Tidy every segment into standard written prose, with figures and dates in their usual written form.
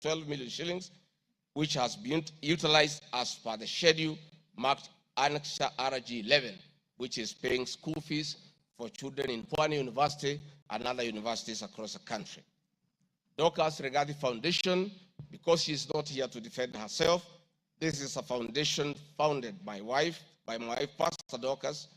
12 million shillings, which has been utilized as per the schedule marked Annex RG 11, which is paying school fees for children in Pwani University and other universities across the country. Dorcas Regadi Foundation, because she is not here to defend herself, this is a foundation founded by my wife, Pastor Dorcas,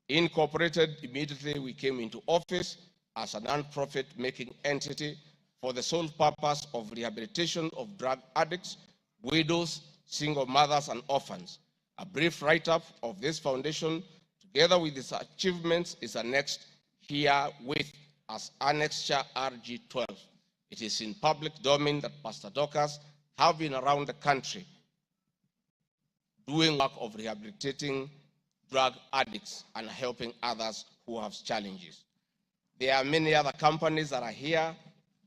incorporated immediately we came into office as a non-profit making entity for the sole purpose of rehabilitation of drug addicts, widows, single mothers, and orphans. A brief write-up of this foundation, together with its achievements, is annexed here with as Annexure RG 12. It is in public domain that Pastor Dorcas have been around the country doing work of rehabilitating drug addicts and helping others who have challenges. There are many other companies that are here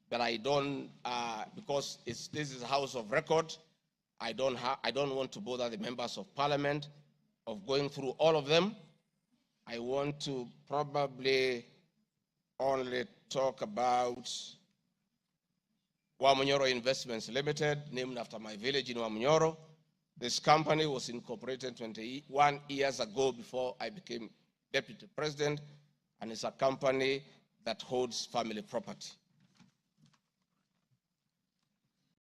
that I don't, because this is a house of record, I don't want to bother the members of parliament of going through all of them. I want to probably only talk about Wamunyoro Investments Limited, named after my village in Wamunyoro. This company was incorporated 21 years ago before I became deputy president, and it's a company that holds family property.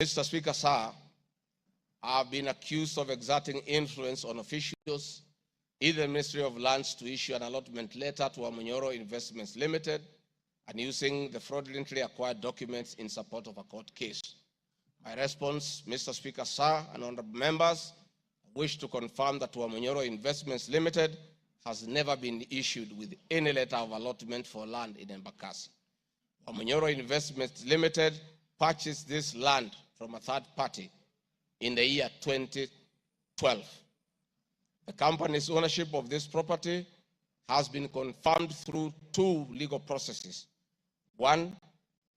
Mr. Speaker, sir, I've been accused of exerting influence on officials in the Ministry of Lands to issue an allotment letter to Wamunyoro Investments Limited and using the fraudulently acquired documents in support of a court case. My response, Mr. Speaker, sir, and honorable members, I wish to confirm that Wamunyoro Investments Limited has never been issued with any letter of allotment for land in Embakasi. Wamunyoro Investments Limited purchased this land from a third party in the year 2012. The company's ownership of this property has been confirmed through two legal processes. One,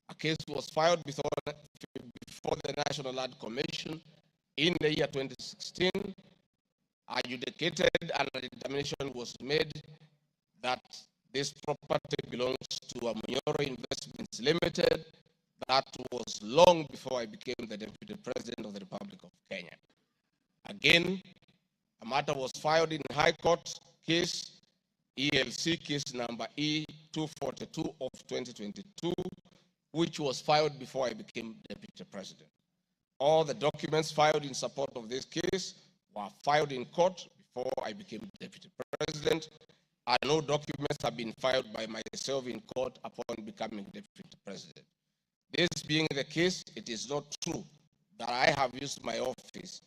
a case was filed before the National Land Commission in the year 2016, adjudicated, and a determination was made that this property belongs to Wamunyoro Investments Limited. That was long before I became the Deputy President of the Republic of Kenya. Again, a matter was filed in High Court case, ELC case number E242 of 2022, which was filed before I became Deputy President. All the documents filed in support of this case were filed in court before I became Deputy President, and no documents have been filed by myself in court upon becoming Deputy President. This being the case, it is not true that I have used my office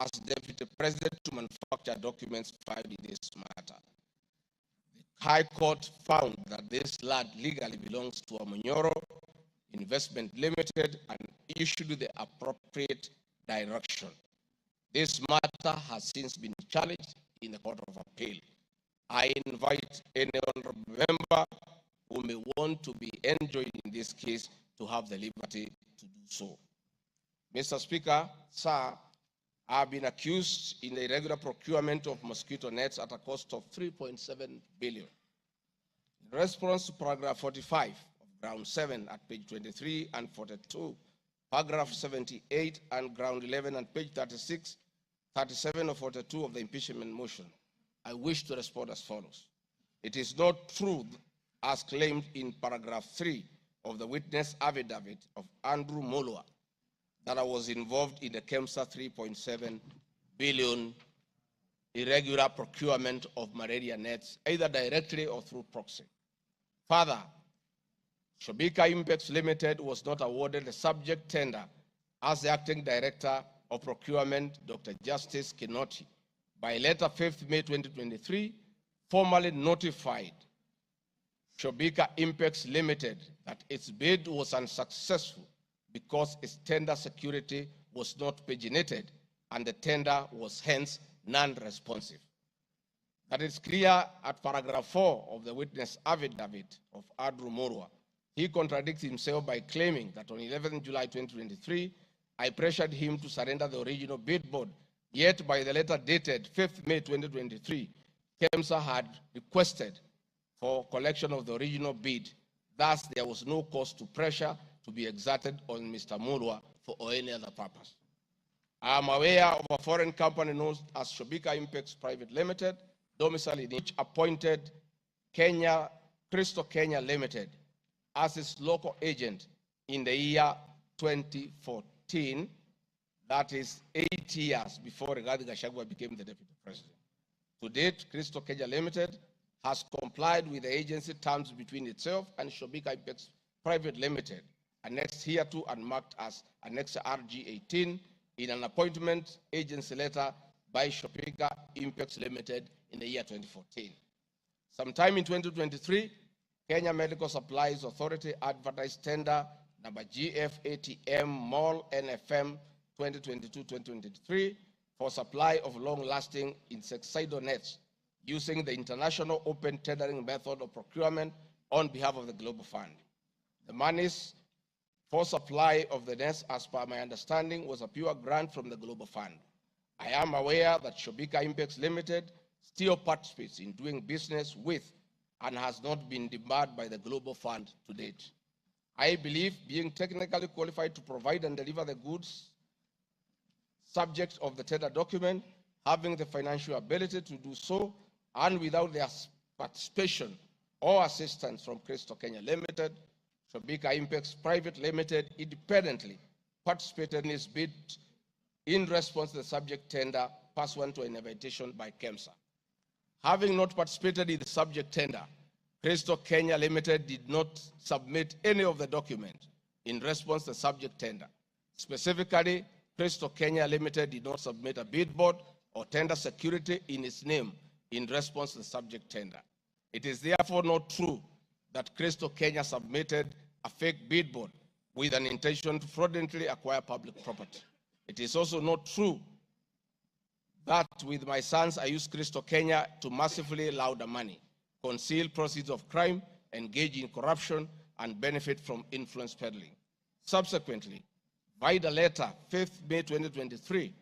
as Deputy President to manufacture documents filed in this matter. The High Court found that this land legally belongs to Wamunyoro Investment Limited and issued the appropriate direction. This matter has since been challenged in the Court of Appeal. I invite any honorable member who may want to be enjoined in this case to have the liberty to do so. Mr. Speaker, sir, I have been accused in the irregular procurement of mosquito nets at a cost of 3.7 billion. In response to paragraph 45 of ground 7 at page 23 and 42, paragraph 78 and ground 11 and page 36, 37 or 42 of the impeachment motion, I wish to respond as follows. It is not true, as claimed in paragraph 3 of the witness affidavit of Andrew Mulwa, that I was involved in the KEMSA 3.7 billion irregular procurement of malaria nets, either directly or through proxy. Further, Gachagua Impeachment Limited was not awarded a subject tender as the acting director of procurement, Dr. Justice Kinoti, by letter 5th May 2023, formally notified Gachagua Impeachment Limited that its bid was unsuccessful because its tender security was not paginated and the tender was hence non-responsive. That is clear at paragraph 4 of the witness affidavit of Andrew Mulwa. He contradicts himself by claiming that on 11 July 2023, I pressured him to surrender the original bid board, yet by the letter dated 5th May 2023, KEMSA had requested for collection of the original bid. Thus, there was no cause to pressure to be exerted on Mr. Mulwa for any other purpose. I am aware of a foreign company known as Shobika Impex Private Limited, domiciled in which appointed Crystal Kenya Limited as its local agent in the year 2014, that is 8 years before Gachagua became the deputy president. To date, Crystal Kenya Limited has complied with the agency terms between itself and Shobika Impex Private Limited, annexed hereto and marked as Annex RG 18 in an appointment agency letter by Shobika Impex Limited in the year 2014. Sometime in 2023, Kenya Medical Supplies Authority advertised tender number GF-ATM Mall NFM 2022-2023 for supply of long-lasting insecticidal nets using the international open tendering method of procurement on behalf of the Global Fund. The monies for supply of the nets, as per my understanding, was a pure grant from the Global Fund. I am aware that Shobika Impex Limited still participates in doing business with and has not been debarred by the Global Fund to date. I believe being technically qualified to provide and deliver the goods subject of the tender document, having the financial ability to do so, and without their participation or assistance from Crystal Kenya Limited, Shobika Impex Private Limited independently participated in its bid in response to the subject tender pursuant to an invitation by KEMSA. Having not participated in the subject tender, Crystal Kenya Limited did not submit any of the documents in response to the subject tender. Specifically, Crystal Kenya Limited did not submit a bid board or tender security in its name in response to the subject tender. It is therefore not true that Crystal Kenya submitted a fake bid board with an intention to fraudulently acquire public property. It is also not true that with my sons I used Crystal Kenya to massively launder money, conceal proceeds of crime, engage in corruption, and benefit from influence peddling. Subsequently, by the letter 5th May 2023,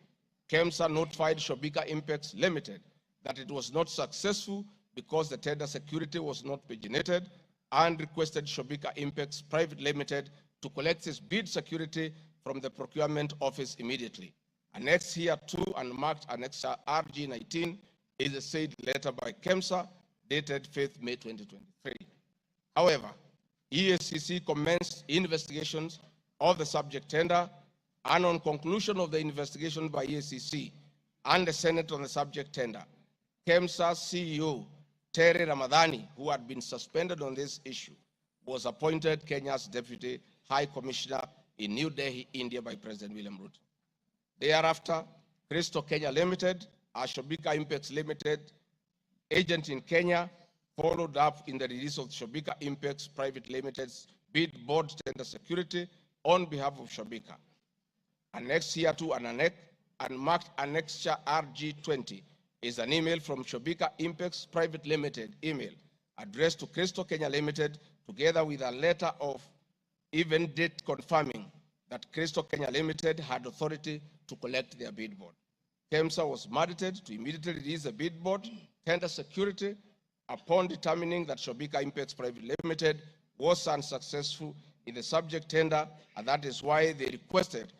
KEMSA notified Shobika Impex Limited that it was not successful because the tender security was not paginated, and requested Shobika Impex Private Limited to collect its bid security from the procurement office immediately. Annexed hereto and marked Annex RG 19 is a said letter by KEMSA dated 5th May 2023. However, EACC commenced investigations of the subject tender, and on conclusion of the investigation by EACC and the Senate on the subject tender, KEMSA CEO Terry Ramadhani, who had been suspended on this issue, was appointed Kenya's Deputy High Commissioner in New Delhi, India by President William Ruto. Thereafter, Crystal Kenya Limited, a Shobika Impex Limited agent in Kenya, followed up in the release of Shobika Impex Private Limited's bid board tender security on behalf of Shobika. Annexed hereto and marked Annexure RG20 is an email from Shobika Impex Private Limited email addressed to Crystal Kenya Limited, together with a letter of even date confirming that Crystal Kenya Limited had authority to collect their bid board. KEMSA was mandated to immediately release the bid board tender security upon determining that Shobika Impex Private Limited was unsuccessful in the subject tender, and that is why they requested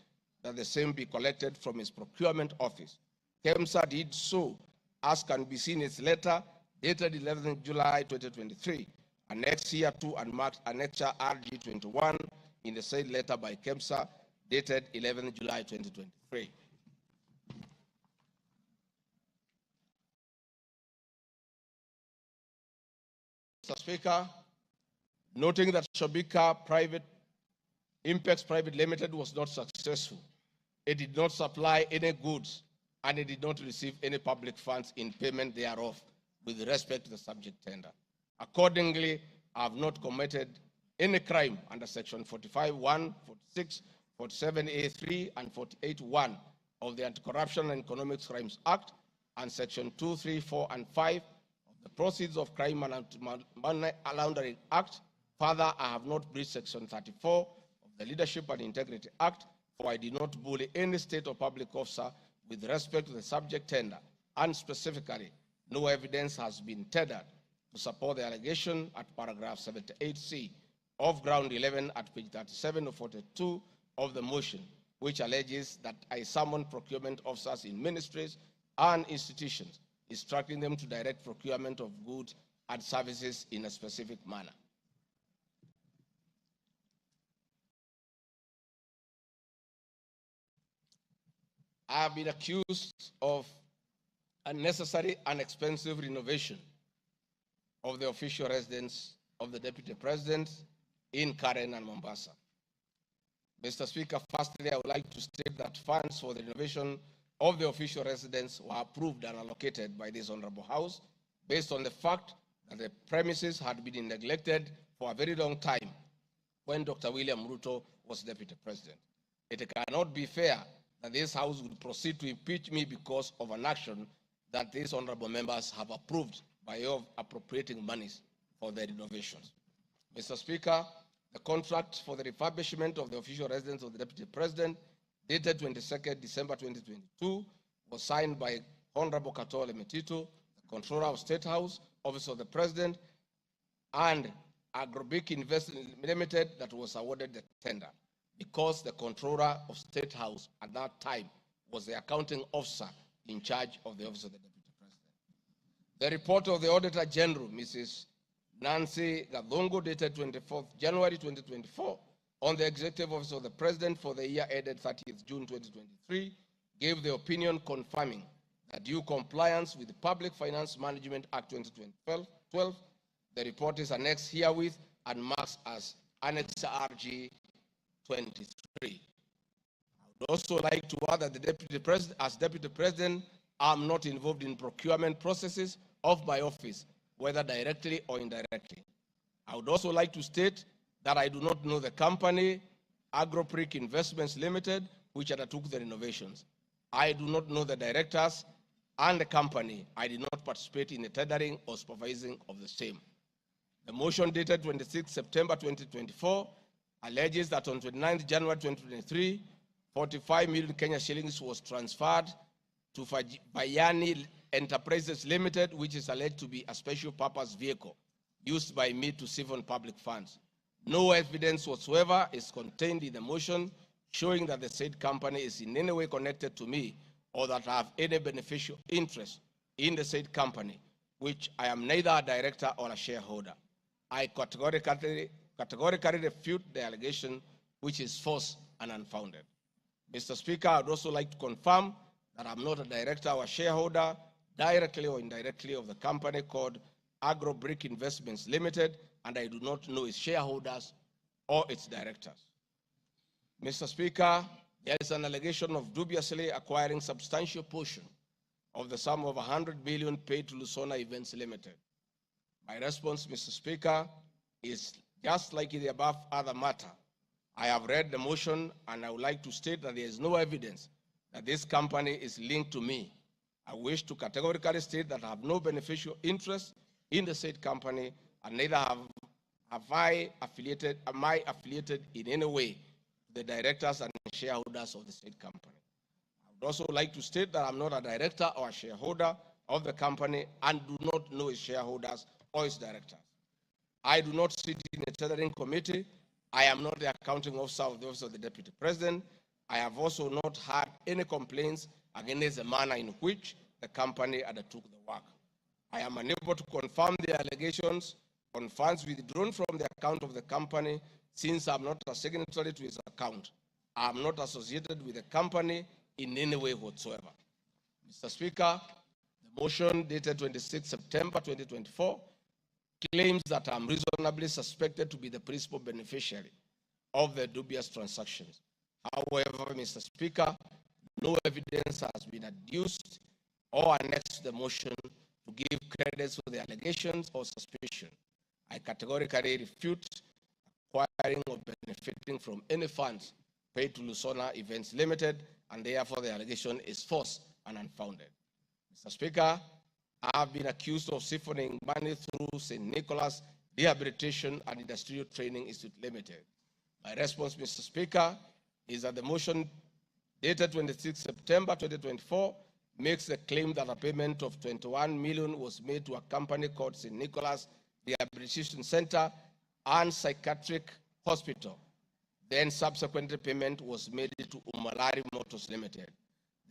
that the same be collected from its procurement office. KEMSA did so, as can be seen in its letter dated 11 July 2023, annexed hereto and marked Annexure RG 21 in the said letter by KEMSA dated 11 July 2023. Mr. Speaker, noting that Shobika Impex Private Limited was not successful, it did not supply any goods, and it did not receive any public funds in payment thereof with respect to the subject tender. Accordingly, I have not committed any crime under Section 45(1), 46, 47(a)(3), and 48(1) of the Anti-Corruption and Economic Crimes Act, and Section 2, 3, 4, and 5 of the Proceeds of Crime and Money Laundering Act. Further, I have not breached Section 34 of the Leadership and Integrity Act, for I did not bully any state or public officer with respect to the subject tender, and specifically, no evidence has been tendered to support the allegation at paragraph 78C of ground 11 at page 37 of 42 of the motion, which alleges that I summoned procurement officers in ministries and institutions, instructing them to direct procurement of goods and services in a specific manner. I have been accused of unnecessary and expensive renovation of the official residence of the Deputy President in Karen and Mombasa. Mr. Speaker, firstly, I would like to state that funds for the renovation of the official residence were approved and allocated by this Honorable House based on the fact that the premises had been neglected for a very long time when Dr. William Ruto was Deputy President. It cannot be fair that this House would proceed to impeach me because of an action that these honorable members have approved by way of appropriating monies for their renovations. Mr. Speaker, the contract for the refurbishment of the official residence of the Deputy President, dated 22nd December 2022, was signed by Honorable Katole Metito, the Controller of State House, Office of the President, and Agrobic Investment Limited that was awarded the tender because the Controller of State House at that time was the accounting officer in charge of the Office of the Deputy President. The report of the Auditor General, Mrs. Nancy Gadongo, dated 24th January 2024, on the Executive Office of the President for the year ended 30th June 2023, gave the opinion confirming that due compliance with the Public Finance Management Act 2012, the report is annexed herewith and marks as Annex RG 23. I would also like to add that the Deputy President, as Deputy President, I'm not involved in procurement processes of my office, whether directly or indirectly. I would also like to state that I do not know the company, Agropric Investments Limited, which undertook the renovations. I do not know the directors and the company. I did not participate in the tendering or supervising of the same. The motion dated 26 September 2024 alleges that on 29 January 2023, 45 million Kenya shillings was transferred to Bayani Enterprises Limited, which is alleged to be a special purpose vehicle used by me to siphon public funds. No evidence whatsoever is contained in the motion showing that the said company is in any way connected to me or that I have any beneficial interest in the said company, which I am neither a director or a shareholder. I categorically refute the allegation, which is false and unfounded. Mr. Speaker, I would also like to confirm that I'm not a director or a shareholder, directly or indirectly, of the company called Agrobrick Investments Limited, and I do not know its shareholders or its directors. Mr. Speaker, there is an allegation of dubiously acquiring substantial portion of the sum of 100 billion paid to Lusona Events Limited. My response, Mr. Speaker, is just like in the above other matter. I have read the motion and I would like to state that there is no evidence that this company is linked to me. I wish to categorically state that I have no beneficial interest in the said company and neither am I affiliated in any way to the directors and shareholders of the said company. I would also like to state that I'm not a director or a shareholder of the company and do not know its shareholders or its directors. I do not sit in a tendering committee. I am not the accounting officer of the Office of the Deputy President. I have also not had any complaints against the manner in which the company undertook the work. I am unable to confirm the allegations on funds withdrawn from the account of the company since I'm not a signatory to its account. I am not associated with the company in any way whatsoever. Mr. Speaker, the motion dated 26 September 2024 claims that I'm reasonably suspected to be the principal beneficiary of the dubious transactions. However, Mr. Speaker, no evidence has been adduced or annexed to the motion to give credence to the allegations or suspicion. I categorically refute acquiring or benefiting from any funds paid to Lusona Events Limited, and therefore the allegation is false and unfounded. Mr. Speaker, I have been accused of siphoning money through St. Nicholas Rehabilitation and Industrial Training Institute Limited. My response, Mr. Speaker, is that the motion dated 26 September 2024 makes the claim that a payment of 21 million was made to a company called St. Nicholas Rehabilitation Center and Psychiatric Hospital. Then subsequently payment was made to Umalari Motors Limited.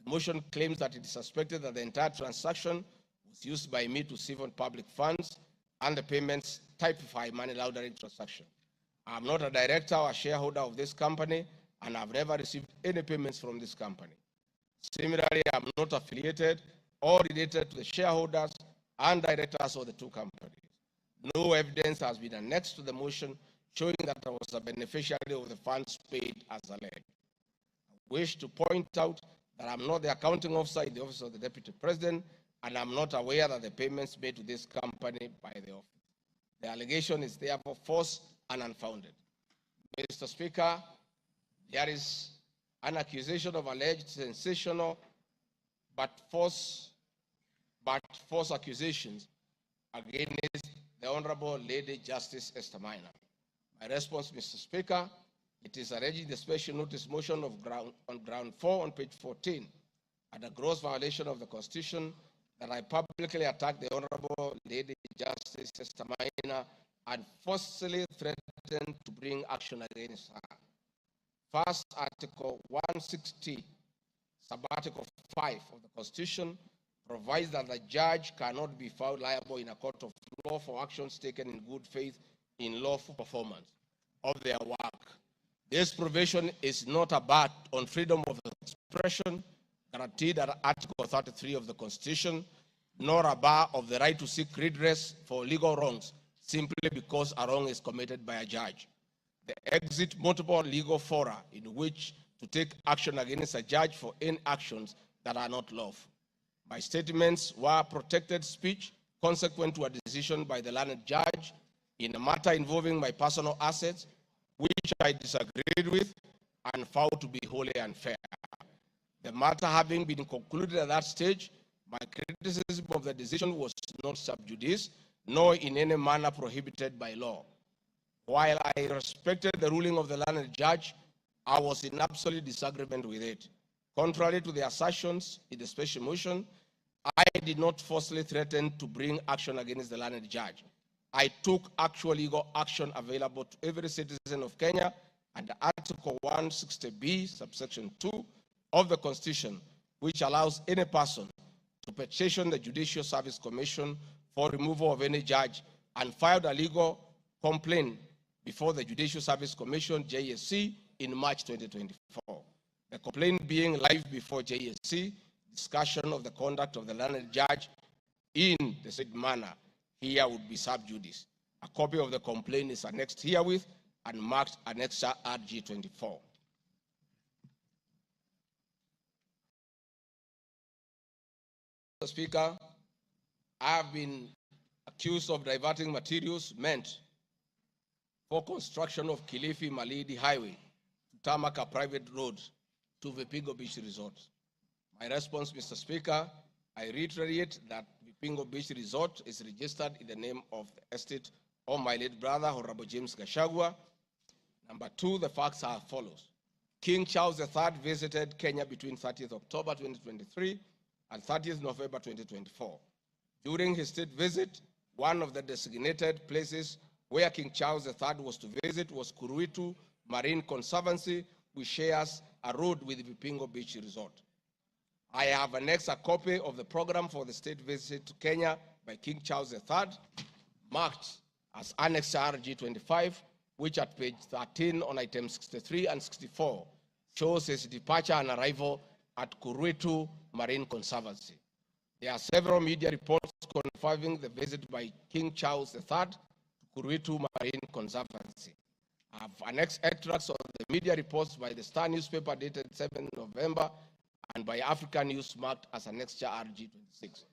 The motion claims that it is suspected that the entire transaction was used by me to siphon public funds and the payments typify money laundering transaction. I am not a director or a shareholder of this company and I've never received any payments from this company. Similarly, I am not affiliated or related to the shareholders and directors of the two companies. No evidence has been annexed to the motion showing that I was a beneficiary of the funds paid as alleged. I wish to point out that I'm not the accounting officer in the office of the Deputy President, and I'm not aware that the payments made to this company by the office. The allegation is therefore false and unfounded. Mr. Speaker, there is an accusation of alleged sensational but false accusations against the Honorable Lady Justice Esther Minor. My response, Mr. Speaker, it is alleged in the special notice motion on ground 4 on page 14 at a gross violation of the Constitution that I publicly attacked the Honorable Lady Justice Esther Minor and forcefully threatened to bring action against her. First, Article 160, Sub-Article 5 of the Constitution provides that the judge cannot be found liable in a court of law for actions taken in good faith in lawful performance of their work. This provision is not a bar on freedom of expression guaranteed at Article 33 of the Constitution, nor a bar of the right to seek redress for legal wrongs simply because a wrong is committed by a judge. The exit multiple legal fora in which to take action against a judge for any actions that are not lawful. My statements were protected speech consequent to a decision by the learned judge in a matter involving my personal assets, which I disagreed with and found to be wholly unfair. The matter having been concluded at that stage, my criticism of the decision was not sub judice, nor in any manner prohibited by law. While I respected the ruling of the learned judge, I was in absolute disagreement with it. Contrary to the assertions in the special motion, I did not falsely threaten to bring action against the learned judge. I took actual legal action available to every citizen of Kenya under Article 160B, subsection 2 of the Constitution, which allows any person to petition the Judicial Service Commission for removal of any judge and filed a legal complaint before the Judicial Service Commission, JSC, in March 2024. The complaint being live before JSC, discussion of the conduct of the learned judge in the said manner here would be sub judice. A copy of the complaint is annexed herewith and marked Annexure RG24. Mr. Speaker, I have been accused of diverting materials meant for construction of Kilifi Malindi Highway to tarmac a private road to Vipingo Beach Resort. My response, Mr. Speaker, I reiterate that Vipingo Beach Resort is registered in the name of the estate of my late brother, Honorable James Gachagua. Number two, the facts are as follows. King Charles III visited Kenya between 30th October 2023 and 30th November 2024. During his state visit, one of the designated places where King Charles III was to visit was Kuruitu Marine Conservancy, which shares a road with Vipingo Beach Resort. I have annexed a copy of the program for the state visit to Kenya by King Charles III, marked as Annex RG25, which at page 13 on items 63 and 64 shows his departure and arrival at Kuruitu Marine Conservancy. There are several media reports confirming the visit by King Charles III to Kuruitu Marine Conservancy. I have annexed extracts of the media reports by the Star newspaper dated 7 November and by African News marked as Annexure RG26.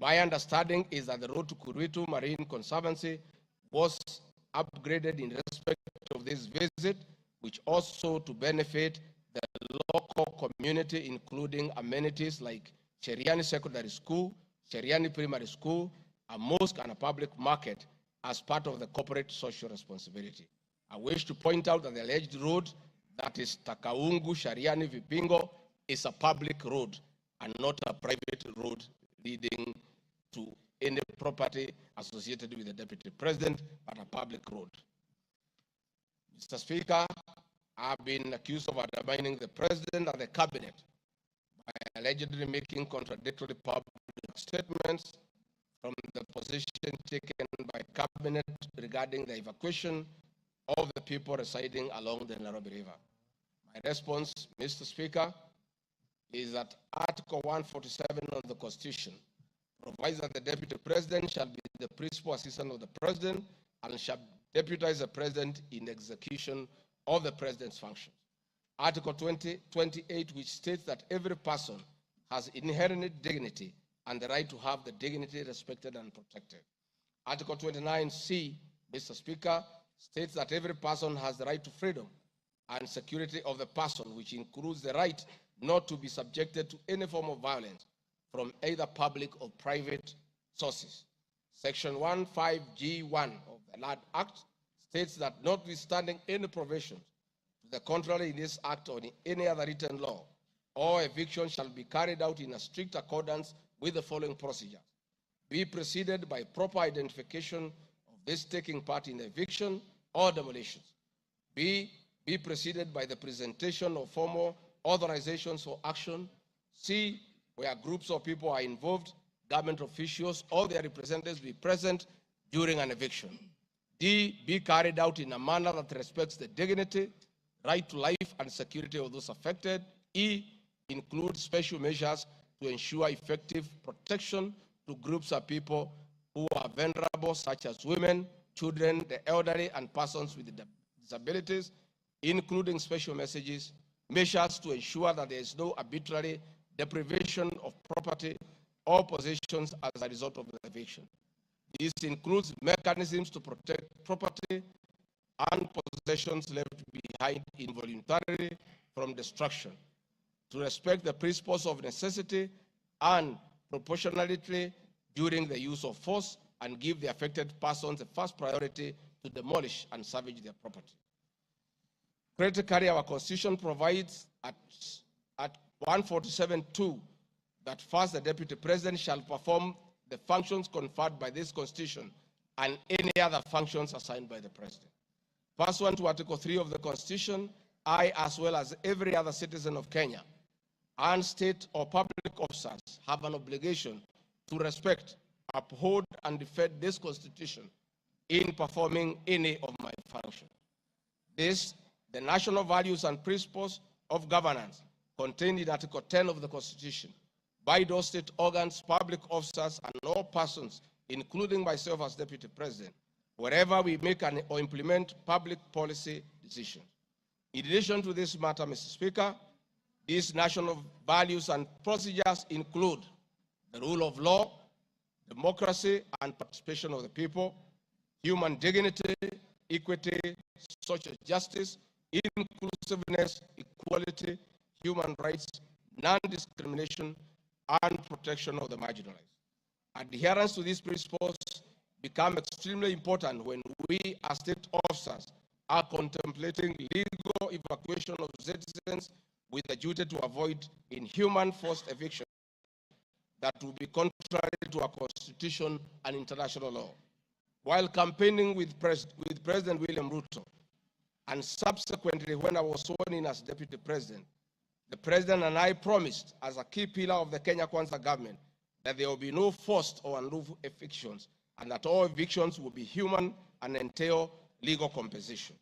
My understanding is that the road to Kuruitu Marine Conservancy was upgraded in respect of this visit, which also to benefit the local community, including amenities like Cheriani Secondary School, Cheriani Primary School, a mosque, and a public market as part of the corporate social responsibility. I wish to point out that the alleged road, that is Takaungu Shariani Vipingo, is a public road and not a private road leading to any property associated with the Deputy President, but a public road. Mr. Speaker, have been accused of undermining the president and the cabinet by allegedly making contradictory public statements from the position taken by cabinet regarding the evacuation of the people residing along the Nairobi River. My response, Mr. Speaker, is that Article 147 of the Constitution provides that the Deputy President shall be the principal assistant of the President and shall deputize the President in execution of the President's functions. Article 28, which states that every person has inherent dignity and the right to have the dignity respected and protected. Article 29C, Mr. Speaker, states that every person has the right to freedom and security of the person, which includes the right not to be subjected to any form of violence from either public or private sources. Section 15G1 of the Land Act states that notwithstanding any provisions to the contrary in this act or in any other written law, all eviction shall be carried out in a strict accordance with the following procedures. Be preceded by proper identification of this taking part in eviction or demolitions. Be preceded by the presentation of formal authorizations for action. C, where groups of people are involved, government officials or their representatives be present during an eviction. D, be carried out in a manner that respects the dignity, right to life and security of those affected. E, include special measures to ensure effective protection to groups of people who are vulnerable, such as women, children, the elderly, and persons with disabilities, including special measures to ensure that there is no arbitrary deprivation of property or possessions as a result of the eviction. This includes mechanisms to protect property and possessions left behind involuntarily from destruction, to respect the principles of necessity and proportionality during the use of force, and give the affected persons the first priority to demolish and salvage their property. Critically, our Constitution provides at 147(2) that first the Deputy President shall perform the functions conferred by this Constitution and any other functions assigned by the President. Pursuant to Article 3 of the Constitution, I, as well as every other citizen of Kenya, and state or public officers have an obligation to respect, uphold, and defend this Constitution in performing any of my functions. The national values and principles of governance contained in Article 10 of the Constitution by those state organs, public officers, and all persons, including myself as Deputy President, wherever we make or implement public policy decisions. In addition to this matter, Mr. Speaker, these national values and procedures include the rule of law, democracy and participation of the people, human dignity, equity, social justice, inclusiveness, equality, human rights, non-discrimination, and protection of the marginalized. Adherence to these principles become extremely important when we as state officers are contemplating legal evacuation of citizens with the duty to avoid inhuman forced eviction that will be contrary to our Constitution and international law. While campaigning with President William Ruto, and subsequently when I was sworn in as Deputy President, the President and I promised as a key pillar of the Kenya Kwanza government that there will be no forced or unlawful evictions and that all evictions will be human and entail legal compensation.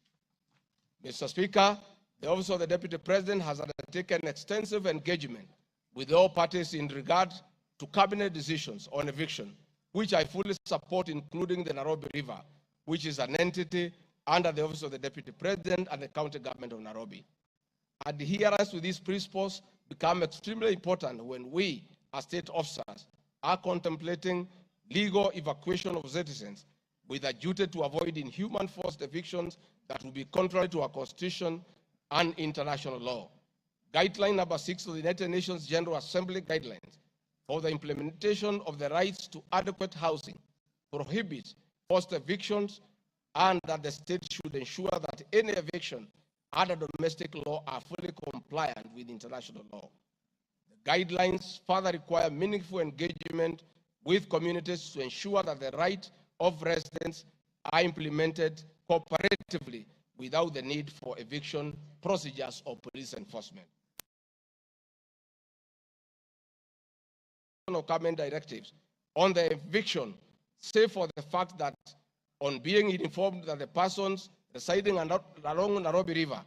Mr. Speaker, the Office of the Deputy President has undertaken extensive engagement with all parties in regard to cabinet decisions on eviction, which I fully support, including the Nairobi River, which is an entity under the Office of the Deputy President and the County Government of Nairobi. Adherence to these principles become extremely important when we, as state officers, are contemplating legal evacuation of citizens with a duty to avoid inhuman forced evictions that will be contrary to our Constitution and international law. Guideline number 6 of the United Nations General Assembly Guidelines for the implementation of the rights to adequate housing prohibits forced evictions, and that the state should ensure that any eviction under domestic law are fully compliant with international law. The guidelines further require meaningful engagement with communities to ensure that the rights of residents are implemented cooperatively without the need for eviction procedures or police enforcement. Government directives on the eviction, save for the fact that on being informed that the persons residing along Nairobi River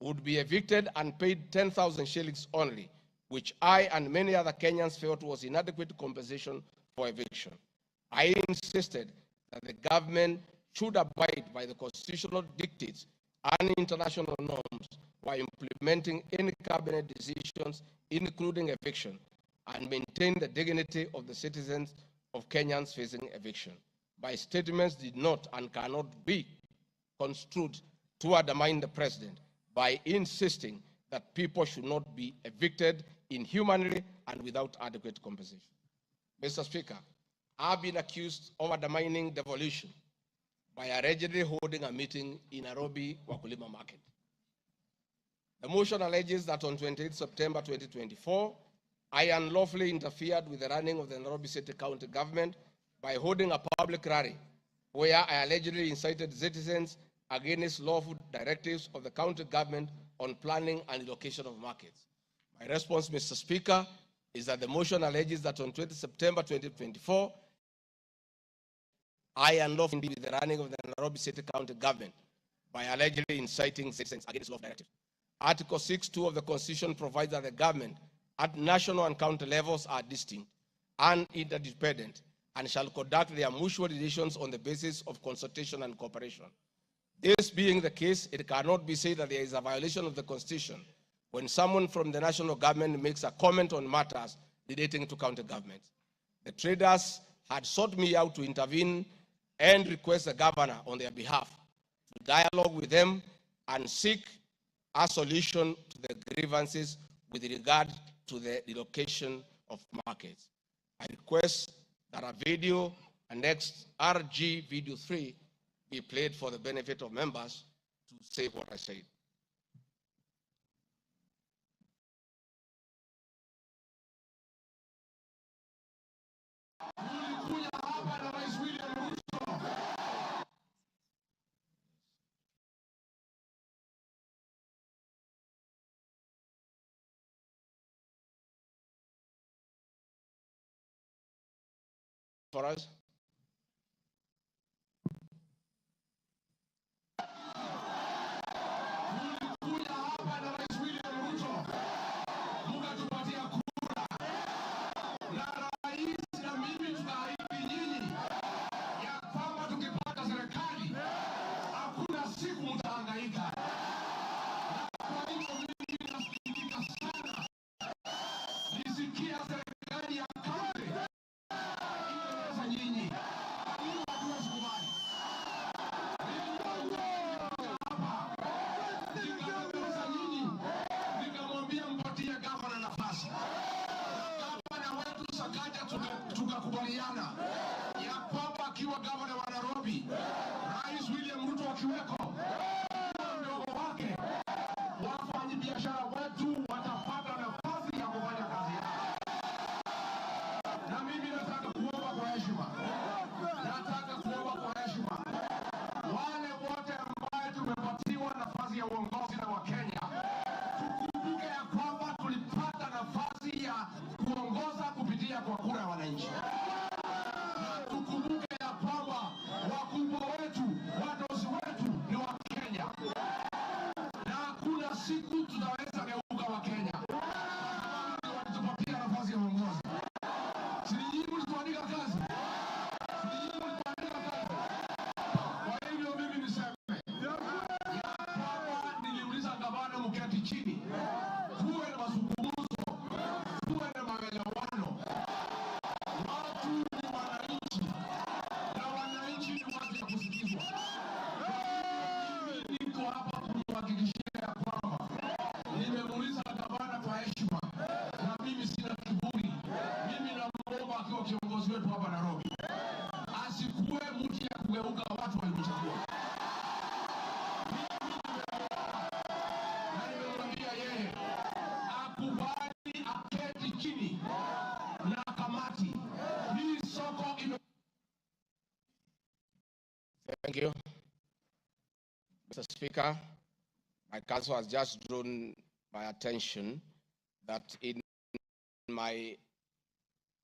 would be evicted and paid 10,000 shillings only, which I and many other Kenyans felt was inadequate compensation for eviction. I insisted that the government should abide by the constitutional dictates and international norms while implementing any cabinet decisions, including eviction, and maintain the dignity of the citizens of Kenyans facing eviction. My statements did not and cannot be construed to undermine the president by insisting that people should not be evicted inhumanly and without adequate compensation. Mr. Speaker, I've been accused of undermining devolution by allegedly holding a meeting in Nairobi Wakulima Market. The motion alleges that on 28 September 2024, I unlawfully interfered with the running of the Nairobi City County government by holding a public rally where I allegedly incited citizens against lawful directives of the county government on planning and allocation of markets. My response, Mr. Speaker, is that the motion alleges that on 20 September 2024, I unlawfully with the running of the Nairobi City County government by allegedly inciting citizens against lawful directives. Article 6.2 of the Constitution provides that the government at national and county levels are distinct and interdependent and shall conduct their mutual relations on the basis of consultation and cooperation. This being the case, it cannot be said that there is a violation of the Constitution when someone from the national government makes a comment on matters relating to county governments. The traders had sought me out to intervene and request the governor on their behalf to dialogue with them and seek a solution to the grievances with regard to the relocation of markets. I request that a video, annexed RG video 3, be played for the benefit of members to say what I said. For us. Tukakubaliana ya kwamba akiwa gavana wa Nairobi, Rais William Ruto akiweko, mdogo wake, wafanyi biashara wetu watapata nafasi ya kufanya kazi yao. Na mimi nataka kuomba kwa heshima, wale wote ambao tumepatiwa nafasi ya uongozi na Wakenya, tukumbuke ya kwamba tulipata nafasi ya kuongoza kupitia kwa kura ya wananchi. Tukumbuke ya kwamba wakubwa wetu, wadosi wetu ni wa Kenya, na hakuna siku tutaweza geuka wa Kenya walitupatia nafasi ya uongozi. Sijui tuandika kazi. Kwa hivyo mimi niseme ya kwamba niliuliza gavana mketi chini, tuwe na mazungumzo, tuwe na maelewano. Watu ni wananchi na wananchi ni watu ya kusikizwa. Mimi niko hapa kumhakikishia ya kwamba nimemuuliza gavana kwa heshima, na mimi sina kiburi. Mimi namuomba akiwa kiongozi wetu hapa Nairobi, asikuwe mtu ya kugeuka watu walimchagua. Na nimemwambia yeye akubali aketi chini na kamati. Hii soko ime... Thank you. Mr. Speaker, my counsel has just drawn my attention that in my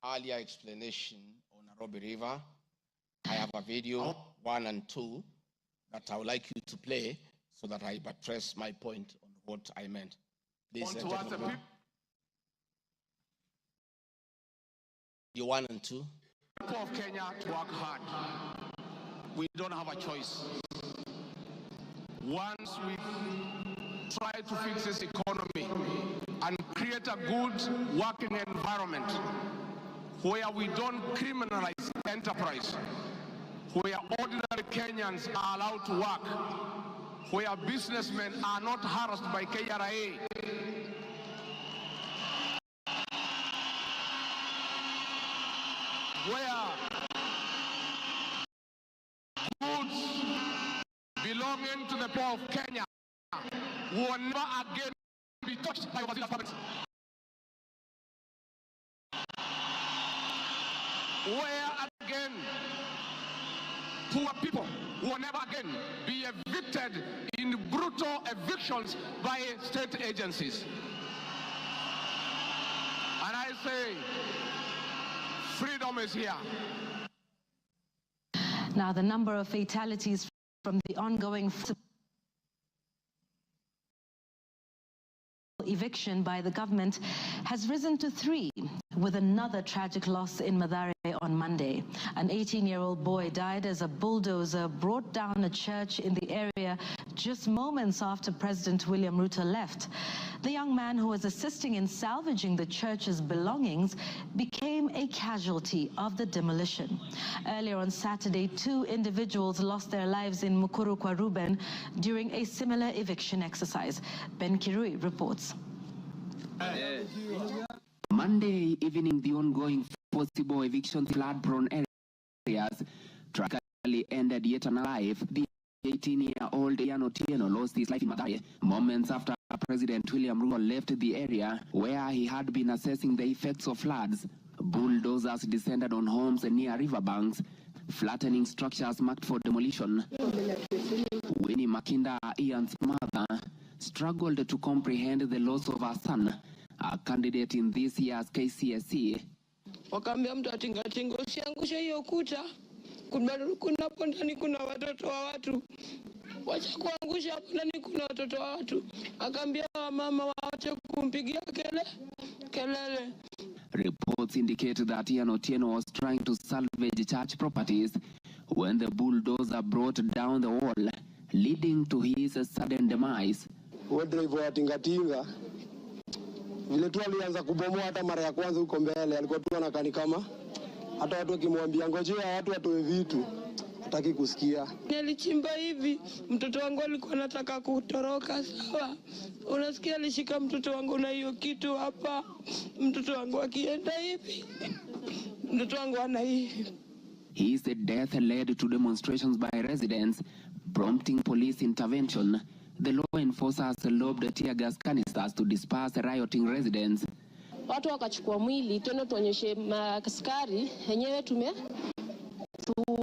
earlier explanation on Nairobi River, I have a video 1 and 2 that I would like you to play so that I buttress my point on what I meant. Please, you 1 and 2. People of Kenya to work hard. We don't have a choice. Once we try to fix this economy and create a good working environment where we don't criminalize enterprise, where ordinary Kenyans are allowed to work, where businessmen are not harassed by KRA, where goods belonging to the poor of Kenya will never again be touched by overseas governments. Where again poor people will never again be evicted in brutal evictions by state agencies. And I say, freedom is here. Now, the number of fatalities from the ongoing eviction by the government has risen to 3, with another tragic loss in Mathare on Monday. An 18-year-old boy died as a bulldozer brought down a church in the area just moments after President William Ruto left. The young man, who was assisting in salvaging the church's belongings, became a casualty of the demolition. Earlier on Saturday, 2 individuals lost their lives in Mukuru kwa Ruben during a similar eviction exercise. Ben Kirui reports. Monday evening, the ongoing forcible eviction flood-prone areas tragically ended yet another life. The 18-year-old Ian Otieno lost his life in Mathare moments after President William Ruto left the area where he had been assessing the effects of floods. Bulldozers descended on homes near riverbanks, flattening structures marked for demolition. Winnie Makinda, Ian's mother, struggled to comprehend the loss of her son, a candidate in this year's KCSE. Wakambia mtu atingatinga usiangushe hiyo kuta, kuna pondani kuna watoto wa watu, wacha kuangusha pondani kuna watoto wa watu. Akambia mama waache kumpigia kelele. Reports indicate that Ian Otieno was trying to salvage church properties when the bulldozer brought down the wall, leading to his sudden demise. Driver atingatinga vile tu alianza kubomoa hata mara ya kwanza huko mbele, alikuwa tu anakani kama hata watu wakimwambia ngojea watu watoe vitu hataki kusikia. Nilichimba hivi, mtoto wangu alikuwa anataka kutoroka, sawa, unasikia alishika mtoto wangu na hiyo kitu hapa, mtoto wangu akienda hivi, mtoto wangu ana hivi. His death led to demonstrations by residents, prompting police intervention. The law enforcers lobbed tear gas canisters to disperse rioting residents. Watu wakachukua mwili tena tuonyeshe maskari yenyewe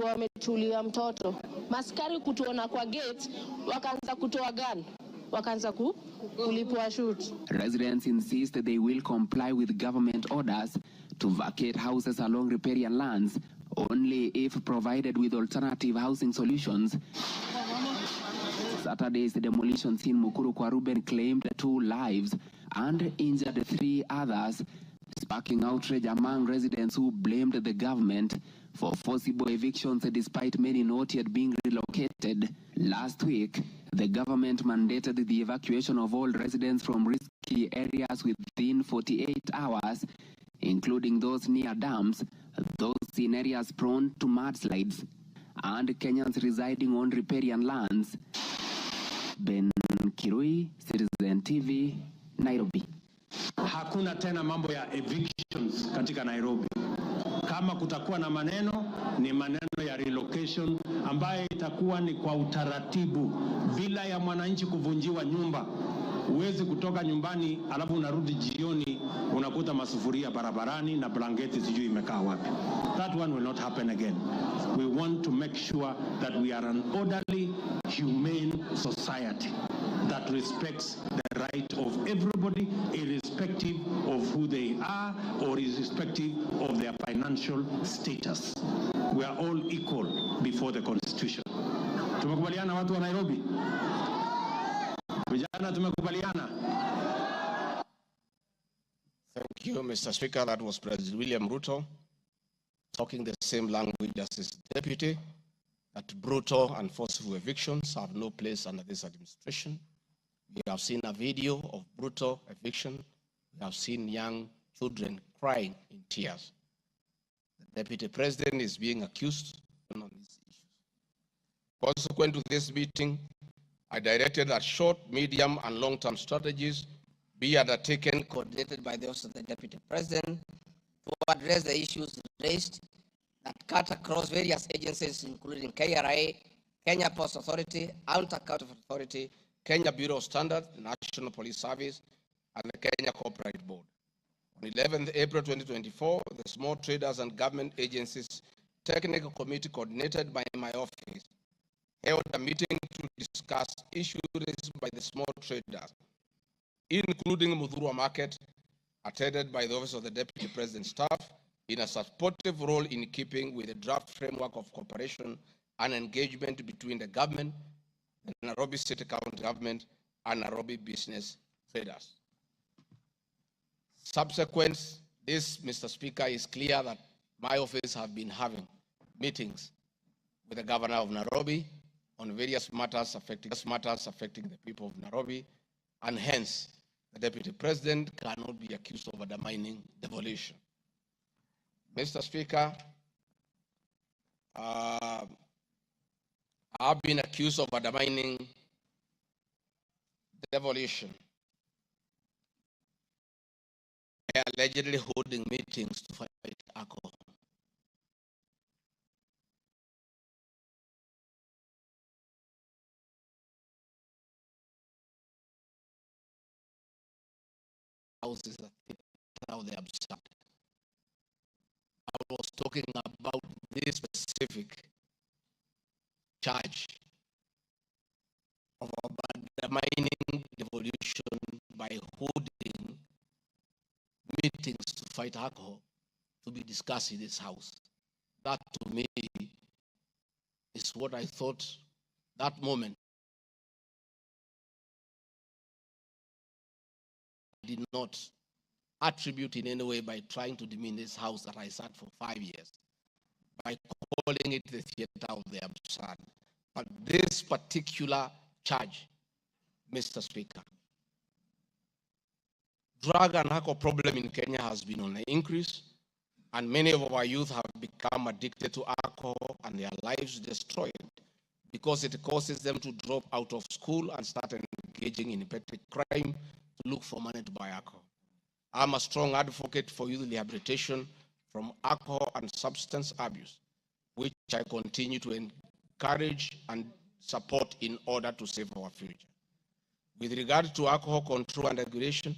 wametulia mtoto. Maskari kutuona kwa gate wakaanza kutoa gun, wakaanza kulipua shoot. Residents insist they will comply with government orders to vacate houses along riparian lands only if provided with alternative housing solutions. Saturday's demolitions in Mukuru kwa Ruben claimed 2 lives and injured 3 others, sparking outrage among residents who blamed the government for forcible evictions despite many not yet being relocated. Last week, the government mandated the evacuation of all residents from risky areas within 48 hours, including those near dams, those in areas prone to mudslides, and Kenyans residing on riparian lands. Ben Kirui, Citizen TV, Nairobi. Hakuna tena mambo ya evictions katika Nairobi. Kama kutakuwa na maneno, ni maneno ya relocation ambayo itakuwa ni kwa utaratibu bila ya mwananchi kuvunjiwa nyumba. Huwezi kutoka nyumbani alafu unarudi jioni unakuta masufuria barabarani na blanketi sijui imekaa wapi. That one will not happen again. We want to make sure that we are an orderly, humane society that respects the right of everybody, irrespective of who they are or irrespective of their financial status. We are all equal before the Constitution. Tumekubaliana watu wa Nairobi? Vijana tumekubaliana? Thank you, Mr. Speaker. That was President William Ruto talking the same language as his deputy, that brutal and forceful evictions have no place under this administration. We have seen a video of brutal eviction. We have seen young children crying in tears. The Deputy President is being accused on these issues. Consequent to this meeting, I directed that short, medium, and long-term strategies be undertaken, coordinated by the Office of the Deputy President, to address the issues raised that cut across various agencies, including KRA, Kenya Post Authority, Anti-Counterfeit Authority, Kenya Bureau of Standards, the National Police Service, and the Kenya Copyright Board. On 11th April 2024, the Small Traders and Government Agencies Technical Committee, coordinated by my office, held a meeting to discuss issues raised by the small traders, including Mudhurwa Market, attended by the Office of the Deputy President staff, in a supportive role in keeping with the draft framework of cooperation and engagement between the government, the Nairobi City County Government, and Nairobi business traders. Subsequent this, Mr. Speaker, is clear that my office have been having meetings with the Governor of Nairobi on various matters affecting the people of Nairobi, and hence the Deputy President cannot be accused of undermining devolution. Mr. Speaker, I've been accused of undermining devolution by allegedly holding meetings to fight alcohol. Houses that now they absurd. I was talking about this specific charge of undermining devolution by holding meetings to fight alcohol to be discussed in this house. That to me is what I thought that moment did not attribute in any way by trying to demean this house that I sat for 5 years, by calling it the theater of the absurd. But this particular charge, Mr. Speaker, drug and alcohol problem in Kenya has been on the increase, and many of our youth have become addicted to alcohol and their lives destroyed because it causes them to drop out of school and start engaging in petty crime to look for money to buy alcohol. I'm a strong advocate for youth rehabilitation from alcohol and substance abuse, which I continue to encourage and support in order to save our future. With regard to alcohol control and regulation,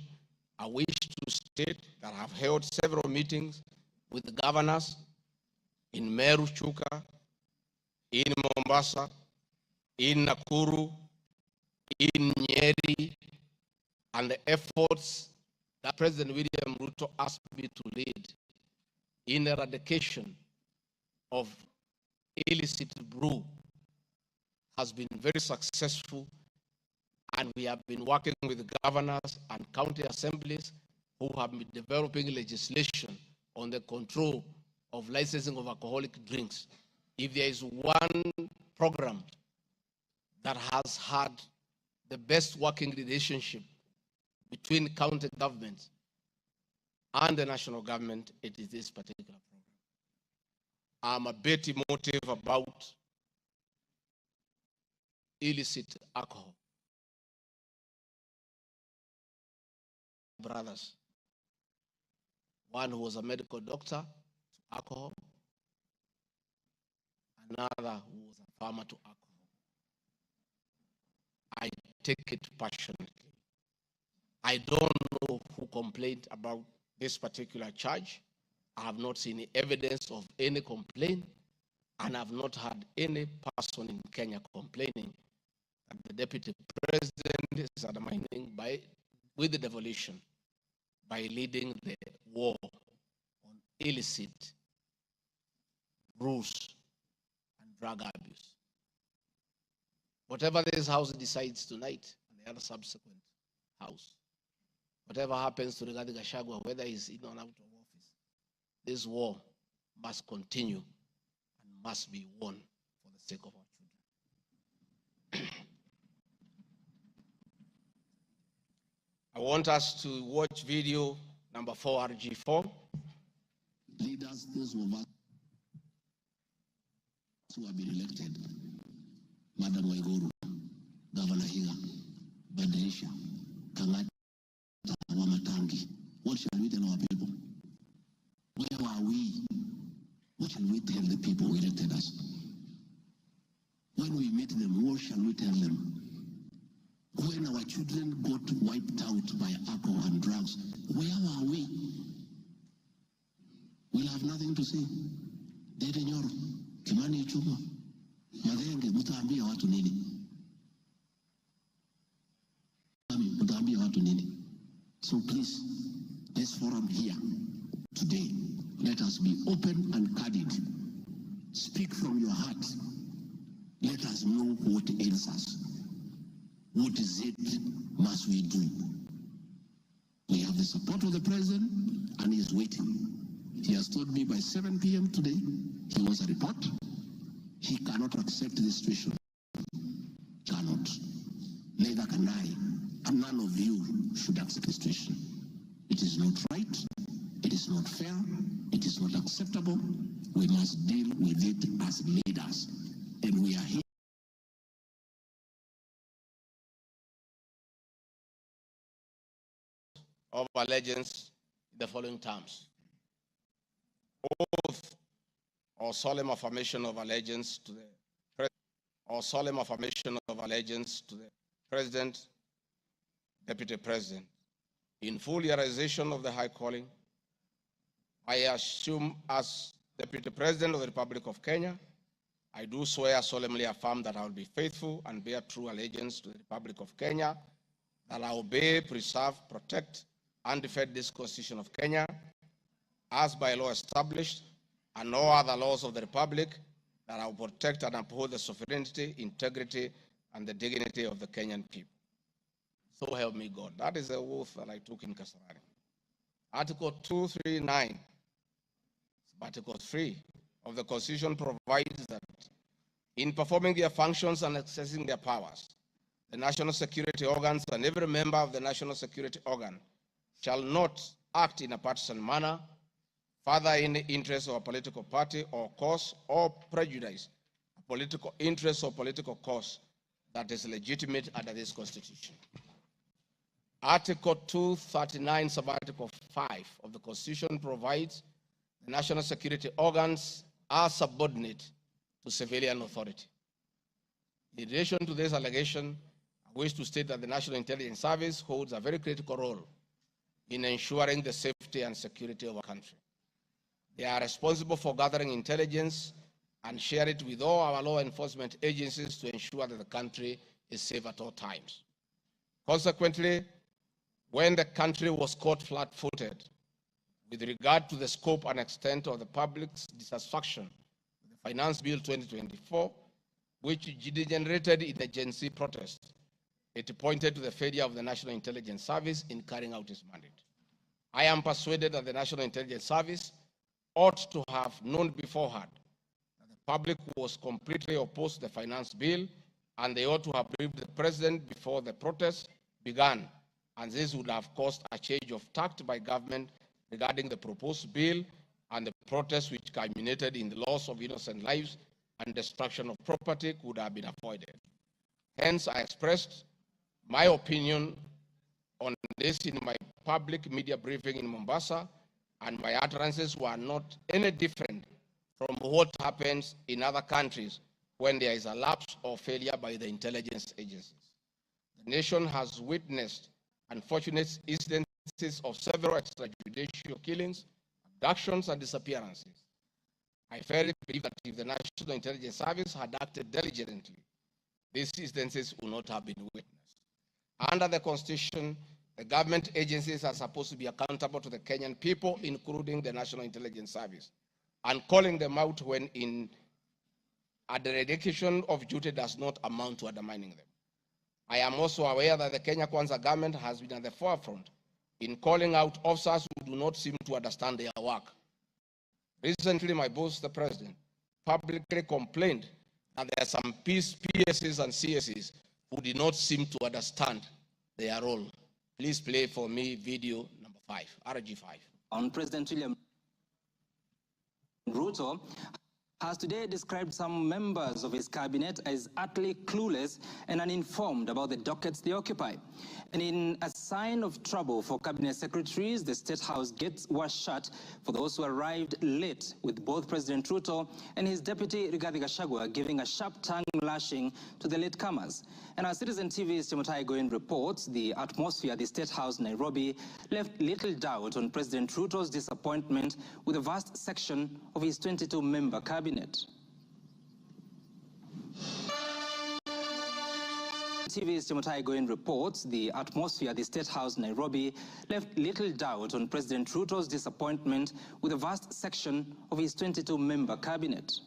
I wish to state that I have held several meetings with the governors in Meru, Chuka, in Mombasa, in Nakuru, in Nyeri, and the efforts that President William Ruto asked me to lead in eradication of illicit brew has been very successful, and we have been working with governors and county assemblies who have been developing legislation on the control of licensing of alcoholic drinks. If there is one program that has had the best working relationship between county governments and the national government, it is this particular program. I'm a bit emotive about illicit alcohol. Brothers, one who was a medical doctor to alcohol, another who was a farmer to alcohol. I take it passionately. I don't know who complained about this particular charge. I have not seen evidence of any complaint, and I've not had any person in Kenya complaining that the deputy president is undermining with the devolution by leading the war on illicit rules and drug abuse. Whatever this House decides tonight and the other subsequent House, whatever happens to Rigathi Gachagua, whether he's in or out of office, this war must continue and must be won for the sake of our children. I want us to watch video number 4, RG4. Leaders, those of us who have been elected, Madam Waiguru, Governor Higa, Badirisha, Kangata, Wamatangi, what shall we tell our people? Where are we? What shall we tell the people who elected us? When we meet them, what shall we tell them? When our children got wiped out by alcohol and drugs, where are we? We'll have nothing to say. Dede Nyoro, Kimani Ichung'wa, Madenge, mutaambia watu nini? Mutaambia watu nini? So please, this forum here today, let us be open and candid. Speak from your heart. Let us know what ails us. What is it must we do? We have the support of the president, and he is waiting. He has told me by 7 p.m. today, he wants a report. He cannot accept the situation. Cannot. Neither can I. And none of you should accept the situation. It is not right. It is not fair. It is not acceptable. We must deal with it as leaders. And we are here. Of allegiance in the following terms. Oath or solemn affirmation of allegiance to the President, or solemn affirmation of allegiance to the President, Deputy President. In full realization of the high calling, I assume as Deputy President of the Republic of Kenya, I do swear solemnly affirm that I will be faithful and bear true allegiance to the Republic of Kenya, that I will obey, preserve, protect, and defend this Constitution of Kenya as by law established, and all other laws of the Republic, that I will protect and uphold the sovereignty, integrity, and the dignity of the Kenyan people. So help me God. That is the oath that I took in Kasarani. Article 239, Article 3 of the Constitution provides that in performing their functions and accessing their powers, the national security organs and every member of the national security organ shall not act in a partisan manner, further in the interest of a political party or cause, or prejudice a political interest or political cause that is legitimate under this Constitution. Article 239, Subarticle 5 of the Constitution provides the national security organs are subordinate to civilian authority. In addition to this allegation, I wish to state that the National Intelligence Service holds a very critical role in ensuring the safety and security of our country. They are responsible for gathering intelligence and share it with all our law enforcement agencies to ensure that the country is safe at all times. Consequently, when the country was caught flat-footed with regard to the scope and extent of the public's dissatisfaction with the Finance Bill 2024, which degenerated in the Gen Z protest, it pointed to the failure of the National Intelligence Service in carrying out its mandate. I am persuaded that the National Intelligence Service ought to have known beforehand that the public was completely opposed to the finance bill, and they ought to have briefed the president before the protest began, and this would have caused a change of tact by government regarding the proposed bill, and the protest which culminated in the loss of innocent lives and destruction of property could have been avoided. Hence, I expressed my opinion on this in my public media briefing in Mombasa, and my utterances were not any different from what happens in other countries when there is a lapse or failure by the intelligence agencies. The nation has witnessed unfortunate instances of several extrajudicial killings, abductions, and disappearances. I firmly believe that if the National Intelligence Service had acted diligently, these instances would not have been witnessed. Under the Constitution, the government agencies are supposed to be accountable to the Kenyan people, including the National Intelligence Service, and calling them out when a dereliction of duty does not amount to undermining them. I am also aware that the Kenya Kwanza government has been at the forefront in calling out officers who do not seem to understand their work. Recently, my boss, the president, publicly complained that there are some PSs and CSs who did not seem to understand their role. Please play for me video number 5, RG5. On President William Ruto has today described some members of his cabinet as utterly clueless and uninformed about the dockets they occupy. And in a sign of trouble for cabinet secretaries, the State House gates were shut for those who arrived late, with both President Ruto and his deputy Rigathi Gachagua giving a sharp tongue lashing to the latecomers. And our Citizen TV's Timothai Goin reports the atmosphere at the State House, Nairobi, left little doubt on President Ruto's disappointment with a vast section of his 22-member cabinet. TV's Timothai Goin reports the atmosphere at the State House, Nairobi, left little doubt on President Ruto's disappointment with a vast section of his 22-member cabinet.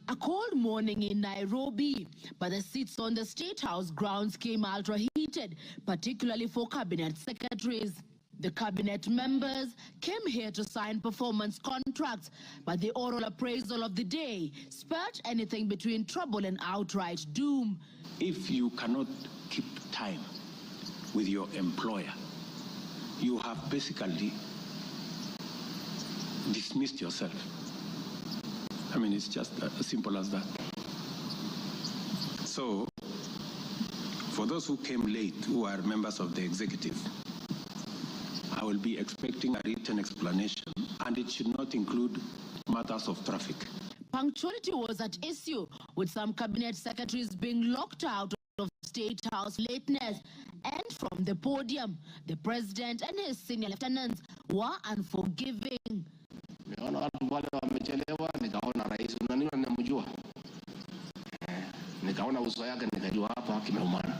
A cold morning in Nairobi, but the seats on the State House grounds came ultra-heated, particularly for cabinet secretaries. The cabinet members came here to sign performance contracts, but the oral appraisal of the day spurred anything between trouble and outright doom. If you cannot keep time with your employer, you have basically dismissed yourself. I mean, it's just as simple as that. So, for those who came late, who are members of the executive, I will be expecting a written explanation, and it should not include matters of traffic. Punctuality was at issue, with some cabinet secretaries being locked out of State House lateness. And from the podium, the president and his senior lieutenants were unforgiving. Nikaona uso yake nikajua hapa kimeumana.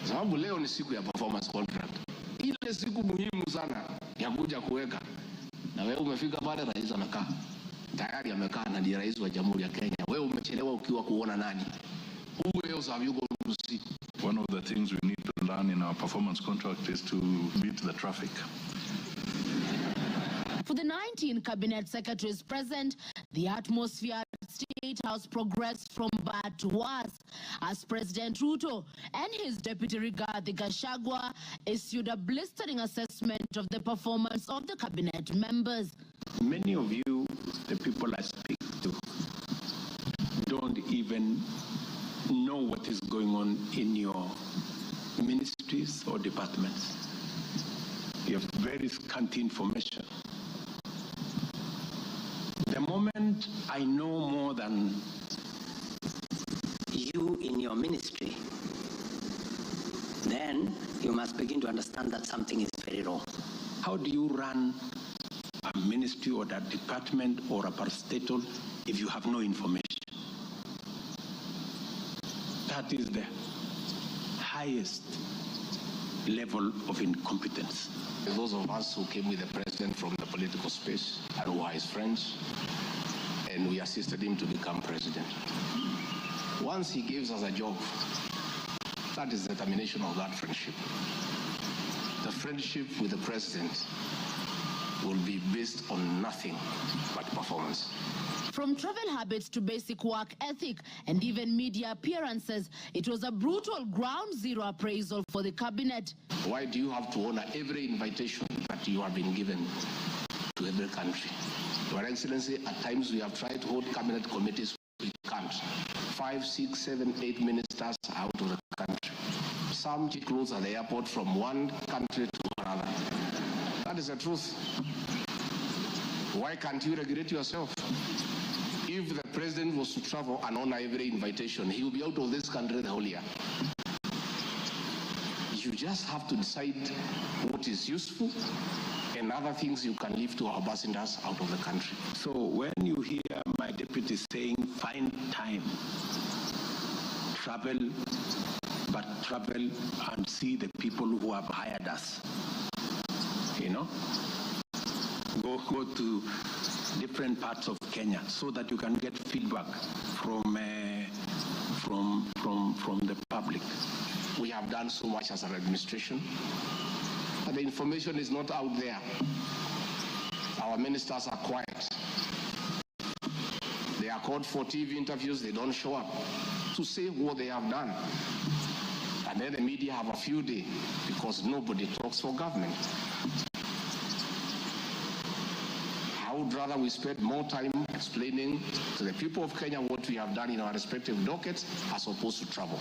Sababu leo ni siku ya performance contract. Ile siku muhimu sana ya kuja kuweka. Na wewe umefika pale, rais anakaa. Tayari amekaa na ndiye rais wa Jamhuri ya Kenya. Wewe umechelewa ukiwa kuona nani? Who else have you gone to see? One of the things we need to learn in our performance contract is to beat the traffic. For the 19 cabinet secretaries present, the atmosphere at State House progressed from bad to worse as President Ruto and his deputy Rigathi Gachagua issued a blistering assessment of the performance of the cabinet members. Many of you, the people I speak to, don't even know what is going on in your ministries or departments. You have very scanty information. The moment I know more than you in your ministry, then you must begin to understand that something is very wrong. How do you run a ministry or a department or a parastatal if you have no information? That is the highest level of incompetence. Those of us who came with the president from the political space and who are his friends, and we assisted him to become president. Once he gives us a job, that is the termination of that friendship. The friendship with the president will be based on nothing but performance. From travel habits to basic work ethic and even media appearances, it was a brutal ground zero appraisal for the cabinet. Why do you have to honor every invitation that you have been given to every country? Your Excellency, at times we have tried to hold cabinet committees, we can't. 5, 6, 7, 8 ministers out of the country. Some close at the airport from one country to another. That is the truth. Why can't you regulate yourself? If the president was to travel and honor every invitation, he will be out of this country the whole year. You just have to decide what is useful and other things you can leave to our ambassadors out of the country. So when you hear my deputy saying, find time, travel, but travel and see the people who have hired us, you know, go to different parts of Kenya so that you can get feedback from the public. We have done so much as an administration, but the information is not out there. Our ministers are quiet. They are called for TV interviews, they don't show up to say what they have done. And then the media have a field day because nobody talks for government. I would rather we spend more time explaining to the people of Kenya what we have done in our respective dockets as opposed to travel.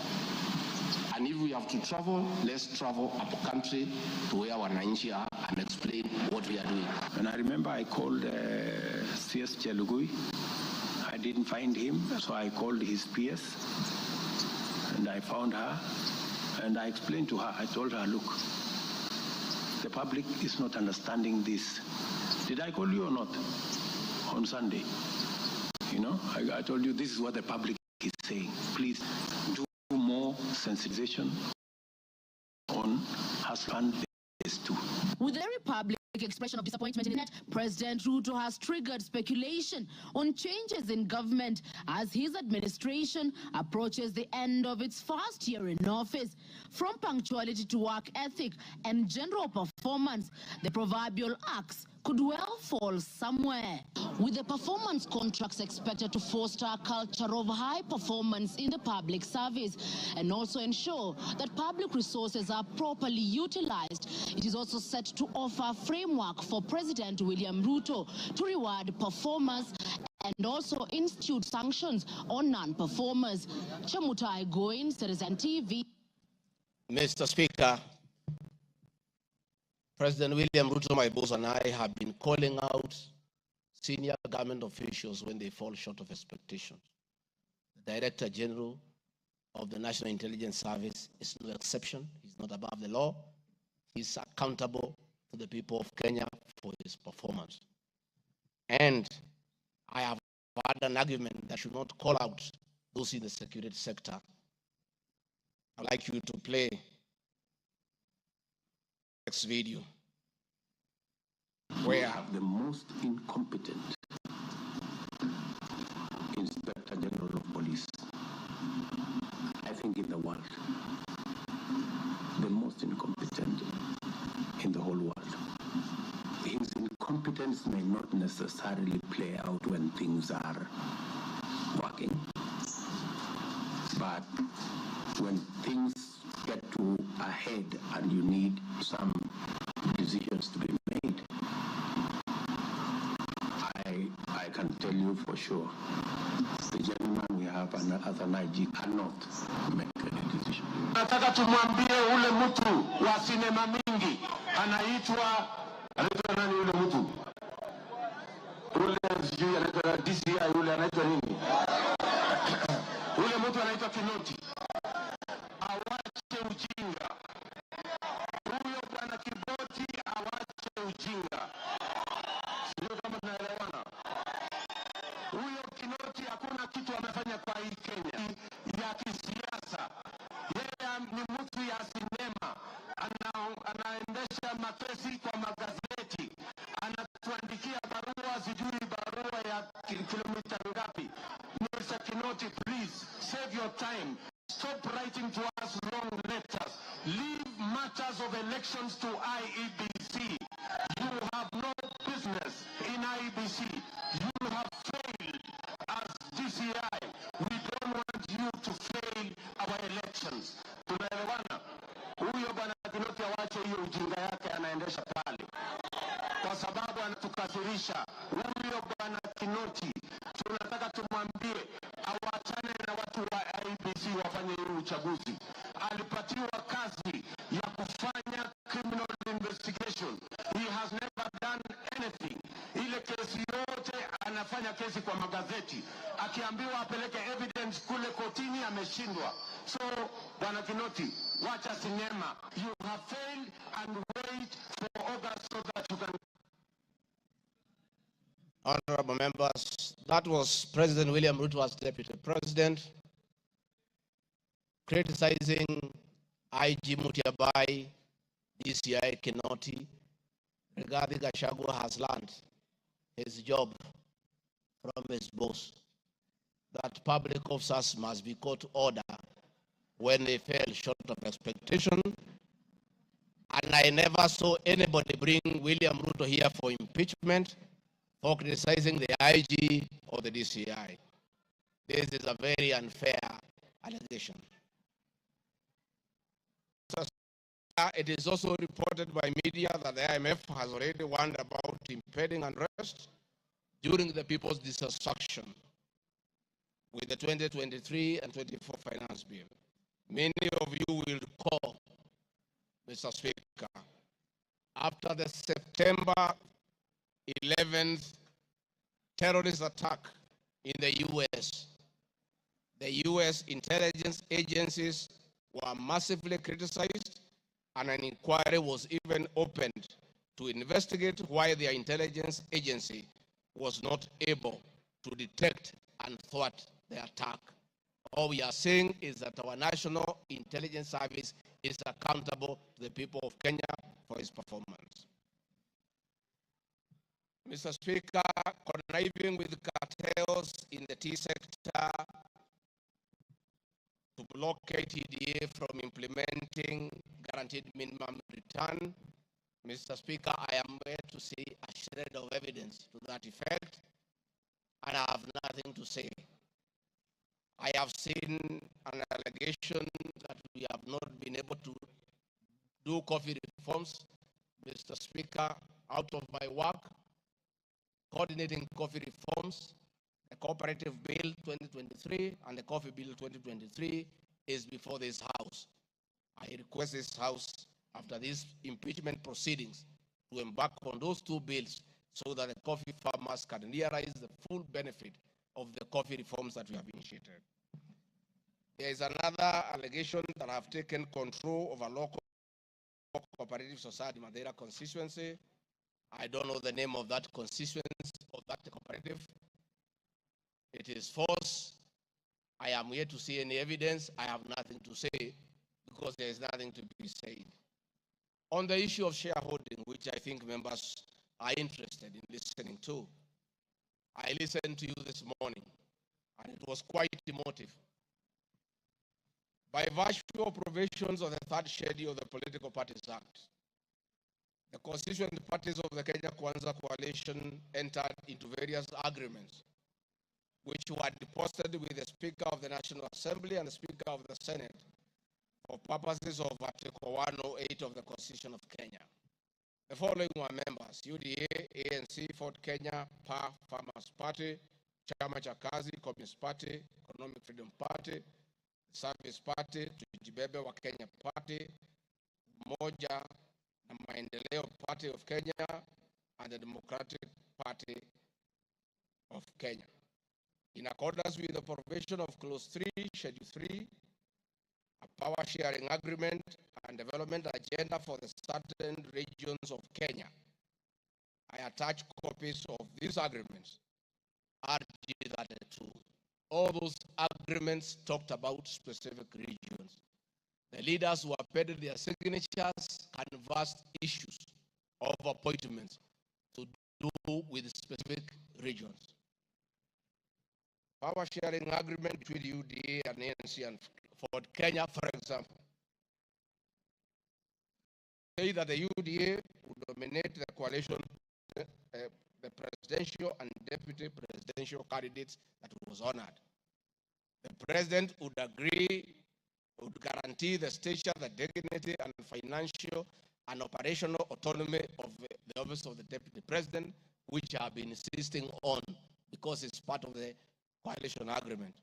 And if we have to travel, let's travel up country to where our wananchi are and explain what we are doing. And I remember I called CS Chelugui. I didn't find him, so I called his PS and I found her and I explained to her, I told her, look, the public is not understanding this. Did I call you or not on Sunday? You know, I told you this is what the public is saying. Please do more sensitization on husband days too. With every public expression of disappointment in it, President Ruto has triggered speculation on changes in government as his administration approaches the end of its first year in office. From punctuality to work ethic and general performance, the proverbial axe could well fall somewhere. With the performance contracts expected to foster a culture of high performance in the public service and also ensure that public resources are properly utilized, it is also set to offer a framework for President William Ruto to reward performers and also institute sanctions on non-performers. Chemutai Goin, Citizen TV. Mr. Speaker, President William Ruto, my boss, and I have been calling out senior government officials when they fall short of expectations. The Director General of the National Intelligence Service is no exception. He's not above the law. He's accountable to the people of Kenya for his performance. And I have had an argument that should not call out those in the security sector. I'd like you to play next video where have the most incompetent Inspector General of Police, I think, in the world. The most incompetent in the whole world. His incompetence may not necessarily play out when things are working, but when things get to a head and you need some decisions to be made, I can tell you for sure, the gentleman we have and other IG cannot make any decision. Nataka tumwambie ule mtu wa sinema mingi anaitwa nani ule mtu? Ule sijui anaitwa DCI, ule anaitwa nini? Ule mtu anaitwa Kinoti. Awache ujinga. Huyo bwana Kiboti awache ujinga. Sio kama tunaelewana. Huyo Kinoti hakuna kitu amefanya kwa hii Kenya ya kisiasa. Yeye ni mtu ya sinema. Anaendesha makesi kwa magazeti. Anatuandikia barua, sijui barua ya kilomita ngapi. Mr. Kinoti, please save your time. Stop writing to us long letters. Leave matters of elections to IEBC. You have no business in IEBC. You have failed as DCI. We don't want you to fail our elections. Tunaelewana? Huyo bwana Kinoti awache hiyo ujinga yake anaendesha pale, kwa sababu anatukasirisha. Huyo bwana Kinoti tunataka tumwambie awachane na watu wa IEBC wafanye hiyo uchaguzi. Alipatiwa kazi ya kufanya criminal investigation. He has never done anything. Ile kesi ameshindwa. So Bwana Kinoti, wacha sinema. You have failed and wait for August so that you can. Honorable members, that was President William Ruto as Deputy President criticizing IG Mutiabai, DCI Kinoti. Regarding Gachagua has learned his job from his boss, that public officers must be called to order when they fell short of expectation. And I never saw anybody bring William Ruto here for impeachment for criticizing the IG or the DCI. This is a very unfair allegation. It is also reported by media that the IMF has already warned about impending unrest during the people's dissatisfaction with the 2023 and 24 finance bill. Many of you will recall, Mr. Speaker, after the September 11th terrorist attack in the U.S. intelligence agencies were massively criticized, and an inquiry was even opened to investigate why their intelligence agency was not able to detect and thwart the attack. All we are saying is that our National Intelligence Service is accountable to the people of Kenya for its performance. Mr. Speaker, conniving with cartels in the tea sector to block KTDA from implementing guaranteed minimum return, Mr. Speaker, I am yet to see a shred of evidence to that effect, and I have nothing to say. I have seen an allegation that we have not been able to do coffee reforms, Mr. Speaker, out of my work, coordinating coffee reforms. The Cooperative Bill 2023 and the Coffee Bill 2023 is before this House. I request this House, after these impeachment proceedings, to embark on those two bills so that the coffee farmers can realize the full benefit of the coffee reforms that we have initiated. There is another allegation that I have taken control of a local cooperative society, Madeira constituency. I don't know the name of that constituency, of that cooperative. It is false. I am here to see any evidence. I have nothing to say because there is nothing to be said. On the issue of shareholding, which I think members are interested in listening to, I listened to you this morning, and it was quite emotive. By virtue of provisions of the third schedule of the Political Parties Act, the constituent parties of the Kenya Kwanza Coalition entered into various agreements which were deposited with the Speaker of the National Assembly and the Speaker of the Senate for purposes of Article 108 of the Constitution of Kenya. The following were members: UDA, ANC, Ford Kenya, PA, Farmers Party, Chama cha Kazi, Communist Party, Economic Freedom Party, Service Party, Tujibebe wa Kenya Party, Moja na Maendeleo Party of Kenya, and the Democratic Party of Kenya. In accordance with the provision of Clause 3, Schedule 3, a power sharing agreement and development agenda for the certain regions of Kenya, I attach copies of these agreements, RG32. All those agreements talked about specific regions. The leaders who appended their signatures canvassed issues of appointments to do with specific regions. Power sharing agreement between UDA and ANC and Ford Kenya, for example, say that the UDA would nominate the coalition, the presidential and deputy presidential candidates that was honored. The president would agree, would guarantee the stature, the dignity, and financial and operational autonomy of the office of the deputy president, which I have been insisting on because it's part of the coalition agreement.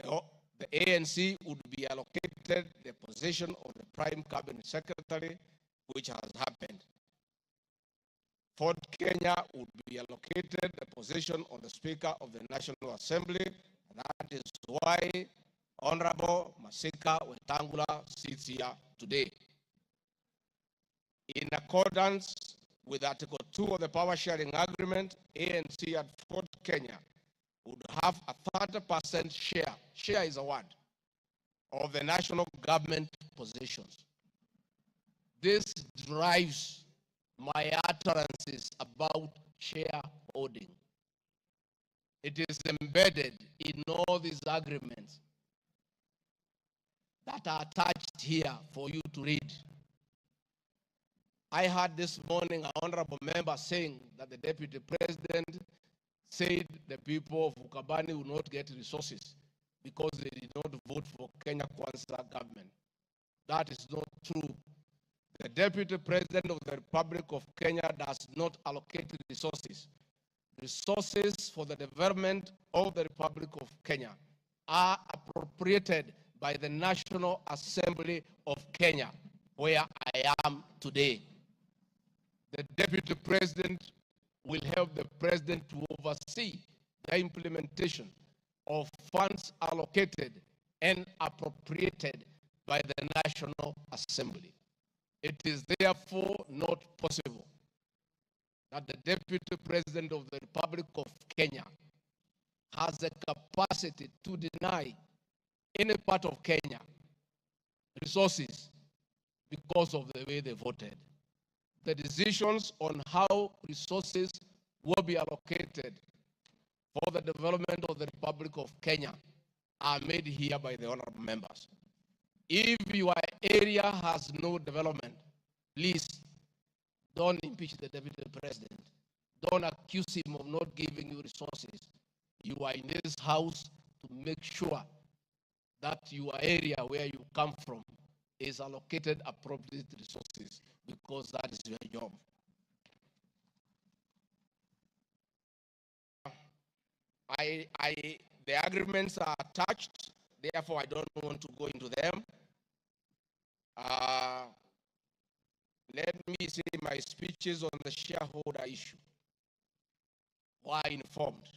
The ANC would be allocated the position of the prime cabinet secretary, which has happened. Ford Kenya would be allocated the position of the Speaker of the National Assembly, and that is why Honorable Masika Wetangula sits here today. In accordance with Article 2 of the Power Sharing Agreement, ANC at Fort Kenya would have a 30% share is a word, of the national government positions. This drives my utterances about shareholding. It is embedded in all these agreements that are attached here for you to read. I heard this morning an honorable member saying that the deputy president said the people of Ukabani will not get resources because they did not vote for Kenya Kwanza government. That is not true. The deputy president of the Republic of Kenya does not allocate resources. Resources for the development of the Republic of Kenya are appropriated by the National Assembly of Kenya, where I am today. The deputy president will help the president to oversee the implementation of funds allocated and appropriated by the National Assembly. It is therefore not possible that the deputy president of the Republic of Kenya has the capacity to deny any part of Kenya resources because of the way they voted. The decisions on how resources will be allocated for the development of the Republic of Kenya are made here by the honorable members. If your area has no development, please don't impeach the deputy president. Don't accuse him of not giving you resources. You are in this house to make sure that your area where you come from is allocated appropriate resources, because that is your job. The agreements are attached, therefore I don't want to go into them. Let me say my speeches on the shareholder issue were informed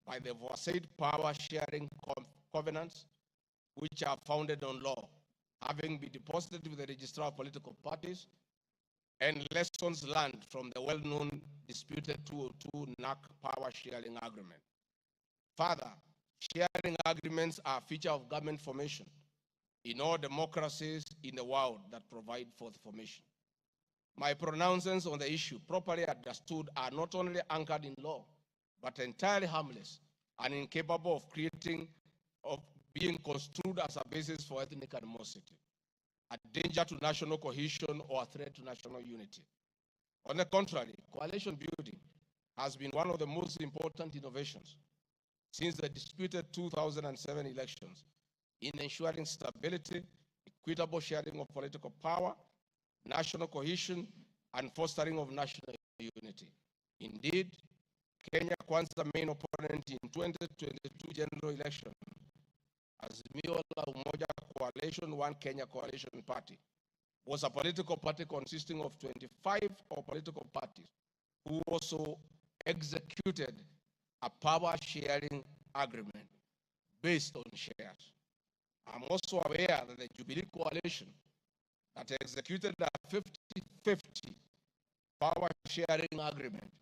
by the said power sharing covenants, which are founded on law, having been deposited with the registrar of political parties, and lessons learned from the well-known disputed 202 NAC power sharing agreement. Further, sharing agreements are a feature of government formation in all democracies in the world that provide for the formation. My pronouncements on the issue, properly understood, are not only anchored in law, but entirely harmless and incapable of being construed as a basis for ethnic animosity, a danger to national cohesion, or a threat to national unity. On the contrary, coalition building has been one of the most important innovations since the disputed 2007 elections in ensuring stability, equitable sharing of political power, national cohesion, and fostering of national unity. Indeed, Kenya Kwanza main opponent in 2022 general election, Azimio la Umoja Coalition, One Kenya Coalition Party, was a political party consisting of 25 political parties who also executed a power sharing agreement based on shares. I'm also aware that the Jubilee Coalition that executed a 50-50 power sharing agreement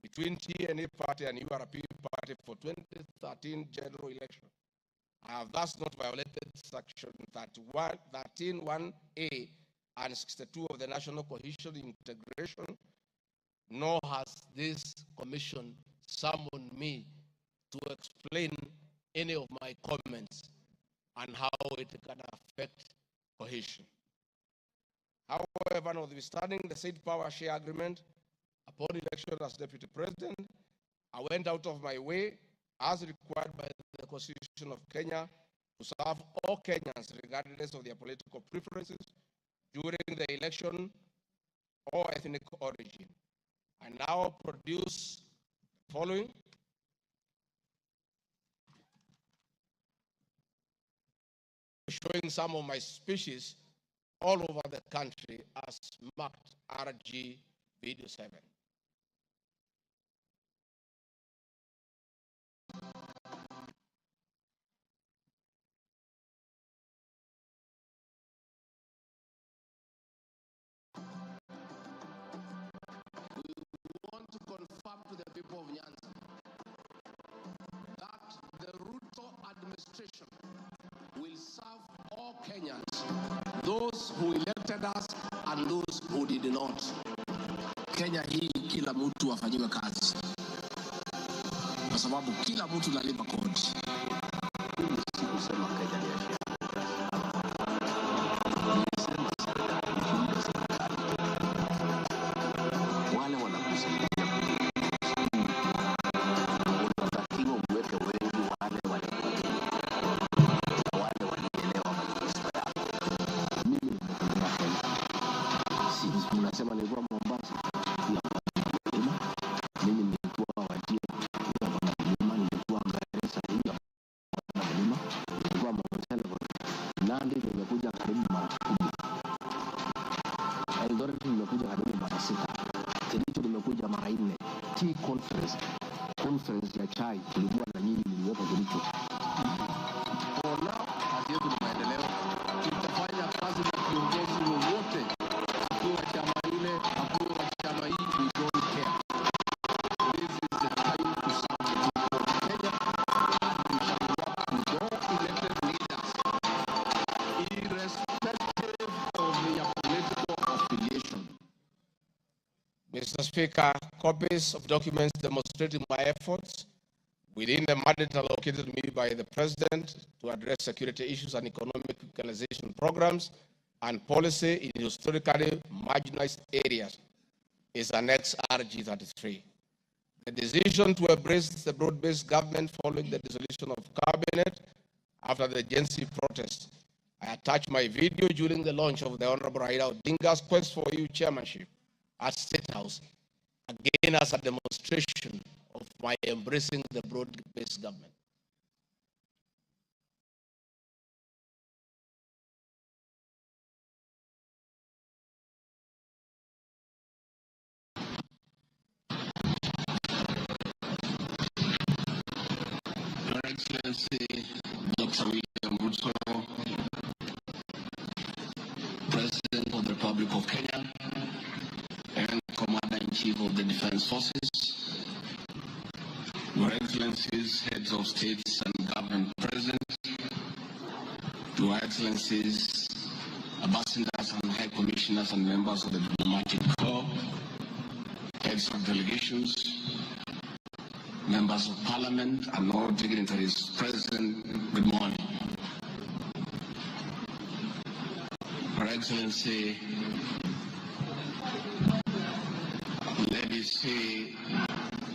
between TNA Party and URP Party for 2013 general election have thus not violated Section 13(1)(a) and 62 of the National Cohesion Integration, nor has this commission summoned me to explain any of my comments and how it can affect cohesion. However, notwithstanding the said power share agreement, upon election as deputy president, I went out of my way, as required by the Constitution of Kenya, to serve all Kenyans regardless of their political preferences during the election or ethnic origin. I now produce the following. Showing some of my speeches all over the country as marked RG Video 7. people of Nyanza that the Ruto administration will serve all Kenyans, those who elected us and those who did not. Kenya hii kila mtu afanyiwe kazi, kwa sababu kila mtu analipa kodi. Sikusema Kenya ni ya wale wanakusaidia unatakiwa uweke wengi wale walielewa manifesto yako. Mimi nimekuja Kenya, si mnasema nilikuwa Mombasa, mimi nilikuwa Wajir, nilikuwa Garissa, nilikuwa Mount Nandi, nimekuja karibu mara 10. Eldoret nimekuja karibu mara 6. Kericho nimekuja mara 4. Tea conference ya chai tulikuwa na nyinyi mliweka Kericho. Ona kazi yetu ni maendeleo. Tutafanya kazi na viongozi wote, akiwa chama ile, akiwa chama hii, we don't care. This is the time to serve the people of Kenya, and we shall work with all elected leaders, irrespective of their political affiliation. Mr. Speaker, copies of documents demonstrating my efforts within the mandate allocated me by the President to address security issues and economic equalization programs and policy in historically marginalized areas is Annex RG33. The decision to embrace the broad-based government following the dissolution of cabinet after the Gen Z protest. I attached my video during the launch of the Honorable Raila Odinga's Quest for You chairmanship at State House, again as a demonstration of my embracing the broad-based government. Your Excellency, Dr. William Ruto, President of the Republic of Kenya, and Commander-in-Chief of the Defense Forces, Your Excellencies, Heads of States and Government President, Your Excellencies, Ambassadors and High Commissioners and members of the Diplomatic Corps, Heads of Delegations, Members of Parliament, and all dignitaries present, good morning. Your Excellency, let me say,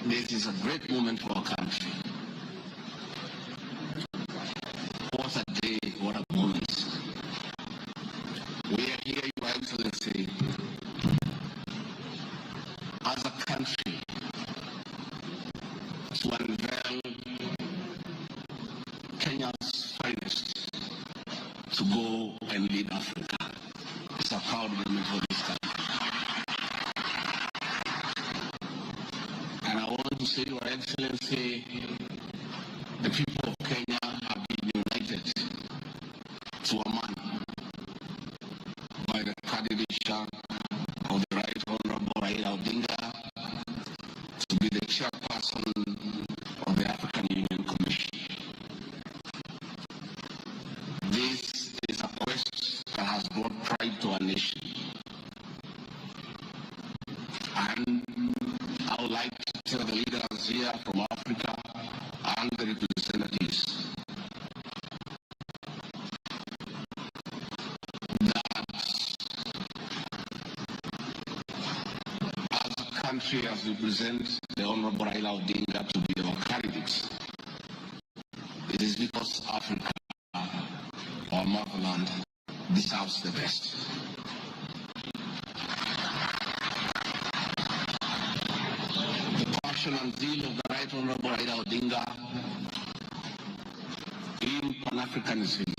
this is a great moment for our country. What a day, what a moment. We are here, Your Excellency, as a country, to unveil Kenya's finest to go and lead Africa. It's a proud moment for this country. And I want to say, Your Excellency, the people of Kenya have been united to a man by the candidature of the Right Honorable Raila Odinga to be the chairperson of the African Union Commission. This is a quest that has brought pride to our nation. And I would like to tell the leaders here from Africa and the representatives that as a country, as we present the Honorable Raila Odinga to be our candidate, it is because Africa, our motherland, deserves the best. The passion and zeal of the Right Honorable Raila Odinga in Pan-Africanism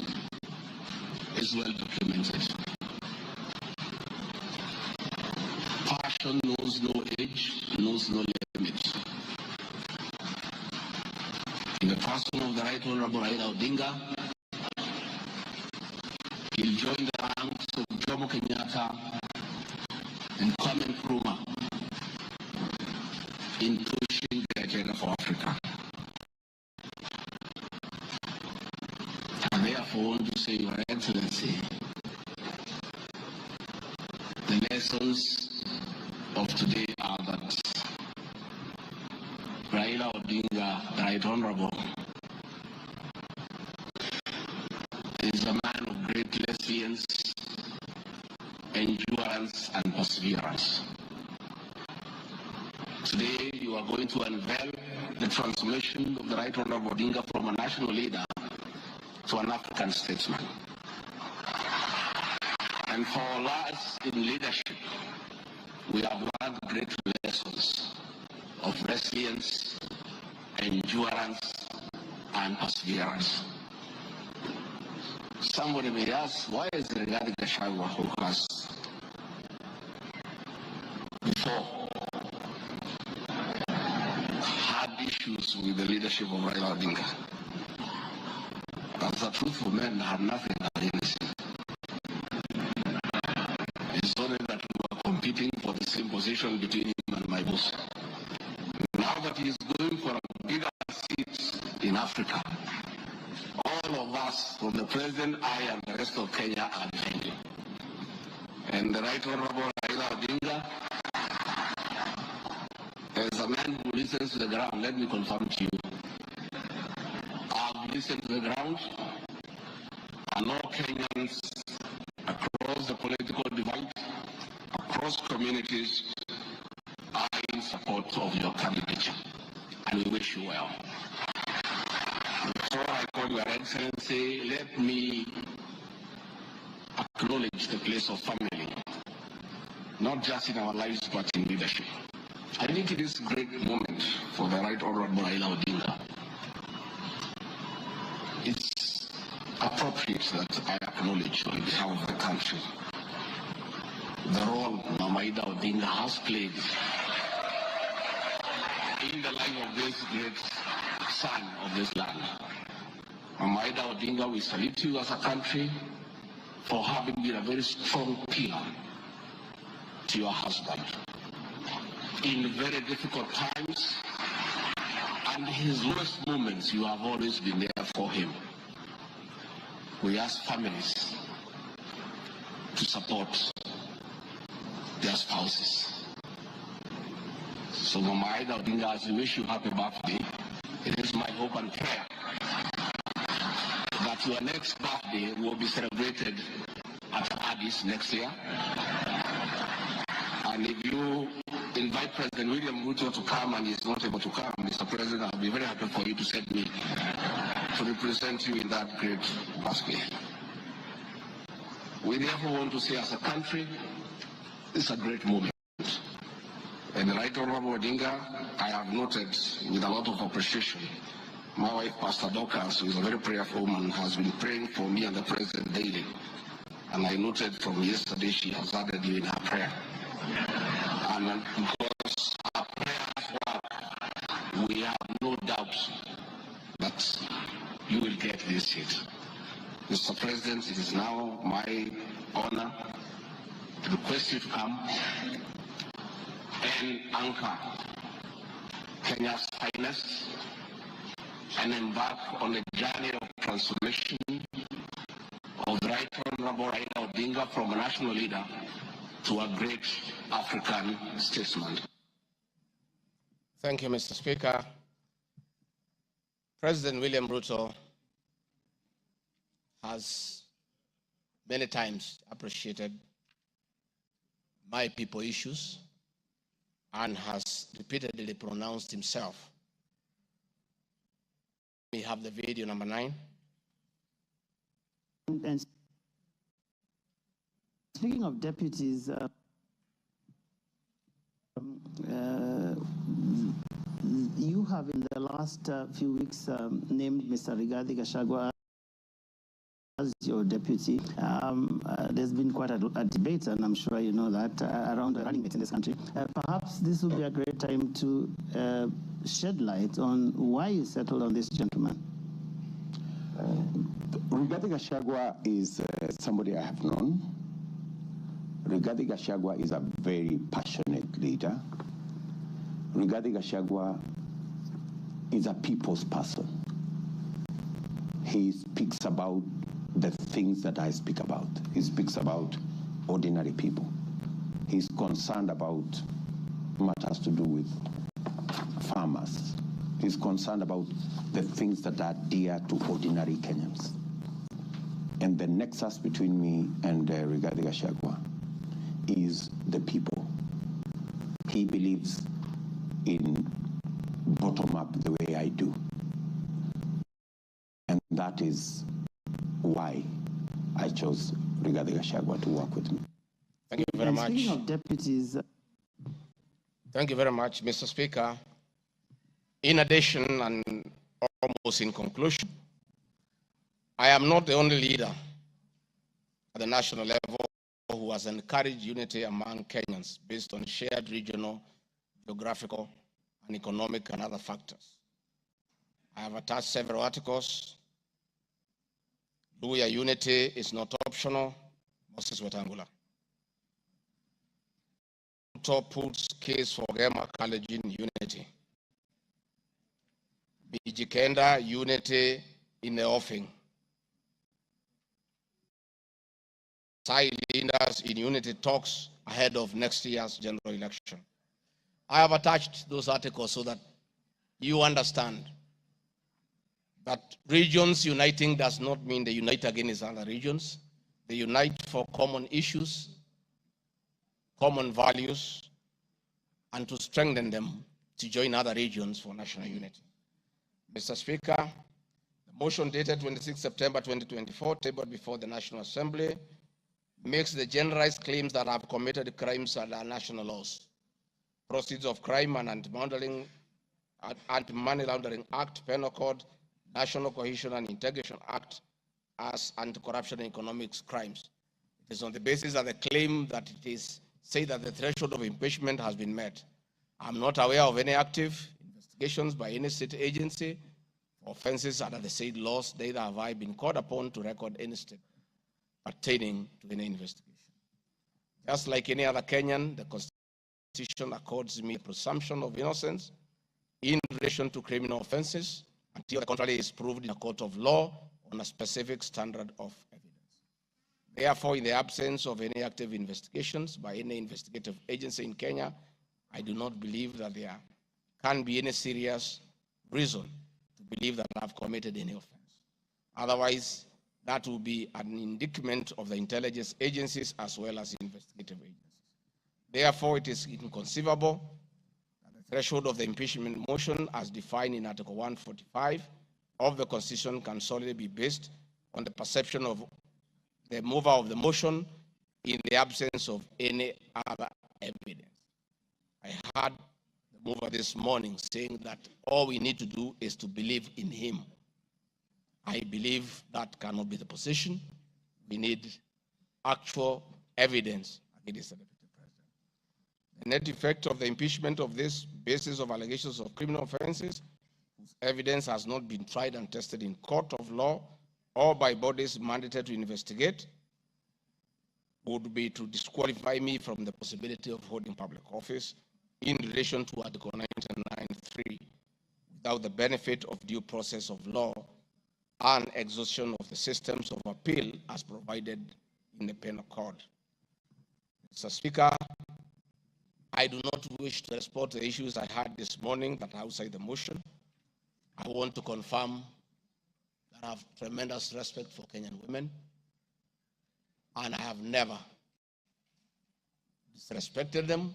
is well documented. Passion knows no age, knows no limit. In the person of the Right Honorable Raila Odinga, he'll join the ranks of Jomo Kenyatta and Kwame Nkrumah in pushing therefore want to say, Your Excellency, the lessons of today are that Raila Odinga, the Right Honorable, is a man of great resilience, endurance, and perseverance. Today, you are going to unveil the transformation of the Right Honorable Odinga from a national leader to an African statesman. And for us in leadership, we have learned great lessons of resilience, endurance, and perseverance. Somebody may ask, why is Rigathi Gachagua, who has before had issues with the leadership of Raila Odinga? As a truthful man, had nothing against him. It's only that we were competing for the same position between him and my boss. Now that he is going for a bigger seat in Africa, all of us, from the president, I, and the rest of Kenya, are behind him. And the Right Honorable Raila Odinga, as a man who listens to the ground, let me confirm to you, I've listened to the ground, and all Kenyans across the political divide, across communities, are in support of your candidature, and we wish you well. Before I call Your Excellency, let me acknowledge the place of family, not just in our lives, but in leadership. I think it is a great moment for the Right Honorable Raila Odinga. It's appropriate that I acknowledge on behalf of the country the role Mama Ida Odinga has played in the life of this great son of this land. Mama Ida Odinga, we salute you as a country for having been a very strong pillar to your husband in very difficult times, and his lowest moments, you have always been there for him. We ask families to support their spouses. So Mama Ida Odinga, as we wish you happy birthday, it is my hope and prayer that your next birthday will be celebrated at Addis next year. And if you invite President William Ruto to come and he's not able to come, Mr. President, I'll be very happy for you to send me to represent you in that great birthday. We therefore want to say, as a country, it's a great moment. And the Right Honorable Odinga, I have noted with a lot of appreciation, my wife, Pastor Dorcas, who is a very prayerful woman, has been praying for me and the President daily. And I noted from yesterday she has added you in her prayer. And because our prayers work, we have no doubt that you will get this seat. Mr. President, it is now my honor to request you to come and anchor Kenya's finest and embark on a journey of transformation of the Right Honorable Raila Odinga from a national leader to a great African statesman. Thank you, Mr. Speaker. President William Ruto has many times appreciated my people issues and has repeatedly pronounced himself. We have the video number 9. And speaking of deputies, you have in the last few weeks named Mr. Rigathi Gachagua as your deputy. There's been quite a debate, and I'm sure you know that, around running mates in this country. Perhaps this would be a great time to shed light on why you settled on this gentleman. Rigathi Gachagua is somebody I have known. Rigathi Gachagua is a very passionate leader. Rigathi Gachagua is a people's person. He speaks about the things that I speak about. He speaks about ordinary people. He's concerned about matters to do with farmers. He's concerned about the things that are dear to ordinary Kenyans. And the nexus between me and Rigathi Gachagua is the people. He believes in bottom-up the way I do. And that is why I chose Rigathi Gachagua to work with me. Thank you very much. Speaking of deputies. Thank you very much, Mr. Speaker. In addition, and almost in conclusion, I am not the only leader at the national level who has encouraged unity among Kenyans based on shared regional, geographical, and economic and other factors. I have attached several articles. Luya unity is not optional. Moses Wetangula. Top puts case for Gema Kalenjin unity. Bijikenda unity in the offing. Side leaders in unity talks ahead of next year's general election. I have attached those articles so that you understand that regions uniting does not mean they unite against other regions. They unite for common issues, common values, and to strengthen them to join other regions for national unity. Mr. Speaker, the motion dated 26 September 2024, tabled before the National Assembly, makes the generalized claims that have committed crimes under national laws, Proceeds of Crime and Anti-Money Laundering Act, Penal Code, National Cohesion and Integration Act as anti-corruption and economic crimes. It is on the basis of the claim that it is said that the threshold of impeachment has been met. I'm not aware of any active investigations by any state agency for offenses under the said laws, neither have I been called upon to record any step pertaining to any investigation. Just like any other Kenyan, the Constitution accords me a presumption of innocence in relation to criminal offenses until the contrary is proved in a court of law on a specific standard of evidence. Therefore, in the absence of any active investigations by any investigative agency in Kenya, I do not believe that there can be any serious reason to believe that I have committed any offense. Otherwise, that will be an indictment of the intelligence agencies as well as investigative agencies. Therefore, it is inconceivable that the threshold of the impeachment motion as defined in Article 145 of the Constitution can solely be based on the perception of the mover of the motion in the absence of any other evidence. I heard the mover this morning saying that all we need to do is to believe in him. I believe that cannot be the position. We need actual evidence against the Deputy President. The net effect of the impeachment of this basis of allegations of criminal offenses, whose evidence has not been tried and tested in court of law or by bodies mandated to investigate, would be to disqualify me from the possibility of holding public office in relation to Article 99(3) without the benefit of due process of law and exhaustion of the systems of appeal as provided in the Penal Code. Mr. Speaker, I do not wish to respond to the issues I had this morning that are outside the motion. I want to confirm that I have tremendous respect for Kenyan women, and I have never disrespected them.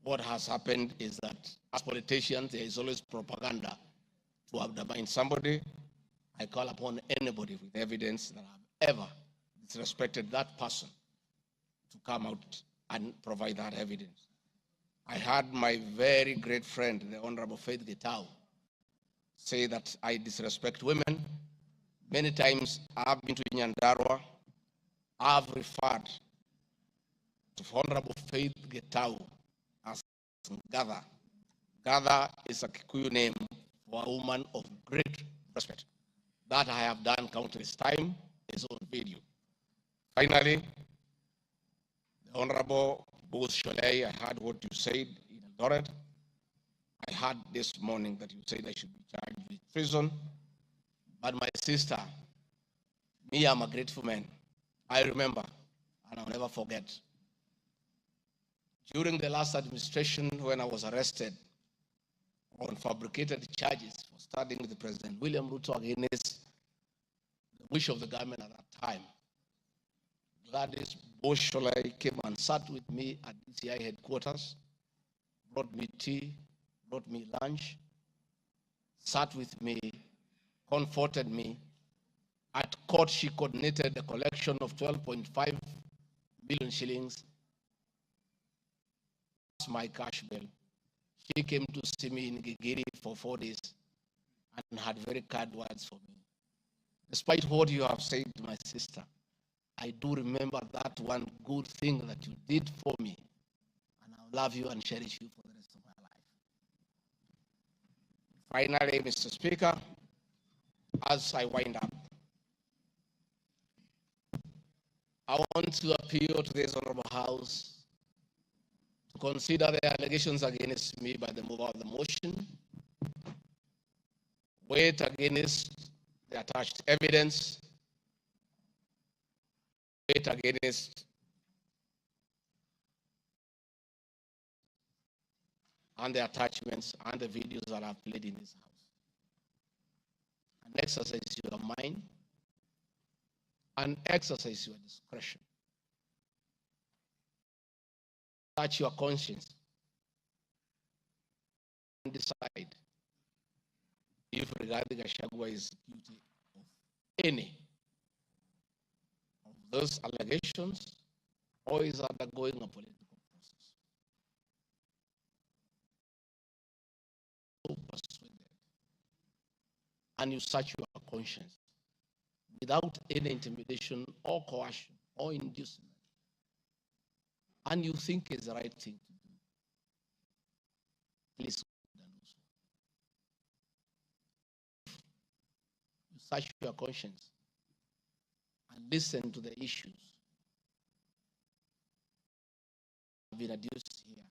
What has happened is that as politicians, there is always propaganda to undermine somebody. I call upon anybody with evidence that I've ever disrespected that person to come out and provide that evidence. I had my very great friend, the Honorable Faith Gitau, say that I disrespect women. Many times I've been to Nyandarua, I've referred to Honorable Faith Gitau as Gather. Gather is a Kikuyu name for a woman of great respect. That I have done countless times is on video. Finally, the Honorable Booth Sholei, I heard what you said in Eldoret. I heard this morning that you said I should be charged with treason. But my sister, Me, I'm a grateful man. I remember, and I'll never forget. During the last administration, when I was arrested on fabricated charges for standing with President William Ruto against the wish of the government at that time, Gladys Bosholai came and sat with me at DCI headquarters, brought me tea, brought me lunch, sat with me, comforted me. At court, she coordinated the collection of 12.5 million shillings as my cash bill. She came to see me in Gigiri for 4 days and had very kind words for me. Despite what you have said, my sister, I do remember that one good thing that you did for me, and I'll love you and cherish you for the rest of my life. Finally, Mr. Speaker, as I wind up, I want to appeal to this Honorable House to consider the allegations against me by the mover of the motion, weigh against the attached evidence, weigh against and the attachments and the videos that I've played in this house, and exercise your mind and exercise your discretion. Search your conscience and decide if Rigathi Gachagua is guilty of any of those allegations or is undergoing a political process. So persuaded, and you search your conscience without any intimidation or coercion or inducement, and you think it's the right thing to do, please you search your conscience and listen to the issues that have been adduced here.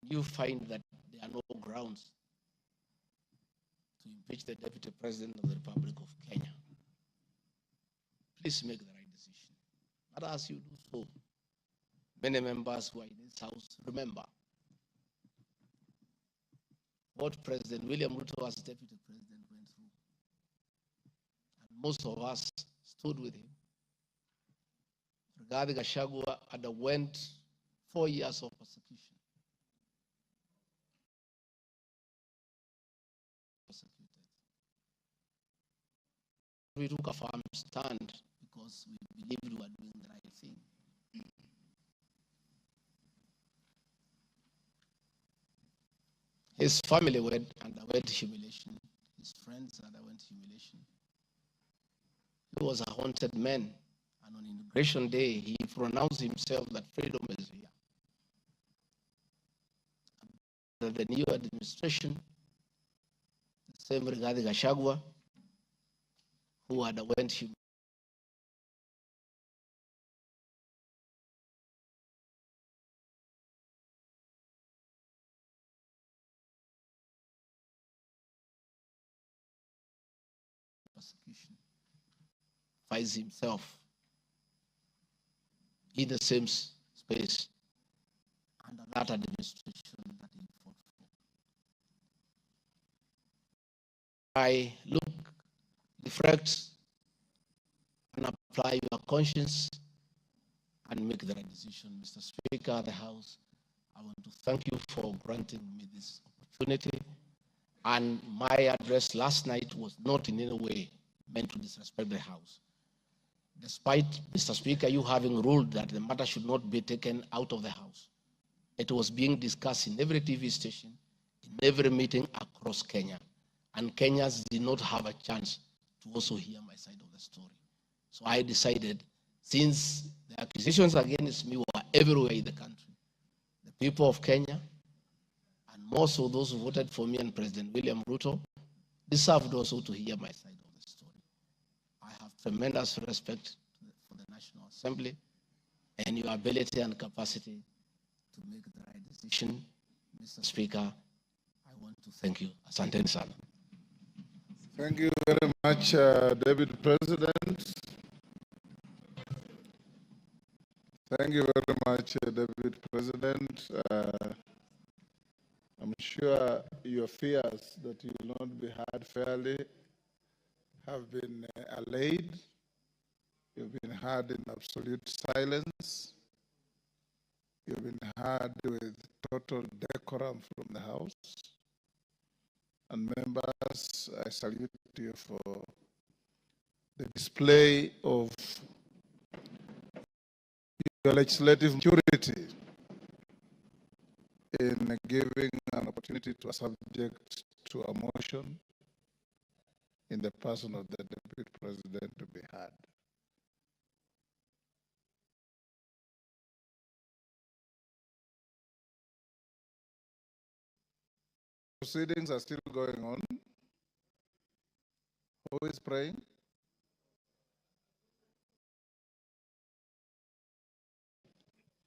You find that there are no grounds to impeach the Deputy President of the Republic of Kenya. Please make the right decision. But as you do so, many members who are in this house remember what President William Ruto as Deputy President went through. And most of us stood with him. Rigathi Gachagua underwent 4 years of persecution. We took a firm stand because we believed we were doing the right thing. His family underwent humiliation. His friends underwent humiliation. He was a haunted man. And on Inauguration Day, he pronounced himself that freedom is here. That the new administration, the same Rigathi Gachagua, who underwent humiliation, persecution, finds himself in the same space under that administration that he fought for. I look, reflect, and apply your conscience and make the right decision. Mr. Speaker of the House, I want to thank you for granting me this opportunity. And my address last night was not in any way meant to disrespect the House. Despite, Mr. Speaker, you having ruled that the matter should not be taken out of the House, it was being discussed in every TV station, in every meeting across Kenya. And Kenyans did not have a chance to also hear my side of the story. So I decided, since the accusations against me were everywhere in the country, the people of Kenya, and more so those who voted for me and President William Ruto, deserved also to hear my side of the story. I have tremendous respect for the National Assembly and your ability and capacity to make the right decision. Mr. Speaker, I want to thank you. Asanteni sana. Thank you very much, David President. Thank you very much, David President. I'm sure your fears that you will not be heard fairly have been allayed. You've been heard in absolute silence. You've been heard with total decorum from the House. And members, I salute you for the display of your legislative maturity in giving an opportunity to a subject to a motion in the person of the Deputy President to be heard. Proceedings are still going on. Who is praying?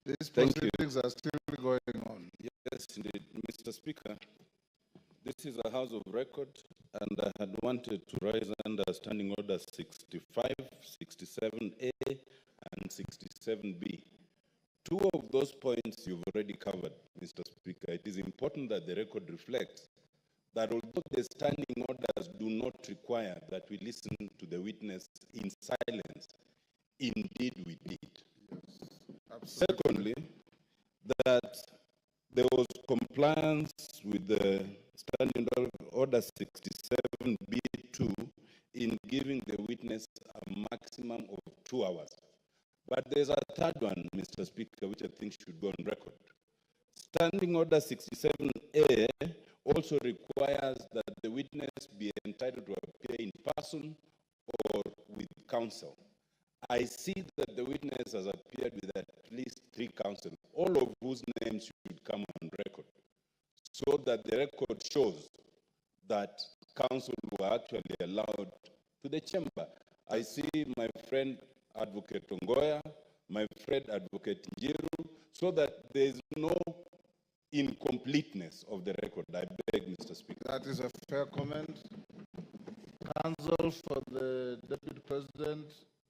These proceedings are still going on. Yes, indeed. Mr. Speaker, this is a House of Record, and I had wanted to raise under Standing Order 65, 67A, and 67B. Two of those points you've already covered, Mr. Speaker. It is important that the record reflects that although the standing orders do not require that we listen to the witness in silence, indeed we did. Secondly, that there was compliance with the Standing Order 67B2 in giving the witness a maximum of 2 hours. But there's a third one, Mr. Speaker, which I think should go on record. Standing Order 67A also requires that the witness be entitled to appear in person or with counsel. I see that the witness has appeared with at least 3 counsel, all of whose names should come on record, so that the record shows that counsel were actually allowed to the chamber. I see my friend Advocate Ongoya, my friend Advocate Njiru, so that there is no incompleteness of the record. I beg, Mr. Speaker. That is a fair comment. Counsel for the Deputy President,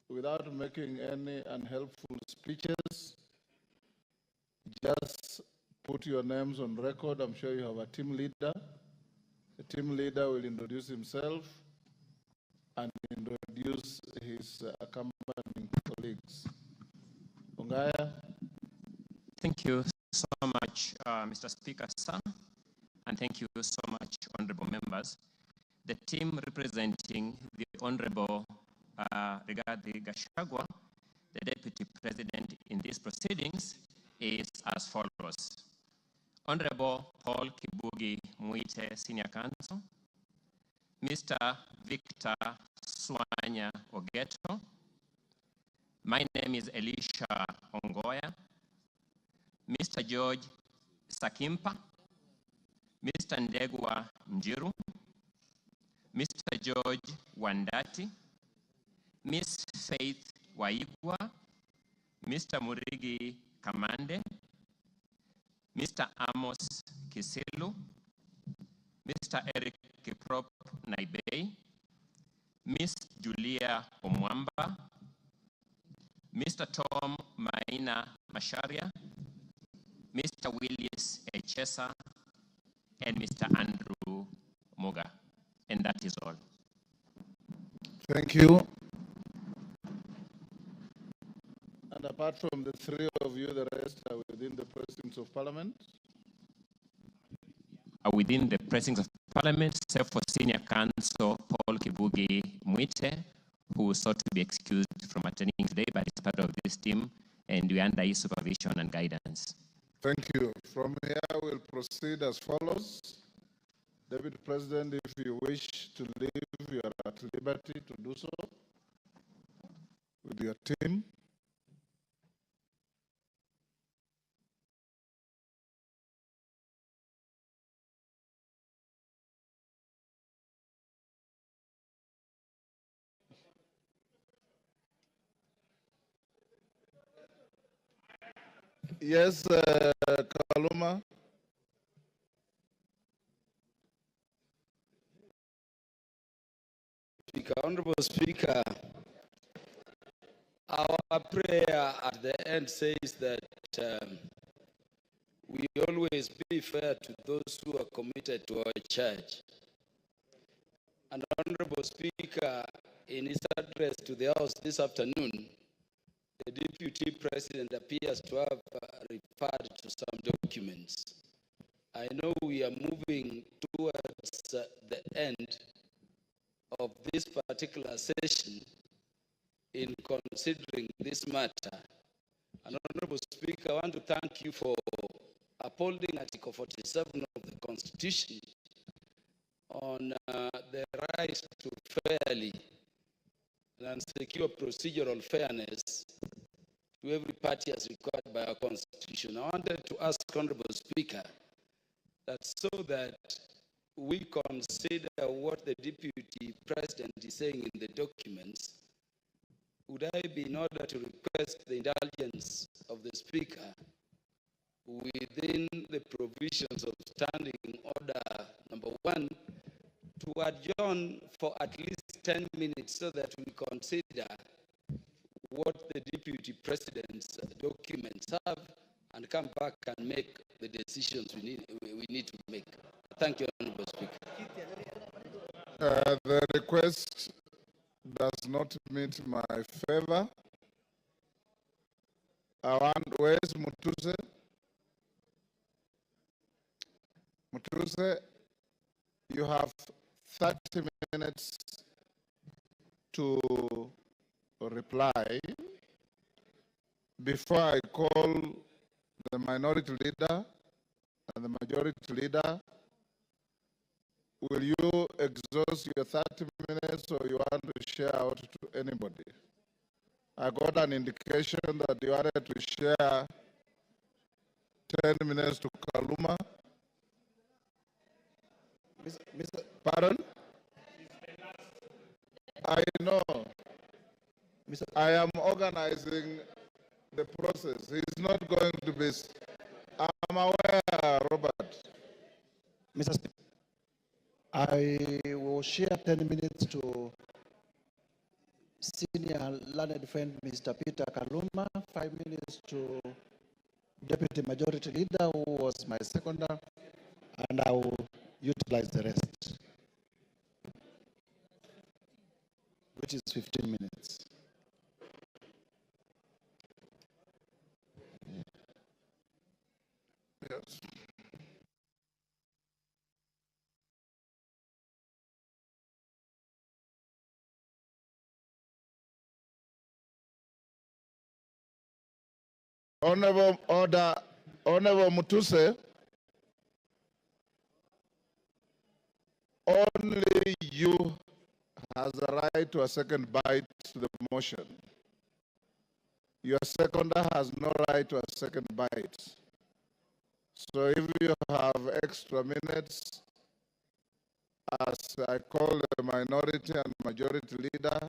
without making any unhelpful speeches, just put your names on record. I'm sure you have a team leader. The team leader will introduce himself and introduce his accompanying colleagues. Ongaya. Thank you so much, Mr. Speaker, sir, and thank you so much, honorable members. The team representing the Honorable Rigathi Gachagua, the Deputy President in these proceedings, is as follows. Honorable Paul Kibugi Muite, Senior Counsel, Mr. Victor Swanya Ogeto, my name is Elisha Ongoya, Mr. George Sakimpa, Mr. Ndegwa Njiru, Mr. George Wandati, Miss Faith Waigwa, Mr. Murigi Kamande, Mr. Amos Kisilu, Mr. Eric Kiprop Naibei, Miss Julia Omwamba, Mr. Tom Maina Masharia, Mr. Willis Echesa, and Mr. Andrew Moga. And that is all. Thank you. And apart from the 3 of you, the rest are within the precincts of Parliament? Are within the precincts of Parliament, except for Senior Counsel Paul Kibugi Muite, who sought to be excused from attending today, but is part of this team, and we are under his supervision and guidance. Thank you. From here, we'll proceed as follows. Deputy President, if you wish to leave, you are at liberty to do so with your team. Yes, Kaluma. Honorable Speaker, our prayer at the end says that we always be fair to those who are committed to our church. And Honorable Speaker, in his address to the House this afternoon, the Deputy President appears to have referred to some documents. I know we are moving towards the end of this particular session in considering this matter. And Honorable Speaker, I want to thank you for upholding Article 47 of the Constitution on the right to fairly and secure procedural fairness to every party as required by our Constitution. I wanted to ask Honorable Speaker that so that we consider what the Deputy President is saying in the documents, would I be in order to request the indulgence of the Speaker within the provisions of Standing Order number 1 to adjourn for at least 10 minutes so that we consider what the Deputy President's documents have and come back and make the decisions we need to make. Thank you, Honorable Speaker. The request does not meet my favor. Where's Mutuse? Mutuse, you have 30 minutes to reply before I call the minority leader and the majority leader. Will you exhaust your 30 minutes or you want to share out to anybody? I got an indication that you wanted to share 10 minutes to Kaluma. Pardon? I know. I am organizing the process. He's not going to be. I'm aware, Robert. Mr. Speaker, I will share 10 minutes to senior learned friend Mr. Peter Kaluma, 5 minutes to Deputy Majority Leader, who was my seconder, and I will utilize the rest, which is 15 minutes. Yes. Honorable Mutuse, only you has a right to a second bite to the motion. Your seconder has no right to a second bite. So if you have extra minutes, as I call the minority and majority leader,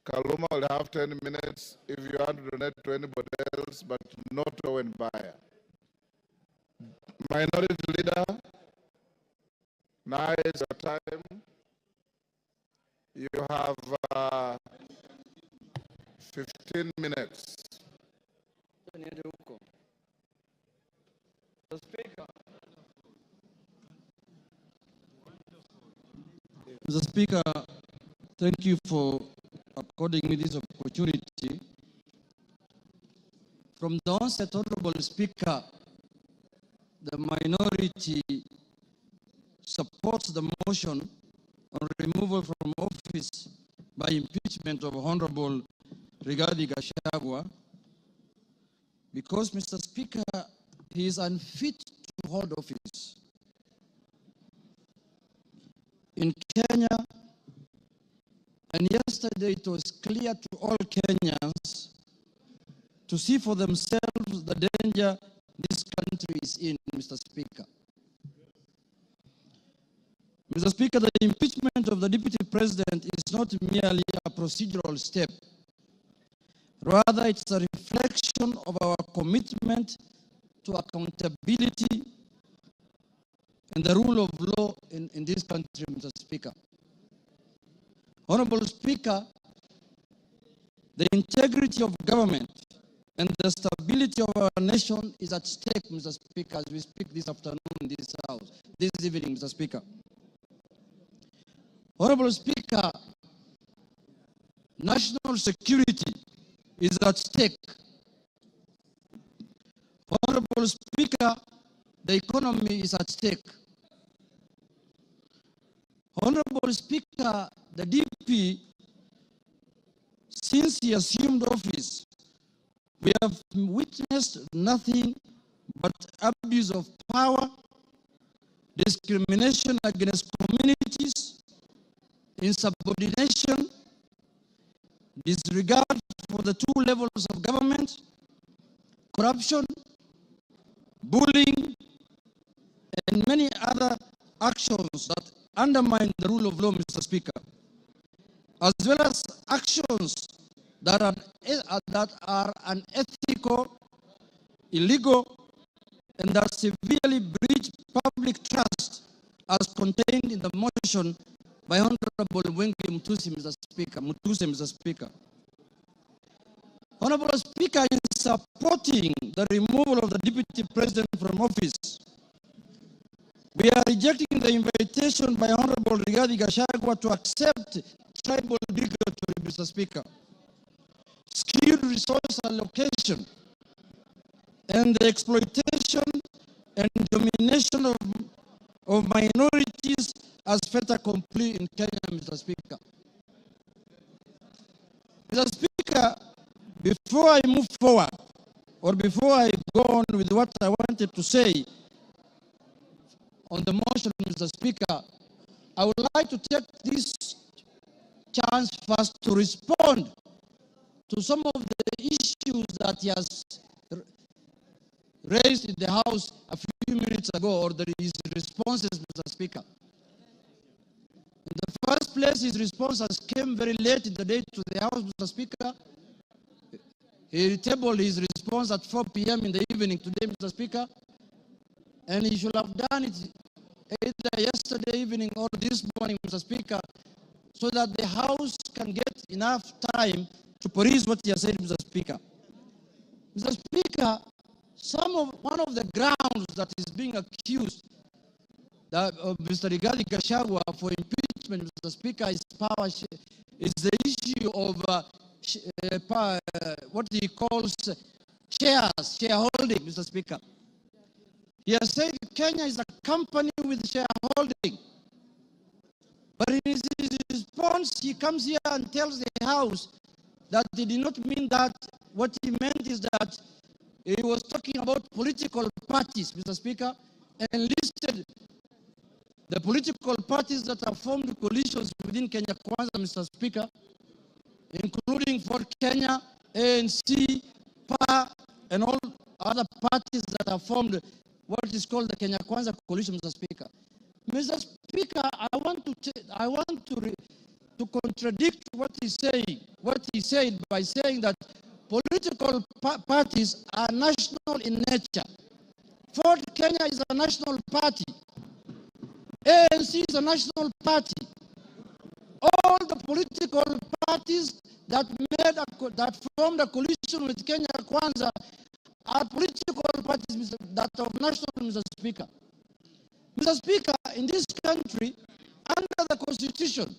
Kaluma will have 10 minutes if you want to donate to anybody else, but not Owen Bayer. Minority leader, now is your time. You have 15 minutes. Mr. Speaker, thank you for according me this opportunity. From the onset, Honorable Speaker, the minority supports the motion on removal from office by impeachment of Honorable Rigathi Gachagua because, Mr. Speaker, he is unfit to hold office. In Kenya, and yesterday it was clear to all Kenyans to see for themselves the danger this country is in, Mr. Speaker. Mr. Speaker, the impeachment of the Deputy President is not merely a procedural step. Rather, it's a reflection of our commitment to accountability and the rule of law in this country, Mr. Speaker. Honorable Speaker, the integrity of government and the stability of our nation is at stake, Mr. Speaker, as we speak this afternoon in this House, this evening, Mr. Speaker. Honorable Speaker, national security is at stake. Honorable Speaker, the economy is at stake. Honorable Speaker, the DP, since he assumed office, we have witnessed nothing but abuse of power, discrimination against communities, insubordination, disregard for the two levels of government, corruption, bullying, and many other actions that undermine the rule of law, Mr. Speaker, as well as actions that are unethical, illegal, and that severely breach public trust as contained in the motion by Honorable Wengi Mutuse, Mr. Speaker. Honorable Speaker, in supporting the removal of the Deputy President from office, we are rejecting the invitation by Honorable Rigathi Gachagua to accept tribal bigotry, Mr. Speaker, skewed resource allocation, and the exploitation and domination of minorities as fait accompli in Kenya, Mr. Speaker. Mr. Speaker, before I move forward, or before I go on with what I wanted to say on the motion, Mr. Speaker, I would like to take this chance first to respond to some of the issues that he has raised in the House a few minutes ago, or his responses, Mr. Speaker. In the first place, his responses came very late in the day to the House, Mr. Speaker. He tabled his response at 4 p.m. in the evening today, Mr. Speaker, and he should have done it either yesterday evening or this morning, Mr. Speaker, so that the House can get enough time to peruse what he has said, Mr. Speaker. Mr. Speaker, one of the grounds that is being accused of Mr. Rigathi Gachagua for impeachment, Mr. Speaker, is the issue of what he calls shareholding, Mr. Speaker. He has said Kenya is a company with shareholding. But in his response, he comes here and tells the House that he did not mean that. What he meant is that he was talking about political parties, Mr. Speaker, and listed the political parties that have formed coalitions within Kenya Kwanza, Mr. Speaker, including Ford Kenya, ANC, PA, and all other parties that have formed what is called the Kenya Kwanza coalition, Mr. Speaker. Mr. Speaker, I want to contradict what he said by saying that political parties are national in nature. Ford Kenya is a national party. ANC is a national party. All the political parties that formed a coalition with Kenya Kwanza are political parties that are national, Mr. Speaker. Mr. Speaker, in this country, under the Constitution,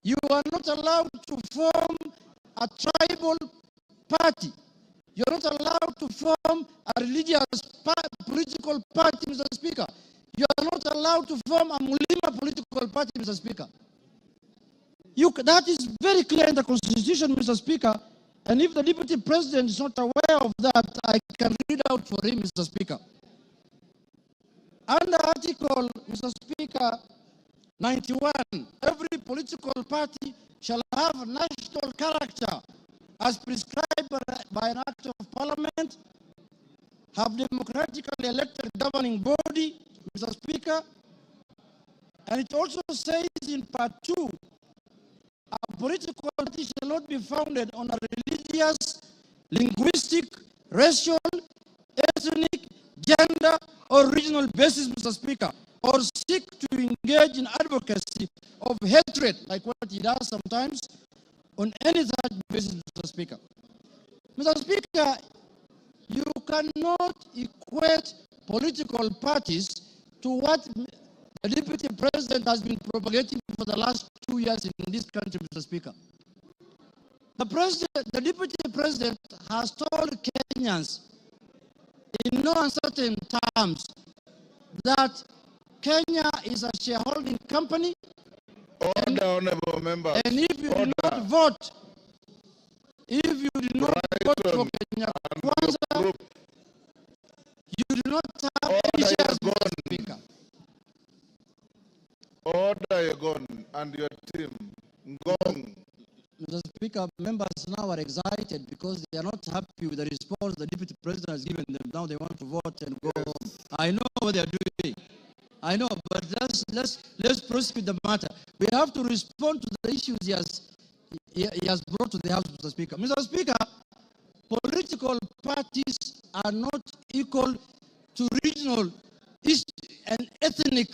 you are not allowed to form a tribal party. You are not allowed to form a religious political party, Mr. Speaker. You are not allowed to form a Mulima political party, Mr. Speaker. That is very clear in the Constitution, Mr. Speaker. And if the Deputy President is not aware of that, I can read out for him, Mr. Speaker. Under Article, Mr. Speaker, 91, every political party shall have a national character as prescribed by an act of parliament, have democratically elected governing body, Mr. Speaker. And it also says in Part 2, a political party shall not be founded on a religious, linguistic, racial, ethnic, gender or regional basis, Mr. Speaker, or seek to engage in advocacy of hatred, like what he does sometimes, on any such basis, Mr. Speaker. Mr. Speaker, you cannot equate political parties to what the Deputy President has been propagating for the last 2 years in this country, Mr. Speaker. The Deputy President has told Kenyans in no uncertain terms that Kenya is a shareholding company. Order, honorable members. And if you Order. do not vote, vote for Kenya Kwanza, you do not have any shares, Mr. Speaker. Order, Yegon, and your team. Ngong. Mr. Speaker, members now are excited because they are not happy with the response the Deputy President has given them. Now they want to vote and go. Yes. I know what they are doing. I know, but let's proceed with the matter. We have to respond to the issues he has brought to the House, Mr. Speaker. Mr. Speaker, political parties are not equal to regional and ethnic,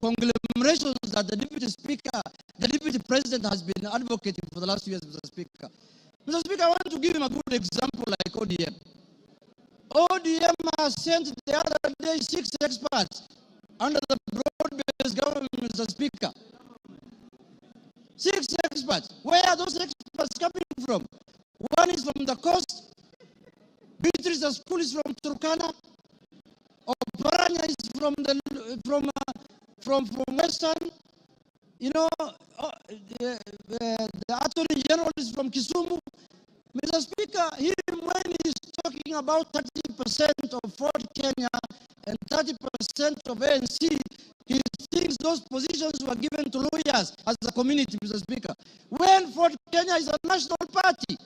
conglomerations that the Deputy President has been advocating for the last 2 years, Mr. Speaker. Mr. Speaker, I want to give him a good example like ODM. ODM has sent the other day 6 experts under the broad-based government, Mr. Speaker. 6 experts. Where are those experts coming from? One is from the coast. Beatrice, the school is from Turkana. Oparanya is from Western. The Attorney General is from Kisumu. Mr. Speaker, when he's talking about 30% of Ford Kenya and 30% of ANC, he thinks those positions were given to lawyers as a community, Mr. Speaker. When Ford Kenya is a national party,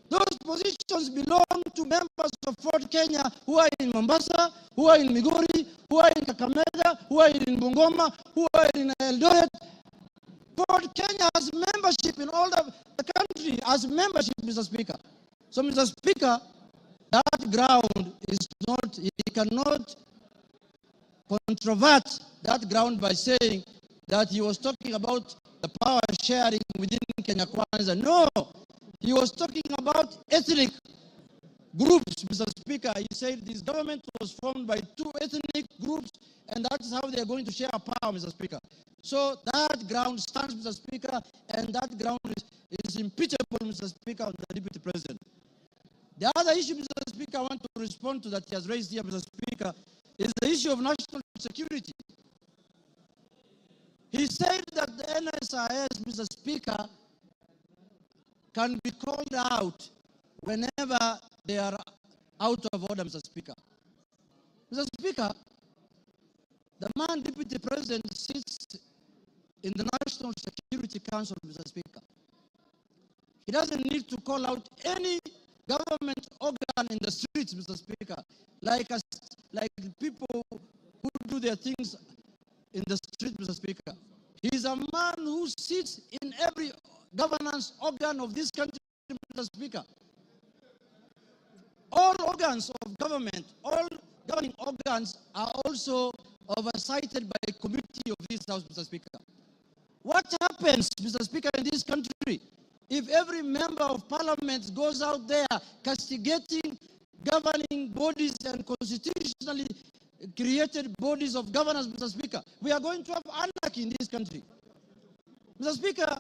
those positions belong to members of Ford Kenya who are in Mombasa, who are in Migori, who are in Kakamega, who are in Bungoma, who are in Eldoret. Ford Kenya has membership in all the country, has membership, Mr. Speaker. So, Mr. Speaker, that ground is not, he cannot controvert that ground by saying that he was talking about the power sharing within Kenya Kwanza. No, he was talking about ethnic groups, Mr. Speaker. He said this government was formed by 2 ethnic groups, and that's how they are going to share power, Mr. Speaker. So that ground stands, Mr. Speaker, and that ground is impeachable, Mr. Speaker, on the Deputy President. The other issue, Mr. Speaker, I want to respond to that he has raised here, Mr. Speaker, is the issue of national security. He said that the NSIS, Mr. Speaker, can be called out whenever they are out of order, Mr. Speaker. Mr. Speaker, the man Deputy President sits in the National Security Council, Mr. Speaker. He doesn't need to call out any government organ in the streets, Mr. Speaker, like people who do their things in the street, Mr. Speaker. He's a man who sits in every governance organ of this country, Mr. Speaker. All organs of government, all governing organs are also oversighted by a committee of this House, Mr. Speaker. What happens, Mr. Speaker, in this country if every member of parliament goes out there castigating governing bodies and constitutionally created bodies of governance, Mr. Speaker? We are going to have anarchy in this country. Mr. Speaker,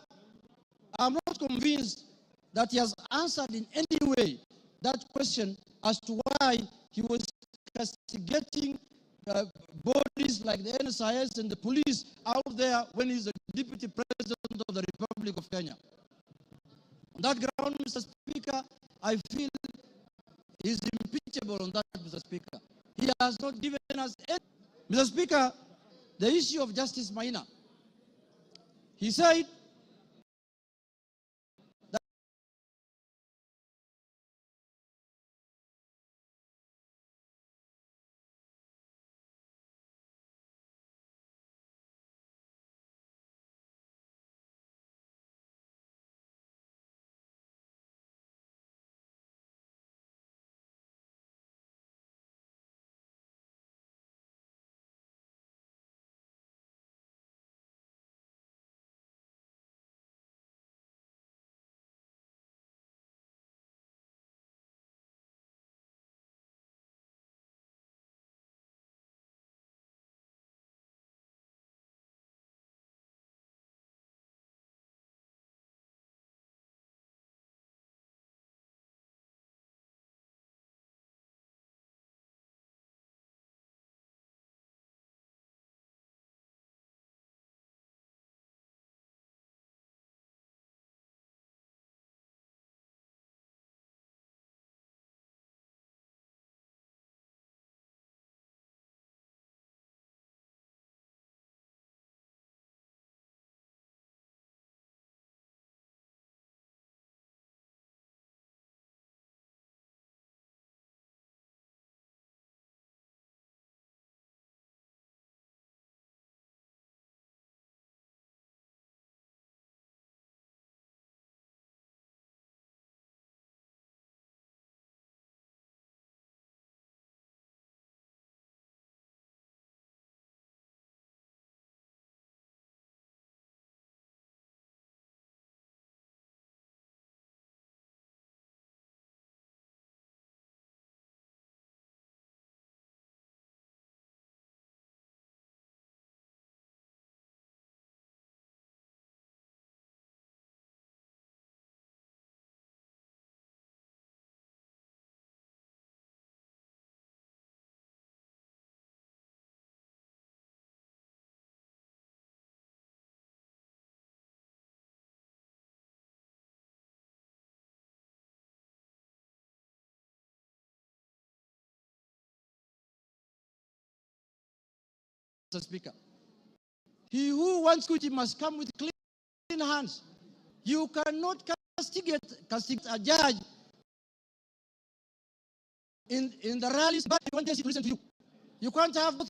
I'm not convinced that he has answered in any way that question as to why he was castigating bodies like the NSIS and the police out there when he's the Deputy President of the Republic of Kenya. On that ground, Mr. Speaker, I feel he's impeachable on that, Mr. Speaker. He has not given us any. Mr. Speaker, the issue of Justice Maina. He said Mr. Speaker. He who wants equity must come with clean hands. You cannot castigate a judge in the rallies, but you want to listen to you. You can't have both.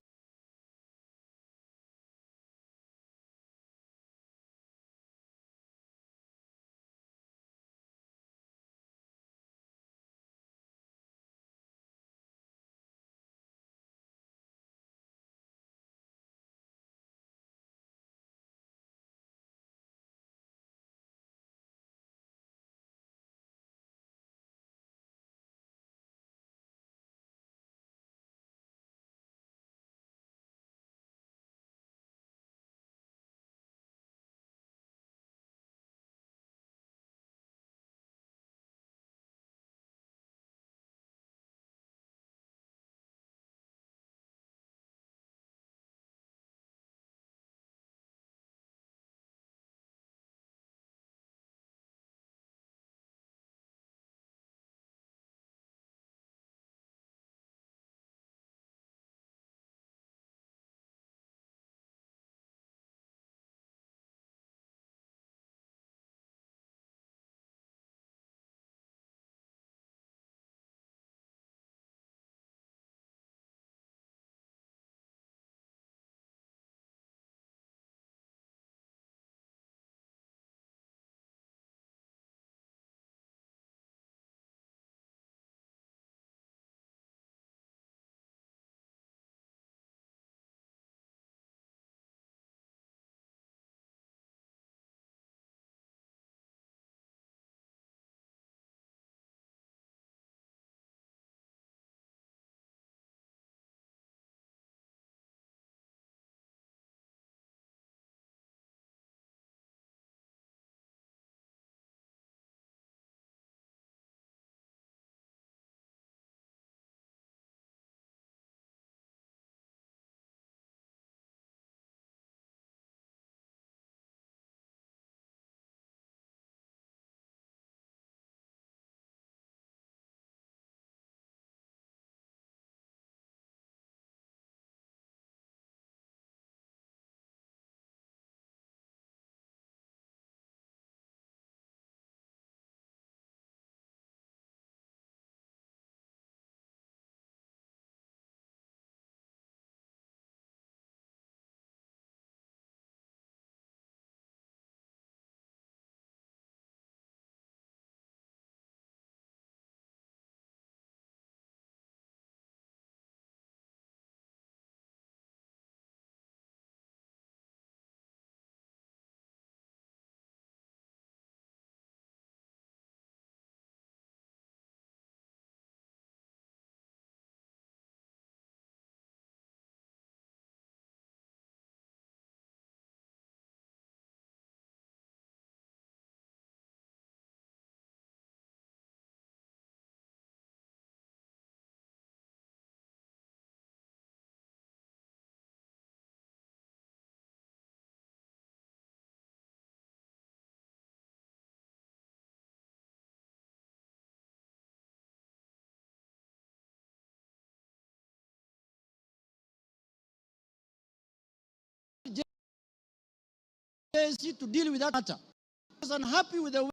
To deal with that matter. I was unhappy with the way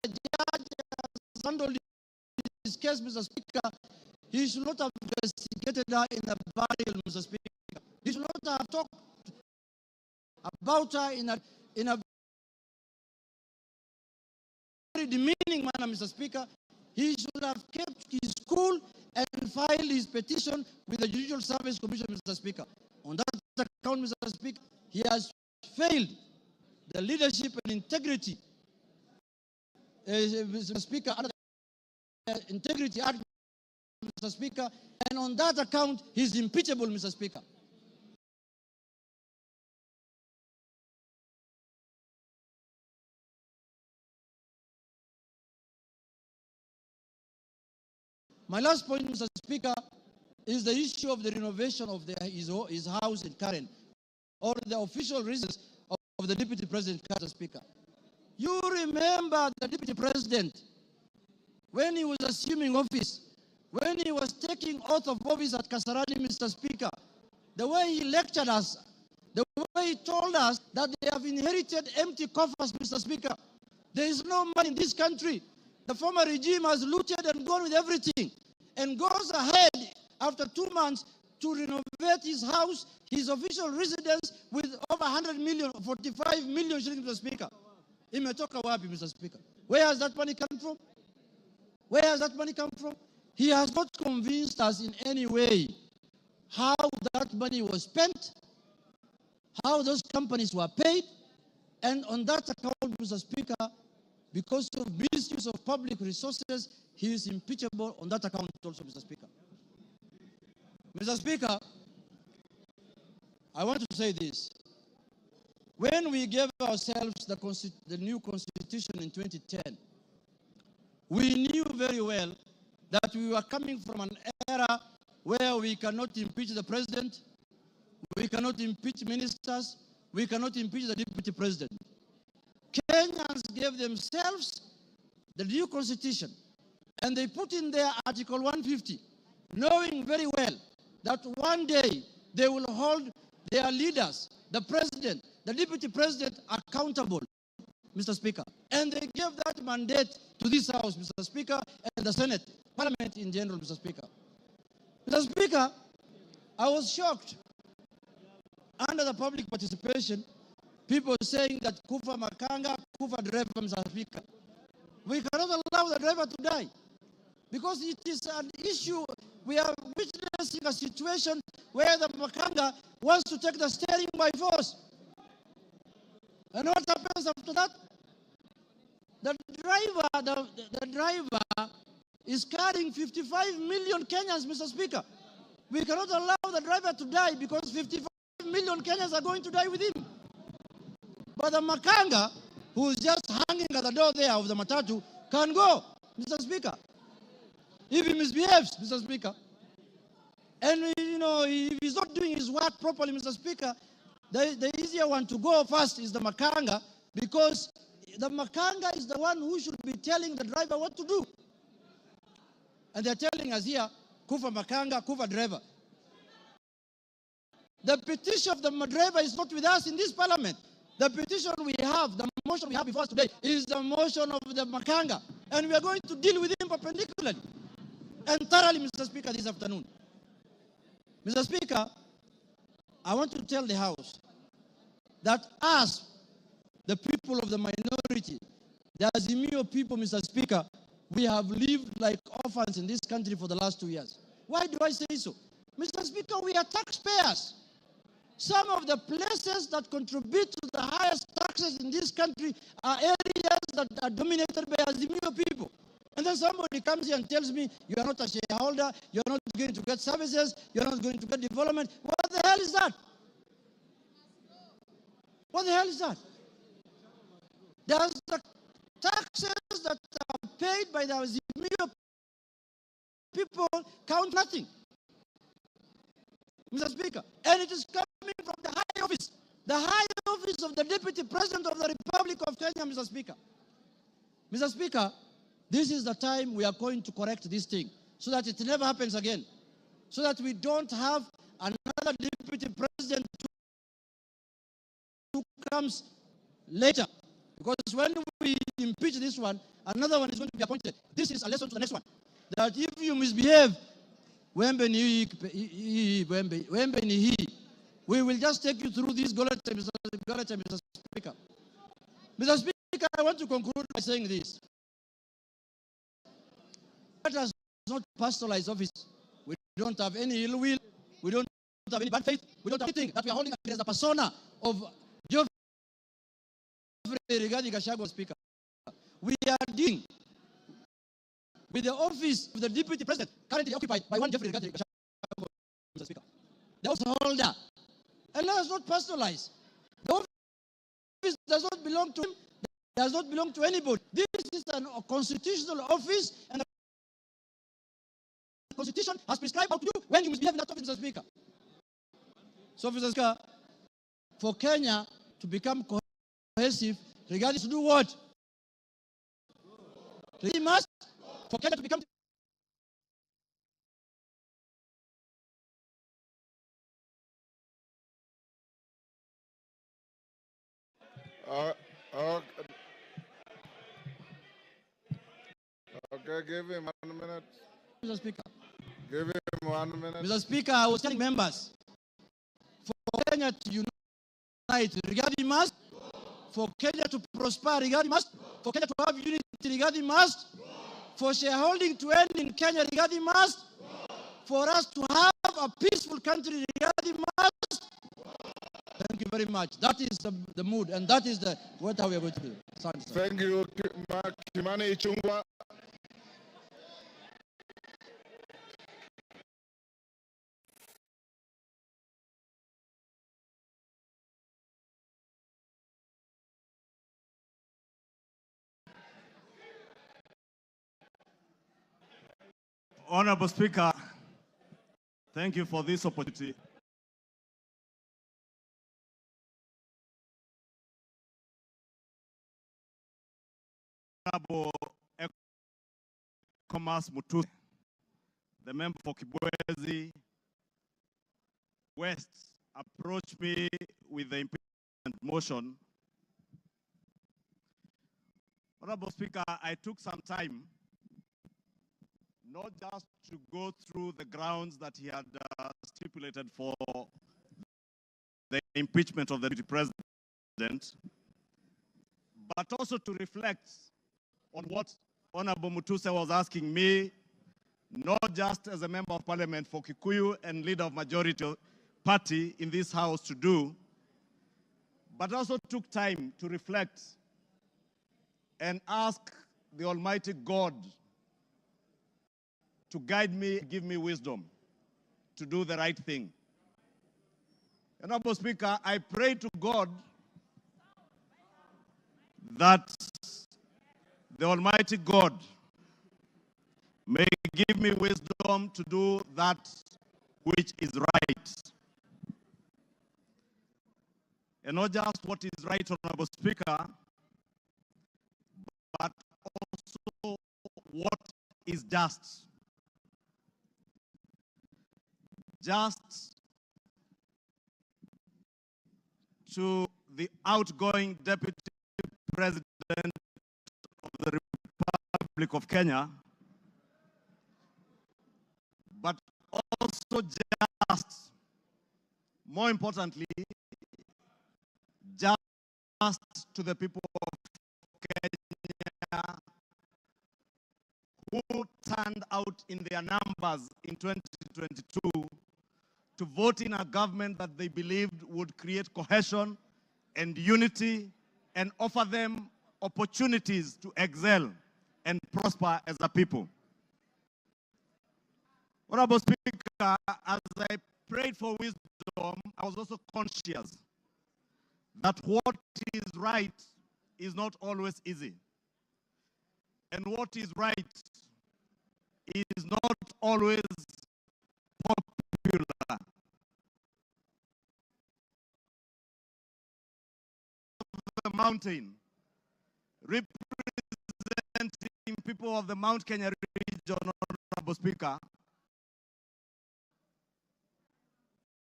the judge has handled this case, Mr. Speaker. He should not have investigated her in a burial, Mr. Speaker. He should not have talked about her in a very demeaning manner, Mr. Speaker. He should have kept his cool and filed his petition with the Judicial Service Commission, Mr. Speaker. On that account, Mr. Speaker, he has failed the leadership and integrity, Mr. Speaker, under the Integrity Act, Mr. Speaker, and on that account, he's impeachable, Mr. Speaker. My last point, Mr. Speaker, is the issue of the renovation of his house in Karen, or the official reasons of the Deputy President, Mr. Speaker. You remember the Deputy President, when he was assuming office, when he was taking oath of office at Kasarani, Mr. Speaker, the way he lectured us, the way he told us that they have inherited empty coffers, Mr. Speaker. There is no money in this country. The former regime has looted and gone with everything, and goes ahead after 2 months to renovate his house, his official residence, with over 100 million, 45 million shillings, Mr. Speaker. Imetoka wapi, Mr. Speaker? Where has that money come from? Where has that money come from? He has not convinced us in any way how that money was spent, how those companies were paid, and on that account, Mr. Speaker, because of misuse of public resources, he is impeachable on that account also, Mr. Speaker. Mr. Speaker, I want to say this. When we gave ourselves the new constitution in 2010, we knew very well that we were coming from an era where we cannot impeach the president, we cannot impeach ministers, we cannot impeach the deputy president. Kenyans gave themselves the new constitution, and they put in there Article 150, knowing very well that one day they will hold their leaders, the president, the deputy president, accountable, Mr. Speaker. And they gave that mandate to this House, Mr. Speaker, and the Senate, Parliament in general, Mr. Speaker. Mr. Speaker, I was shocked under the public participation, people saying that Kufa Makanga, Kufa driver, Mr. Speaker. We cannot allow the driver to die because it is an issue. We are witnessing a situation where the Makanga wants to take the steering by force. And what happens after that? The driver is carrying 55 million Kenyans, Mr. Speaker. We cannot allow the driver to die because 55 million Kenyans are going to die with him. But the Makanga, who is just hanging at the door there of the matatu, can go, Mr. Speaker, if he misbehaves, Mr. Speaker. And, you know, if he's not doing his work properly, Mr. Speaker, the easier one to go first is the Makanga, because the Makanga is the one who should be telling the driver what to do. And they're telling us here, Kufa Makanga, Kufa driver. The petition of the driver is not with us in this parliament. The petition we have, the motion we have before us today, is the motion of the Makanga. And we are going to deal with him perpendicularly and thoroughly, Mr. Speaker, this afternoon. Mr. Speaker, I want to tell the House that us, the people of the minority, the Azimio people, Mr. Speaker, we have lived like orphans in this country for the last 2 years. Why do I say so? Mr. Speaker, we are taxpayers. Some of the places that contribute to the highest taxes in this country are areas that are dominated by Azimio people. And then somebody comes here and tells me, you are not a shareholder, you are not going to get services, you are not going to get development. What the hell is that? What the hell is that? There's the taxes that are paid by the Azimio people count nothing, Mr. Speaker. And it is coming from the high office of the Deputy President of the Republic of Kenya, Mr. Speaker. Mr. Speaker, this is the time we are going to correct this thing so that it never happens again, so that we don't have another Deputy President who comes later. Because when we impeach this one, another one is going to be appointed. This is a lesson to the next one. That if you misbehave, we will just take you through this Mr. Speaker. Mr. Speaker, I want to conclude by saying this. Let us not personalize office. We don't have any ill will. We don't have any bad faith. We don't have anything that we are holding against the persona of Geoffrey regarding Gachagua, Speaker. We are dealing with the office of the Deputy President, currently occupied by one Geoffrey regarding Gachagua, Mr. Speaker. The office holder. And let us not personalize. The office does not belong to him, does not belong to anybody. This is a constitutional office, and the Constitution has prescribed how to do when you misbehave in that office, Mr. Speaker. So, Mr. Speaker, for Kenya to become cohesive, regardless to do what? We must, for Kenya to become Okay, okay, give him 1 minute. Mr. Speaker. Give him 1 minute. Mr. Speaker, I was telling members, for Kenya to unite regarding must, for Kenya to prosper regarding must, for Kenya to have unity regarding must, for shareholding to end in Kenya regarding must, for us to have a peaceful country regarding must. Thank you very much. That is the mood, and that is the what we are going to do. Thank you, Kimani Ichung'wah. Honorable Speaker, thank you for this opportunity. Honorable Commerce Mutu, the member for Kibwezi West, approached me with the impeachment motion. Honorable Speaker, I took some time not just to go through the grounds that he had stipulated for the impeachment of the deputy president, but also to reflect on what Honorable Mutuse was asking me, not just as a member of parliament for Kikuyu and leader of majority party in this house to do, but also took time to reflect and ask the Almighty God to guide me, give me wisdom to do the right thing. Honorable Speaker, I pray to God that the Almighty God may give me wisdom to do that which is right. And not just what is right, Honorable Speaker, but also what is just. Just to the outgoing Deputy President of the Republic of Kenya, but also just, more importantly, just to the people of Kenya who turned out in their numbers in 2022 to vote in a government that they believed would create cohesion and unity and offer them opportunities to excel and prosper as a people. Honorable Speaker, as I prayed for wisdom, I was also conscious that what is right is not always easy. And what is right is not always popular. The mountain, representing people of the Mount Kenya region, Honorable Speaker,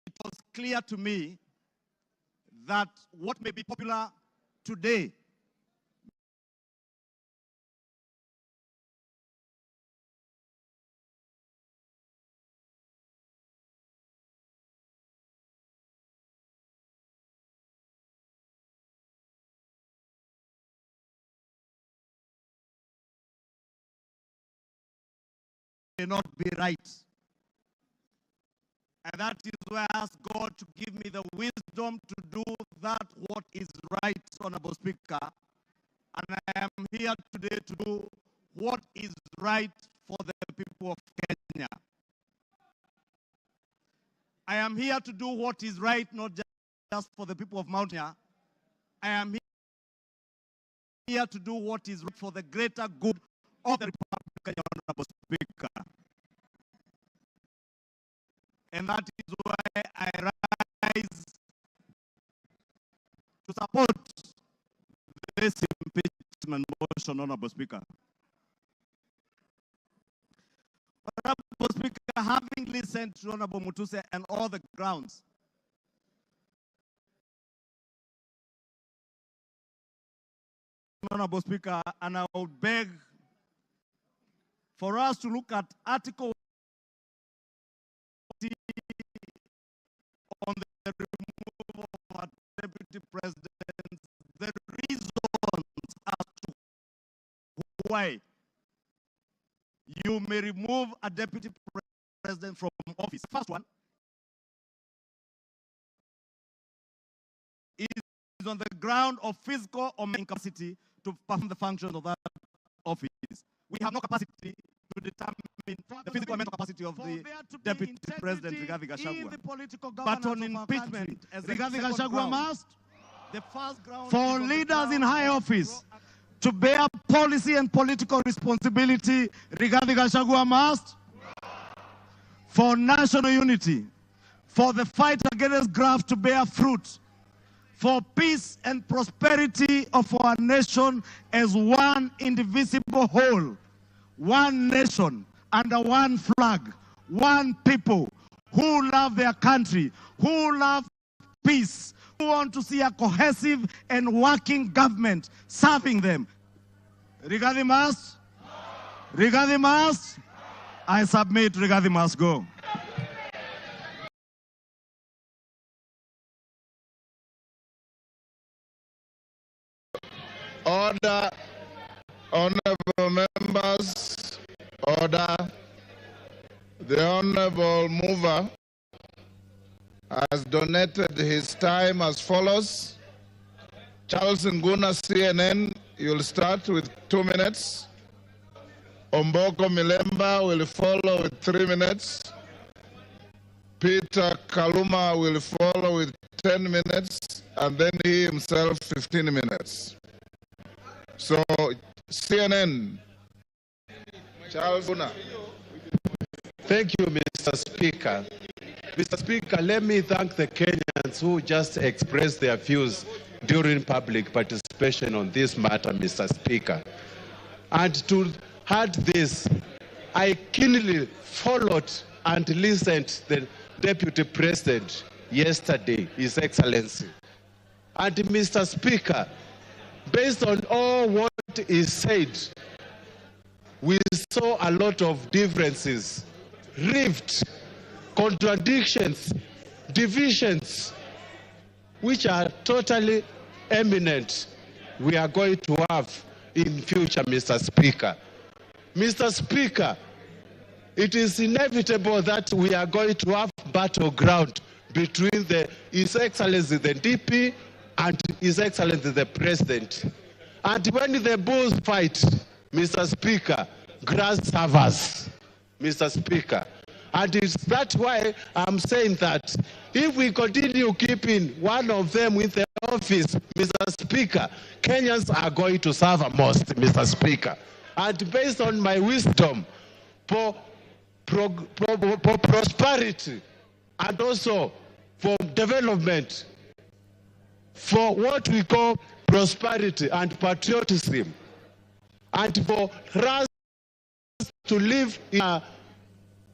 it was clear to me that what may be popular today may not be right. And that is where I ask God to give me the wisdom to do that what is right, Honorable Speaker. And I am here today to do what is right for the people of Kenya. I am here to do what is right, not just for the people of Mount Kenya. I am here to do what is right for the greater good of the Republic of Kenya, Honorable Speaker. And that is why I rise to support this impeachment motion, Honorable Speaker. Honorable Speaker, having listened to Honorable Mutuse and all the grounds Honorable Speaker, and I would beg for us to look at Article on the removal of our Deputy President, the reasons as to why you may remove a Deputy President from office. First one is on the ground of physical or mental incapacity to perform the functions of that office. We have no capacity to determine the physical and mental capacity of the Deputy President Rigathi Gachagua. But on impeachment, Rigathi Gachagua must, for leaders in high office to bear policy and political responsibility, Rigathi Gachagua must, for national unity, for the fight against graft to bear fruit, for peace and prosperity of our nation as one indivisible whole, one nation under one flag, one people who love their country, who love peace, who want to see a cohesive and working government serving them. Rigathi must? Rigathi must? I submit Rigathi must go. Order, honorable members, order. The honorable mover has donated his time as follows. Charles Nguna, CNN, you'll start with 2 minutes. Omboko Milemba will follow with 3 minutes. Peter Kaluma will follow with 10 minutes, and then he himself 15 minutes. So, CNN, Charles Nguna. Thank you, Mr. Speaker. Mr. Speaker, let me thank the Kenyans who just expressed their views during public participation on this matter, Mr. Speaker. And to add this, I keenly followed and listened to the Deputy President yesterday, His Excellency. And Mr. Speaker, based on all what is said, we saw a lot of differences, rift, contradictions, divisions, which are totally eminent we are going to have in future, Mr. Speaker. Mr. Speaker, it is inevitable that we are going to have battleground between His Excellency the DP and His Excellency the President. And when the bulls fight, Mr. Speaker, grass suffers, Mr. Speaker. And it's that's why I'm saying that if we continue keeping one of them in the office, Mr. Speaker, Kenyans are going to suffer most, Mr. Speaker. And based on my wisdom, for prosperity and also for development, for what we call prosperity and patriotism, and for us to live in an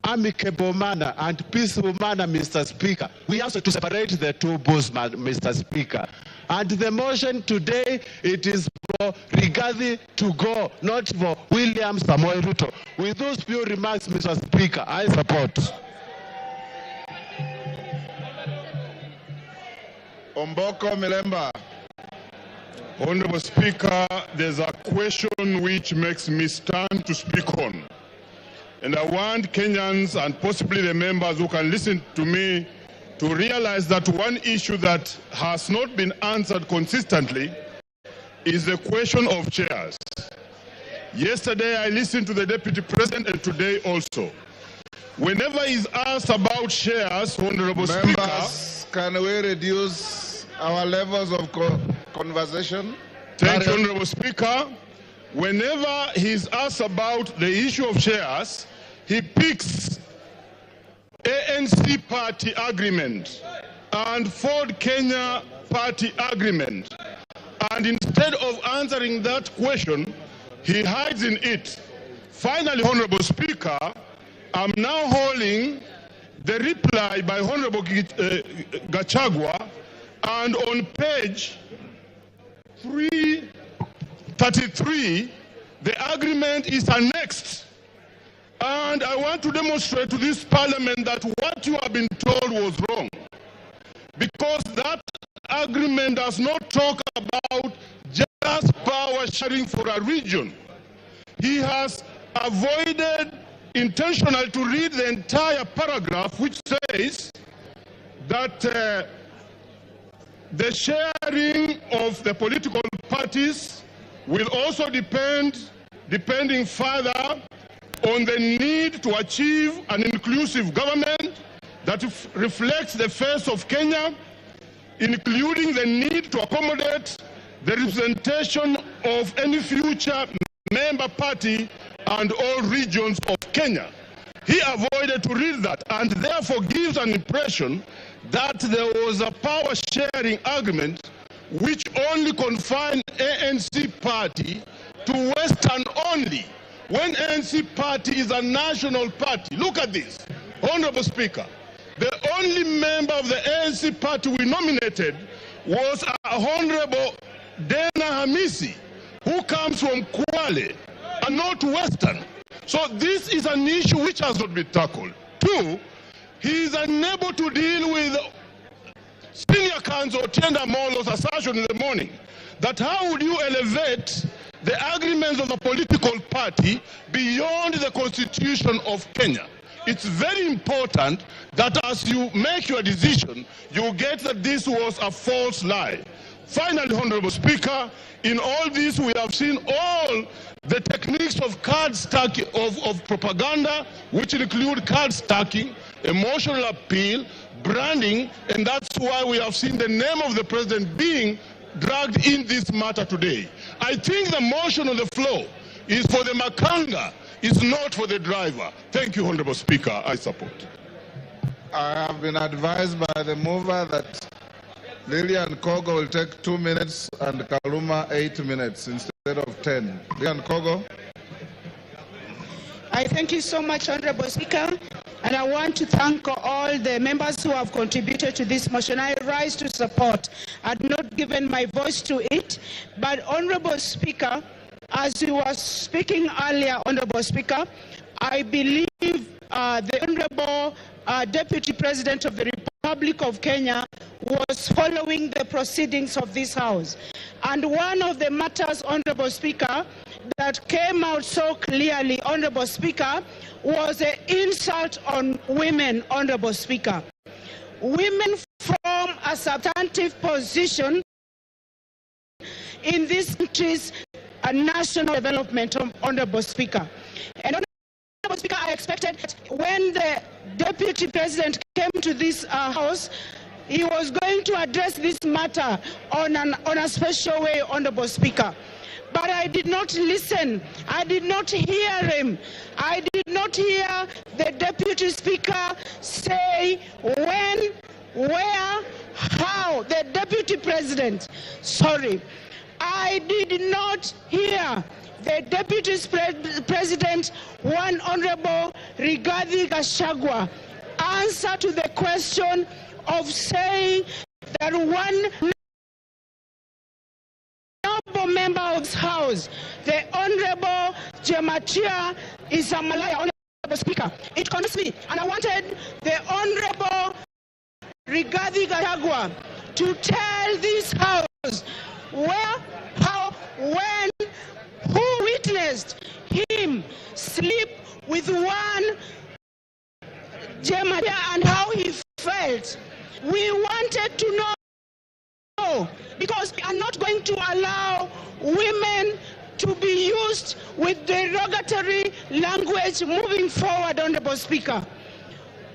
amicable manner and peaceful manner, Mr. Speaker, we have to separate the two bulls, Mr. Speaker. And the motion today, it is for Rigathi to go, not for William Samoei Ruto. With those few remarks, Mr. Speaker, I support. Omboko Milemba. Honorable Speaker, there's a question which makes me stand to speak on. And I want Kenyans and possibly the members who can listen to me to realize that one issue that has not been answered consistently is the question of chairs. Yesterday I listened to the Deputy President and today also. Whenever he's asked about chairs, Honorable Members, can we reduce our levels of conversation? Thank you, Honorable Speaker. Whenever he's asked about the issue of chairs, he picks ANC party agreement and Ford Kenya party agreement. And instead of answering that question, he hides in it. Finally, Honorable Speaker, I'm now holding the reply by Honorable Gachagua, and on page 3 33, the agreement is annexed. And I want to demonstrate to this parliament that what you have been told was wrong. Because that agreement does not talk about just power sharing for a region. He has avoided intentionally to read the entire paragraph, which says that the sharing of the political parties will also depending further on the need to achieve an inclusive government that reflects the face of Kenya, including the need to accommodate the representation of any future member party and all regions of Kenya. He avoided to read that and therefore gives an impression that there was a power sharing agreement which only confined ANC party to Western only, when ANC party is a national party. Look at this, Honorable Speaker. The only member of the ANC party we nominated was Honorable Dena Hamisi, who comes from Kwale and not Western. So this is an issue which has not been tackled. Two, he is unable to deal with Senior Counsel Tenda Molo's assertion in the morning that how would you elevate the agreements of a political party beyond the Constitution of Kenya? It's very important that as you make your decision, you get that this was a false lie. Finally, Honorable Speaker, in all this we have seen all the techniques of card stacking, of propaganda, which include card stacking, emotional appeal, branding, and that's why we have seen the name of the president being dragged in this matter today. I think the motion on the floor is for the makanga, it's not for the driver. Thank you, Honorable Speaker. I support. I have been advised by the mover that Lillian Kogo will take 2 minutes and Kaluma 8 minutes instead of 10. Lillian Kogo. I thank you so much, Honorable Speaker, and I want to thank all the members who have contributed to this motion. I rise to support. I had not given my voice to it, but Honorable Speaker, as you were speaking earlier, Honorable Speaker, I believe the Honorable Deputy President of the Republic of Kenya was following the proceedings of this House. And one of the matters, Honorable Speaker, that came out so clearly, Honorable Speaker, was an insult on women, Honorable Speaker. Women from a substantive position in this country's national development, Honorable Speaker. And Honorable Speaker, I expected that when the Deputy President came to this House, he was going to address this matter on a special way, Honorable Speaker. But I did not listen. I did not hear him. I did not hear the Deputy Speaker say when, where, how. The Deputy President, sorry. I did not hear the Deputy President, one Honorable Rigathi Gachagua, answer to the question of saying that one noble member of this House, the Honorable Jematia, is a Malaya. Honorable Speaker, it concerns me, and I wanted the Honorable Rigathi Gachagua to tell this House where, how, when, who witnessed him sleep with one Jematia and how he felt. We wanted to know, because we are not going to allow women to be used with derogatory language moving forward, Honorable Speaker.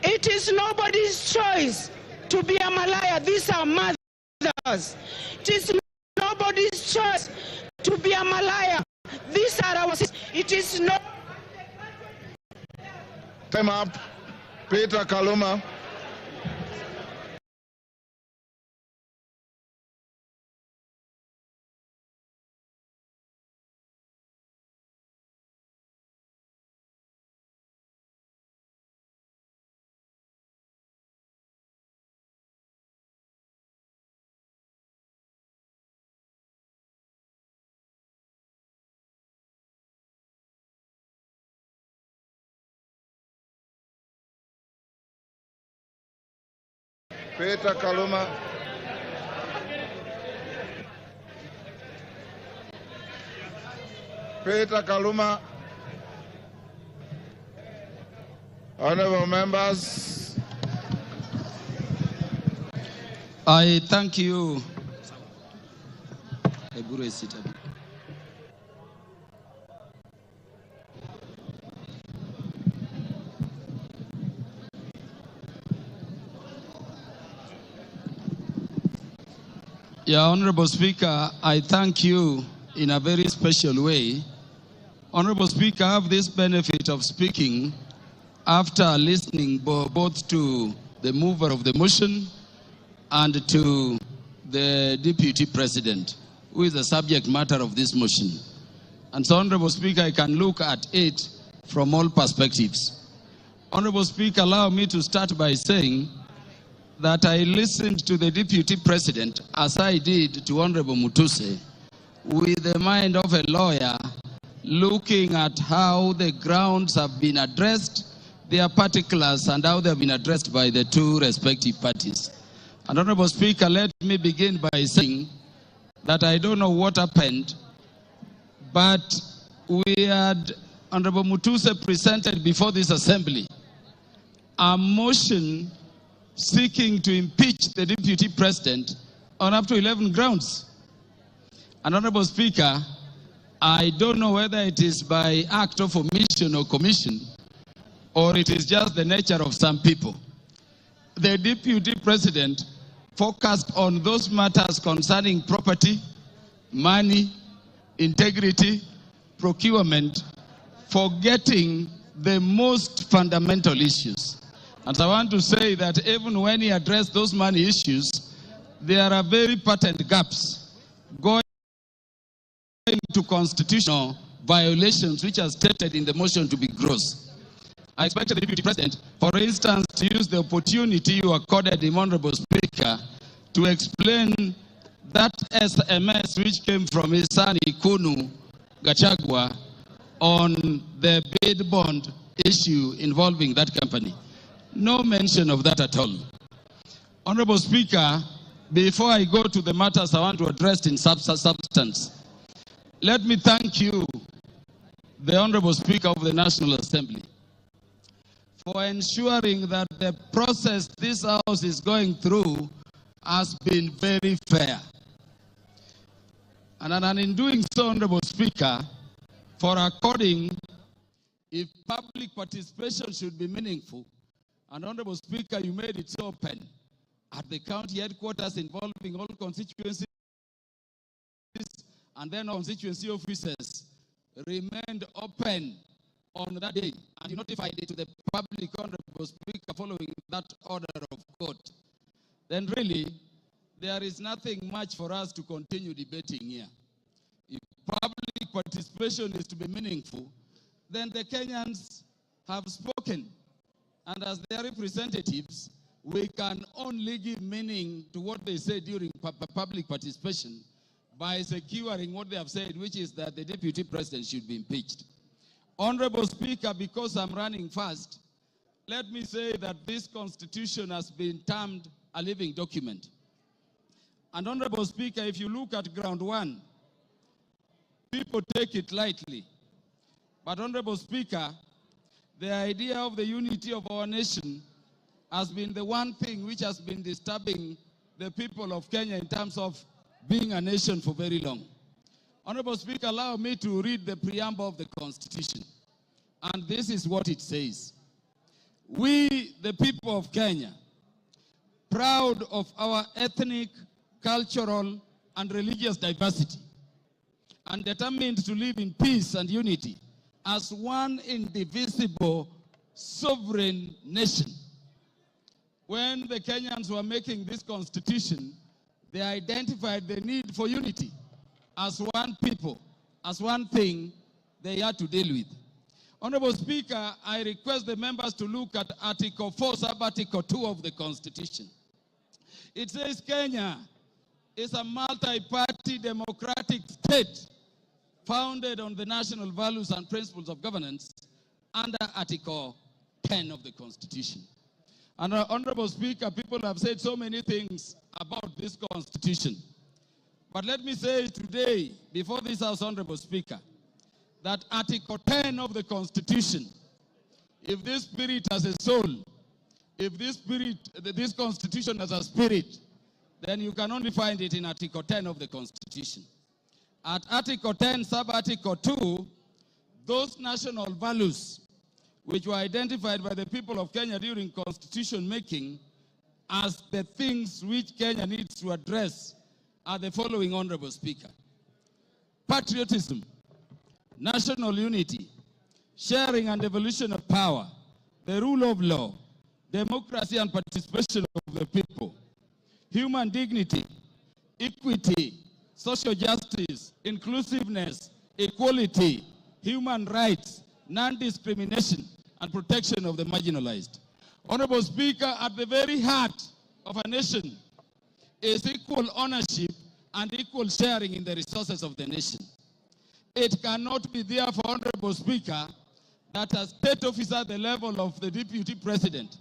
It is nobody's choice to be a Malaya. These are mothers. It is nobody's choice to be a Malaya. These are our sisters. It is not. Time up. Peter Kaluma. Peter Kaluma. Peter Kaluma. Honorable members. I thank you. Yeah, Honorable Speaker, I thank you in a very special way. Honorable Speaker, I have this benefit of speaking after listening both to the mover of the motion and to the Deputy President, who is the subject matter of this motion. And so, Honorable Speaker, I can look at it from all perspectives. Honorable Speaker, allow me to start by saying that I listened to the Deputy President, as I did to Honorable Mutuse, with the mind of a lawyer, looking at how the grounds have been addressed, their particulars, and how they have been addressed by the two respective parties. And Honorable Speaker, let me begin by saying that I don't know what happened, but we had Honorable Mutuse presented before this assembly a motion seeking to impeach the Deputy President on up to 11 grounds. And Honorable Speaker, I don't know whether it is by act of omission or commission, or it is just the nature of some people. The Deputy President focused on those matters concerning property, money, integrity, procurement, forgetting the most fundamental issues. And I want to say that even when he addressed those money issues, there are very patent gaps going to constitutional violations which are stated in the motion to be gross. I expected the Deputy President, for instance, to use the opportunity you accorded him, Honorable Speaker, to explain that SMS which came from his son Ikunu Gachagua on the bid bond issue involving that company. No mention of that at all. Honorable Speaker, before I go to the matters I want to address in substance, let me thank you, the Honorable Speaker of the National Assembly, for ensuring that the process this House is going through has been very fair. And in doing so, Honorable Speaker, for according, if public participation should be meaningful, and Honorable Speaker, you made it open at the county headquarters involving all constituencies, and then constituency offices remained open on that day, and you notified it to the public, Honorable Speaker, following that order of court. Then really, there is nothing much for us to continue debating here. If public participation is to be meaningful, then the Kenyans have spoken. And as their representatives, we can only give meaning to what they say during public participation by securing what they have said, which is that the Deputy President should be impeached. Honorable Speaker, because I'm running fast, let me say that this Constitution has been termed a living document. And Honorable Speaker, if you look at ground one, people take it lightly. But Honorable Speaker, the idea of the unity of our nation has been the one thing which has been disturbing the people of Kenya in terms of being a nation for very long. Honorable Speaker, allow me to read the preamble of the Constitution. And this is what it says. We, the people of Kenya, proud of our ethnic, cultural, and religious diversity, and determined to live in peace and unity as one indivisible sovereign nation. When the Kenyans were making this constitution, they identified the need for unity as one people, as one thing they had to deal with. Honorable Speaker, I request the members to look at Article 4, Sub-Article 2 of the Constitution. It says Kenya is a multi-party democratic state founded on the national values and principles of governance under Article 10 of the Constitution. And Honorable Speaker, people have said so many things about this constitution. But let me say today, before this House, Honorable Speaker, that Article 10 of the Constitution, if this spirit has a soul, if this Constitution has a spirit, then you can only find it in Article 10 of the Constitution. At Article 10, Sub-Article 2, those national values which were identified by the people of Kenya during constitution making as the things which Kenya needs to address are the following, Honorable Speaker. Patriotism, national unity, sharing and devolution of power, the rule of law, democracy and participation of the people, human dignity, equity, social justice, inclusiveness, equality, human rights, non-discrimination, and protection of the marginalized. Honorable Speaker, at the very heart of a nation is equal ownership and equal sharing in the resources of the nation. It cannot be therefore, Honorable Speaker, that a state officer at the level of the Deputy President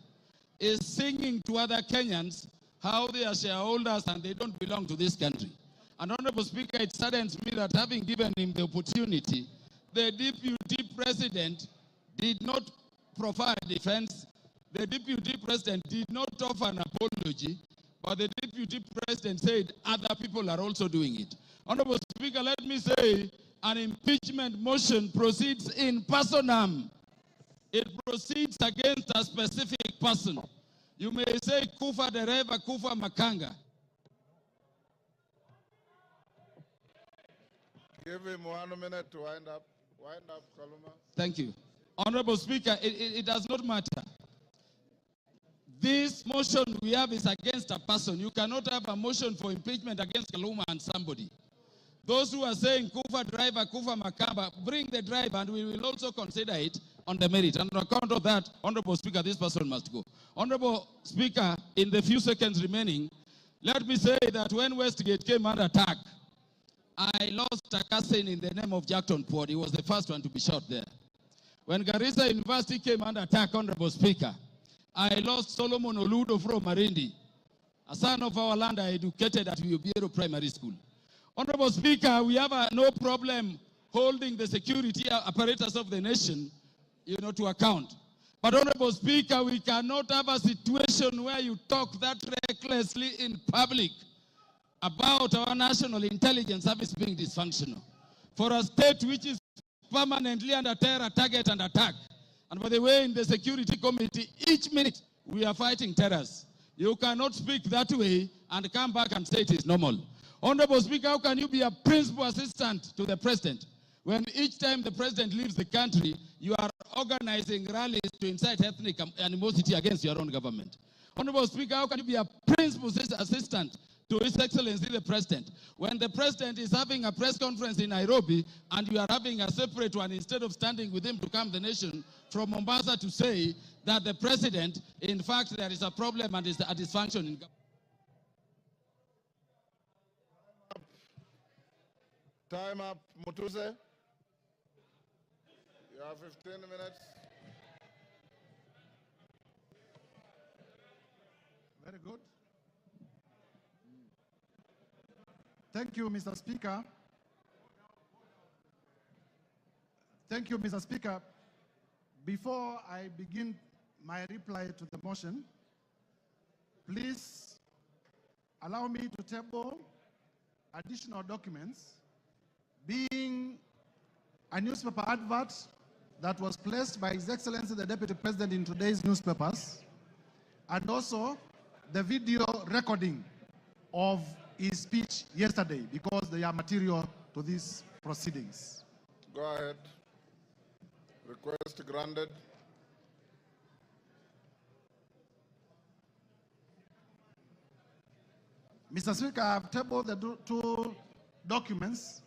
is singing to other Kenyans how they are shareholders and they don't belong to this country. And Honorable Speaker, it saddens me that having given him the opportunity, the Deputy President did not provide defense. The Deputy President did not offer an apology, but the Deputy President said other people are also doing it. Honorable Speaker, let me say an impeachment motion proceeds in personam. It proceeds against a specific person. You may say Kufa Dereva, Kufa Makanga. Give him 1 minute to wind up. Wind up, Kaluma. Thank you. Honorable Speaker, it does not matter. This motion we have is against a person. You cannot have a motion for impeachment against Kaluma and somebody. Those who are saying Kufa driver, Kufa Makamba, bring the driver and we will also consider it on the merit. And on account of that, Honorable Speaker, this person must go. Honorable Speaker, in the few seconds remaining, let me say that when Westgate came under attack, I lost a cousin in the name of Jackton Port. He was the first one to be shot there. When Garissa University came under attack, Honorable Speaker, I lost Solomon Oludo from Marindi, a son of our land I educated at Ubiero Primary School. Honorable Speaker, we have no problem holding the security apparatus of the nation, to account. But Honorable Speaker, we cannot have a situation where you talk that recklessly in public about our national intelligence service being dysfunctional. For a state which is permanently under terror, target and attack. And by the way, in the Security Committee, each minute we are fighting terrorists. You cannot speak that way and come back and say it is normal. Honorable Speaker, how can you be a principal assistant to the President when each time the President leaves the country, you are organizing rallies to incite ethnic animosity against your own government? Honorable Speaker, how can you be a principal assistant to His Excellency the President when the President is having a press conference in Nairobi and you are having a separate one instead of standing with him to calm the nation from Mombasa to say that the President, in fact, there is a problem and is a dysfunction in government? Time up, Mutuse. You have 15 minutes. Very good. Thank you, Mr. Speaker. Thank you, Mr. Speaker. Before I begin my reply to the motion, please allow me to table additional documents, being a newspaper advert that was placed by His Excellency the Deputy President in today's newspapers, and also the video recording of his speech yesterday, because they are material to these proceedings. Go ahead. Request granted. Mr. Speaker, I have tabled the two documents,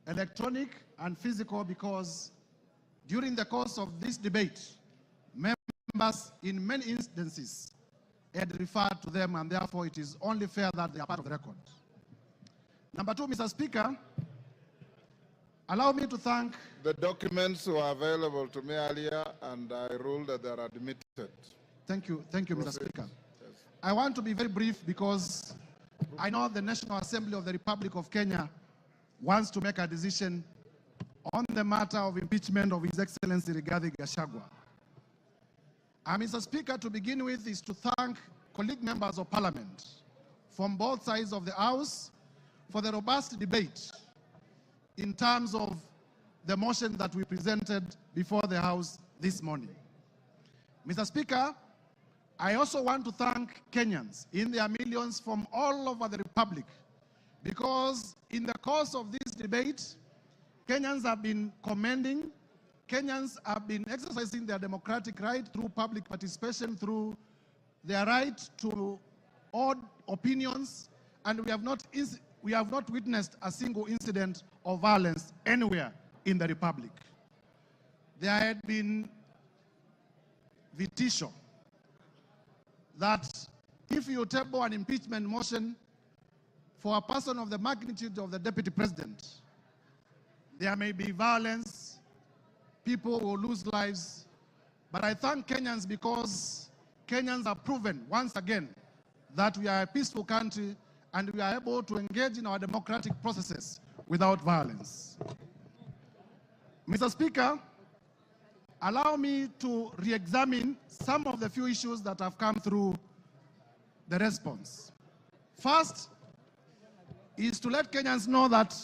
electronic and physical, because during the course of this debate, members in many instances had referred to them, and therefore it is only fair that they are part of the record. Number two, Mr. Speaker, allow me to thank... The documents were available to me earlier, and I ruled that they are admitted. Thank you, Mr. Speaker. I want to be very brief because I know the National Assembly of the Republic of Kenya wants to make a decision on the matter of impeachment of His Excellency Rigathi Gachagua. Mr. Speaker, to begin with is to thank colleague members of Parliament from both sides of the House for the robust debate in terms of the motion that we presented before the House this morning. Mr. Speaker, I also want to thank Kenyans in their millions from all over the Republic, because in the course of this debate, Kenyans have been commending, Kenyans have been exercising their democratic right through public participation, through their right to odd opinions, and we have not witnessed a single incident of violence anywhere in the Republic. There had been vitisho that if you table an impeachment motion for a person of the magnitude of the Deputy President, there may be violence, people will lose lives. But I thank Kenyans because Kenyans have proven once again that we are a peaceful country and we are able to engage in our democratic processes without violence. Mr. Speaker, allow me to re-examine some of the few issues that have come through the response. First is to let Kenyans know that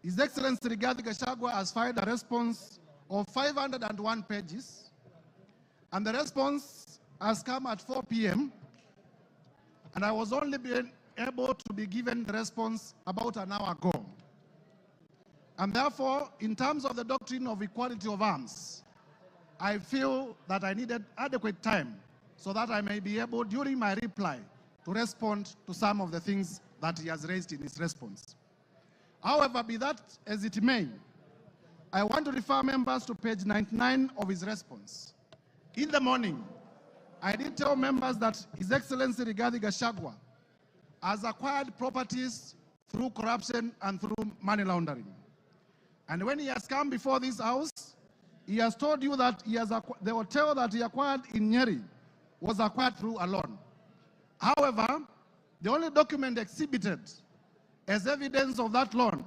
His Excellency Rigathi Gachagua has filed a response of 501 pages, and the response has come at 4 p.m., and I was only able to be given the response about an hour ago. And therefore, in terms of the doctrine of equality of arms, I feel that I needed adequate time so that I may be able, during my reply, to respond to some of the things that he has raised in his response. However, be that as it may, I want to refer members to page 99 of his response. In the morning, I did tell members that His Excellency Rigathi Gachagua has acquired properties through corruption and through money laundering. And when he has come before this House, he has told you that the hotel that he acquired in Nyeri was acquired through a loan. However, the only document exhibited as evidence of that loan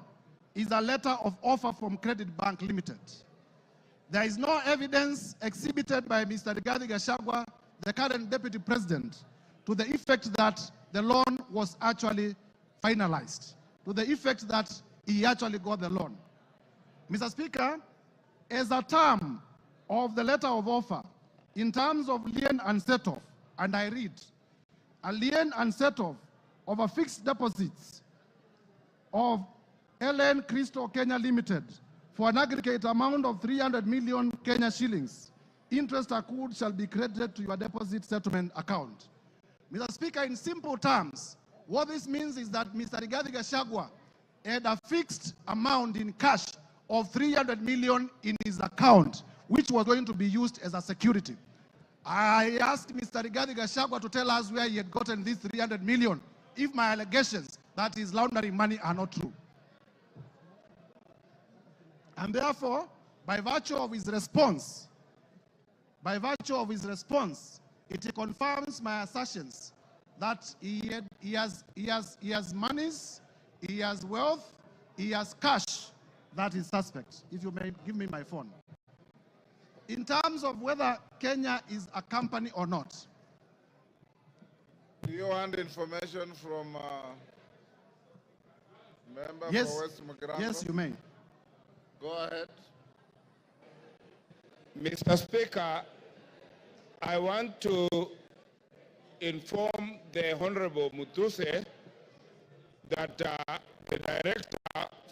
is a letter of offer from Credit Bank Limited. There is no evidence exhibited by Mr. Rigathi Gachagua, the current Deputy President, to the effect that the loan was actually finalized, to the effect that he actually got the loan. Mr. Speaker, as a term of the letter of offer, in terms of lien and set-off, and I read, a lien and set-off of a fixed deposits of LN Crystal Kenya Limited for an aggregate amount of 300 million Kenya shillings. Interest accrued shall be credited to your deposit settlement account. Mr. Speaker, in simple terms, what this means is that Mr. Rigathi Gachagua had a fixed amount in cash of 300 million in his account, which was going to be used as a security. I asked Mr. Rigathi Gachagua to tell us where he had gotten this 300 million if my allegations that he's laundering money are not true. And therefore, by virtue of his response, it confirms my assertions that he has monies, he has wealth, he has cash that is suspect. If you may give me my phone. In terms of whether Kenya is a company or not. Do you want information from member Yes. for West Mugirango? Yes, you may. Go ahead. Mr. Speaker, I want to inform the Honorable Mutuse that the Director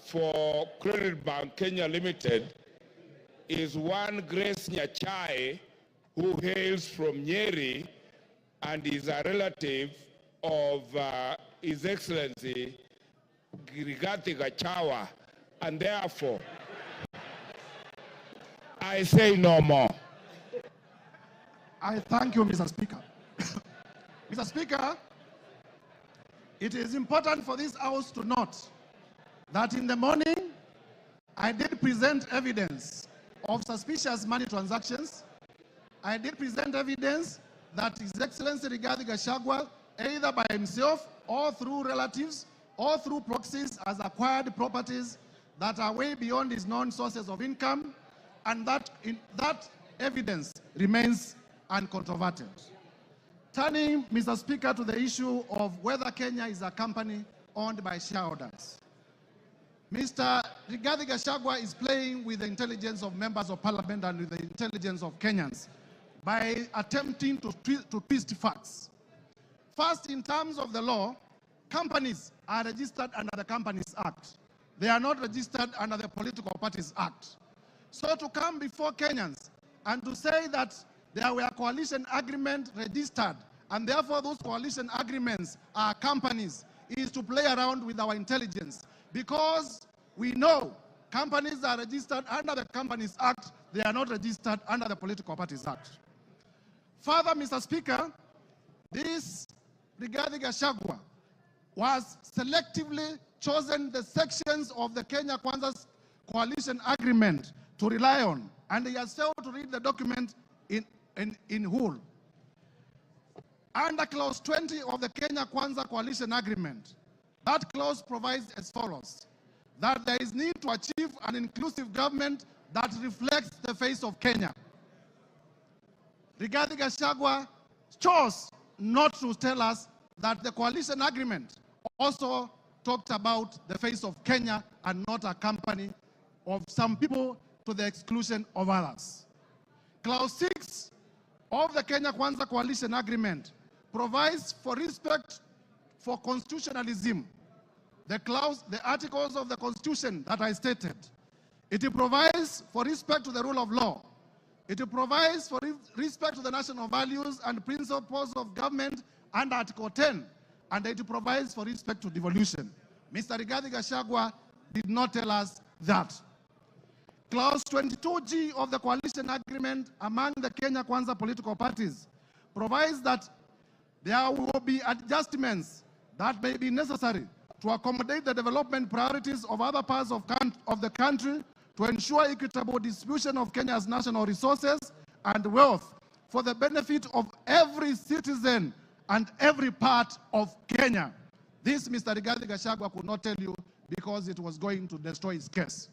for Credit Bank Kenya Limited is one Grace Nyachai, who hails from Nyeri and is a relative of His Excellency Rigathi Gachagua, and therefore I say no more. I thank you, Mr. Speaker. Mr. Speaker, it is important for this House to note that in the morning, I did present evidence of suspicious money transactions. I did present evidence that His Excellency Rigathi Gachagua, either by himself or through relatives or through proxies, has acquired properties that are way beyond his known sources of income, and that evidence remains uncontroverted. Turning, Mr. Speaker, to the issue of whether Kenya is a company owned by shareholders. Mr. Rigathi Gachagua is playing with the intelligence of members of parliament and with the intelligence of Kenyans by attempting to twist facts. First, in terms of the law, companies are registered under the Companies Act. They are not registered under the Political Parties Act. So to come before Kenyans and to say that there were coalition agreements registered and therefore those coalition agreements are companies is to play around with our intelligence, because we know companies are registered under the Companies Act, they are not registered under the Political Parties Act. Further, Mr. Speaker, this Rigathi Gachagua was selectively chosen the sections of the Kenya Kwanza's coalition agreement to rely on, and he has failed to read the document in whole. Under clause 20 of the Kenya Kwanza coalition agreement, that clause provides as follows: that there is need to achieve an inclusive government that reflects the face of Kenya. Rigathi Gachagua chose not to tell us that the coalition agreement also talked about the face of Kenya and not a company of some people to the exclusion of others. Clause 6 of the Kenya Kwanza coalition agreement provides for respect for constitutionalism. The articles of the Constitution that I stated. It provides for respect to the rule of law. It provides for respect to the national values and principles of government under Article 10, and it provides for respect to devolution. Mr. Rigathi Gachagua did not tell us that. Clause 22G of the coalition agreement among the Kenya Kwanza political parties provides that there will be adjustments that may be necessary to accommodate the development priorities of other parts of the country to ensure equitable distribution of Kenya's national resources and wealth for the benefit of every citizen and every part of Kenya. This Mr. Rigathi Gachagua could not tell you because it was going to destroy his case.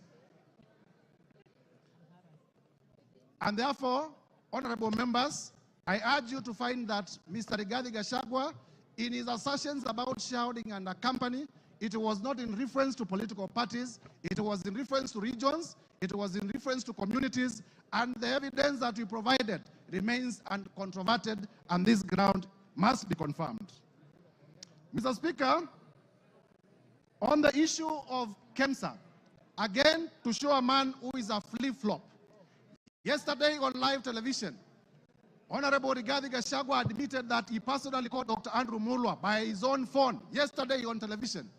And therefore, honorable members, I urge you to find that Mr. Rigathi Gachagua, in his assertions about shareholding and a company, it was not in reference to political parties, it was in reference to regions, it was in reference to communities, and the evidence that we provided remains uncontroverted, and this ground must be confirmed. Mr. Speaker, on the issue of KEMSA, again, to show a man who is a flip-flop, yesterday on live television, Honorable Rigathi Gachagua admitted that he personally called Dr. Andrew Mulwa by his own phone yesterday on television.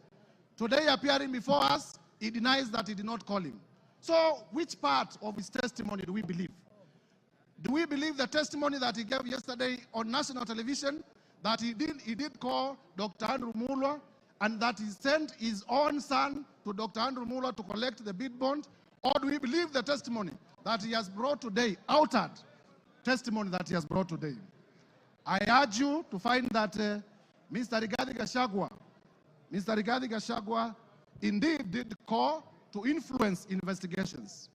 Today, appearing before us, he denies that he did not call him. So, which part of his testimony do we believe? Do we believe the testimony that he gave yesterday on national television, that he did call Dr. Andrew Mulwa, and that he sent his own son to Dr. Andrew Mulwa to collect the bid bond? Or do we believe the testimony that he has brought today, altered testimony that he has brought today? I urge you to find that Mr. Rigathi Gachagua indeed did call to influence investigations.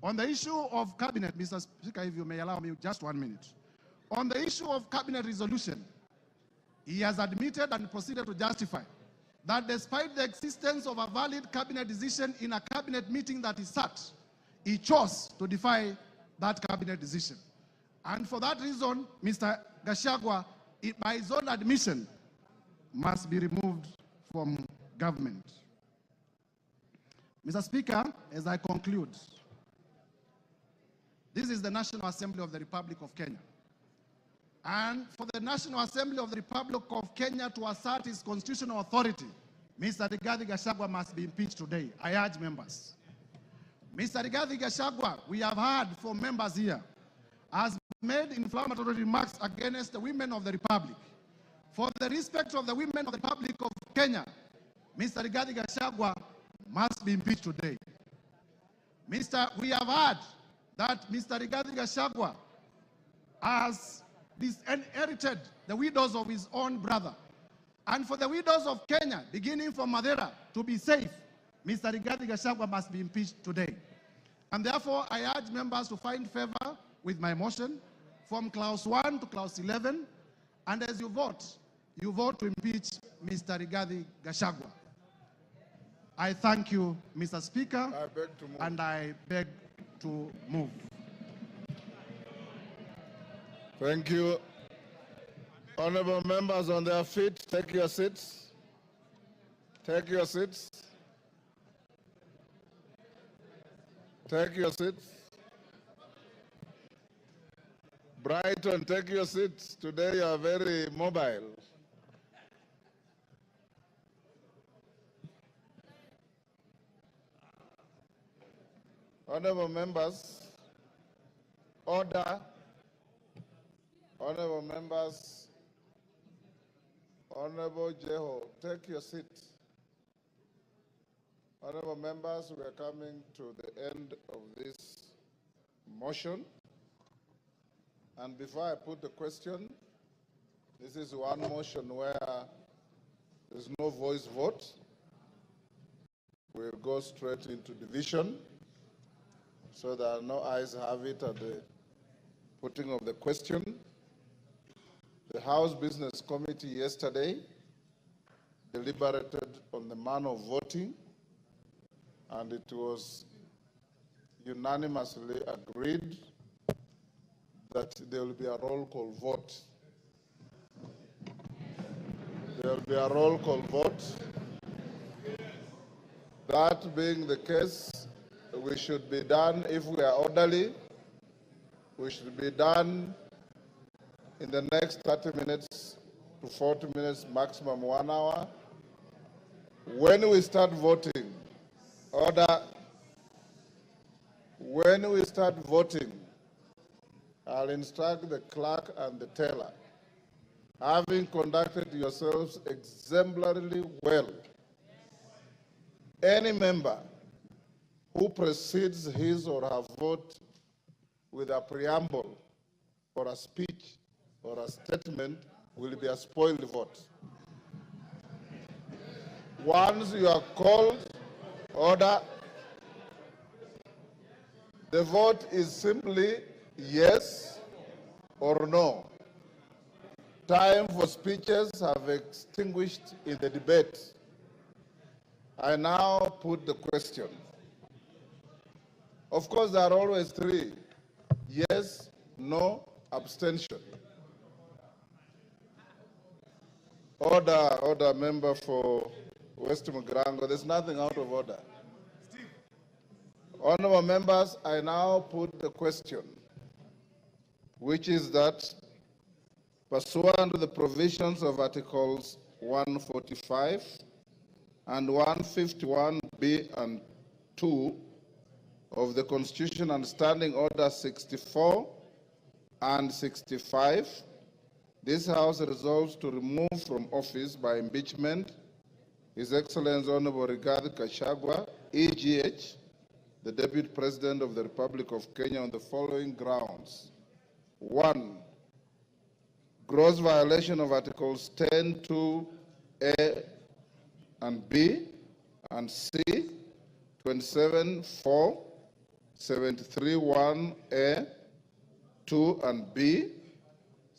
On the issue of cabinet, Mr. Speaker, if you may allow me just 1 minute. On the issue of cabinet resolution, he has admitted and proceeded to justify that despite the existence of a valid cabinet decision in a cabinet meeting that he sat, he chose to defy that cabinet decision. And for that reason, Mr. Gachagua, by his own admission, must be removed from government. Mr. Speaker, as I conclude, this is the National Assembly of the Republic of Kenya. And for the National Assembly of the Republic of Kenya to assert its constitutional authority, Mr. Rigathi Gachagua must be impeached today. I urge members. Mr. Rigathi Gachagua, we have heard from members here, has made inflammatory remarks against the women of the Republic. For the respect of the women of the Republic of Kenya, Mr. Rigathi Gachagua must be impeached today. We have heard that Mr. Rigathi Gachagua has disinherited the widows of his own brother. And for the widows of Kenya, beginning from Madeira, to be safe, Mr. Rigathi Gachagua must be impeached today. And therefore, I urge members to find favor with my motion from clause 1 to clause 11. And as you vote to impeach Mr. Rigathi Gachagua. I thank you, Mr. Speaker, and I beg to move. Thank you. Honorable members on their feet, take your seats. Take your seats. Take your seats. Brighton, take your seats. Today you are very mobile. Honorable members, order. Honorable members, Honorable Jeho, take your seat. Honorable members, we are coming to the end of this motion. And before I put the question, this is one motion where there's no voice vote. We'll go straight into division. So that no ayes have it at the putting of the question. The House Business Committee yesterday deliberated on the manner of voting, and it was unanimously agreed that there will be a roll call vote. There will be a roll call vote. That being the case, we should be done, if we are orderly, we should be done in the next 30 minutes to 40 minutes, maximum 1 hour. When we start voting, order. When we start voting, I'll instruct the clerk and the teller, having conducted yourselves exemplarily well, any member who precedes his or her vote with a preamble or a speech or a statement will be a spoiled vote. Once you are called, order. The vote is simply yes or no. Time for speeches have extinguished in the debate. I now put the question. Of course, there are always three: yes, no, abstention. Order, member for West Mugrango. There's nothing out of order. Honorable members, I now put the question, which is that, pursuant to the provisions of Articles 145 and 151B and 2 of the Constitution and Standing Order 64 and 65, this House resolves to remove from office by impeachment His Excellency Honorable Rigathi Gachagua, EGH, the Deputy President of the Republic of Kenya, on the following grounds. 1. Gross violation of Articles 10(2)A and B and C, 27(4), 73(1)A, 2 and B,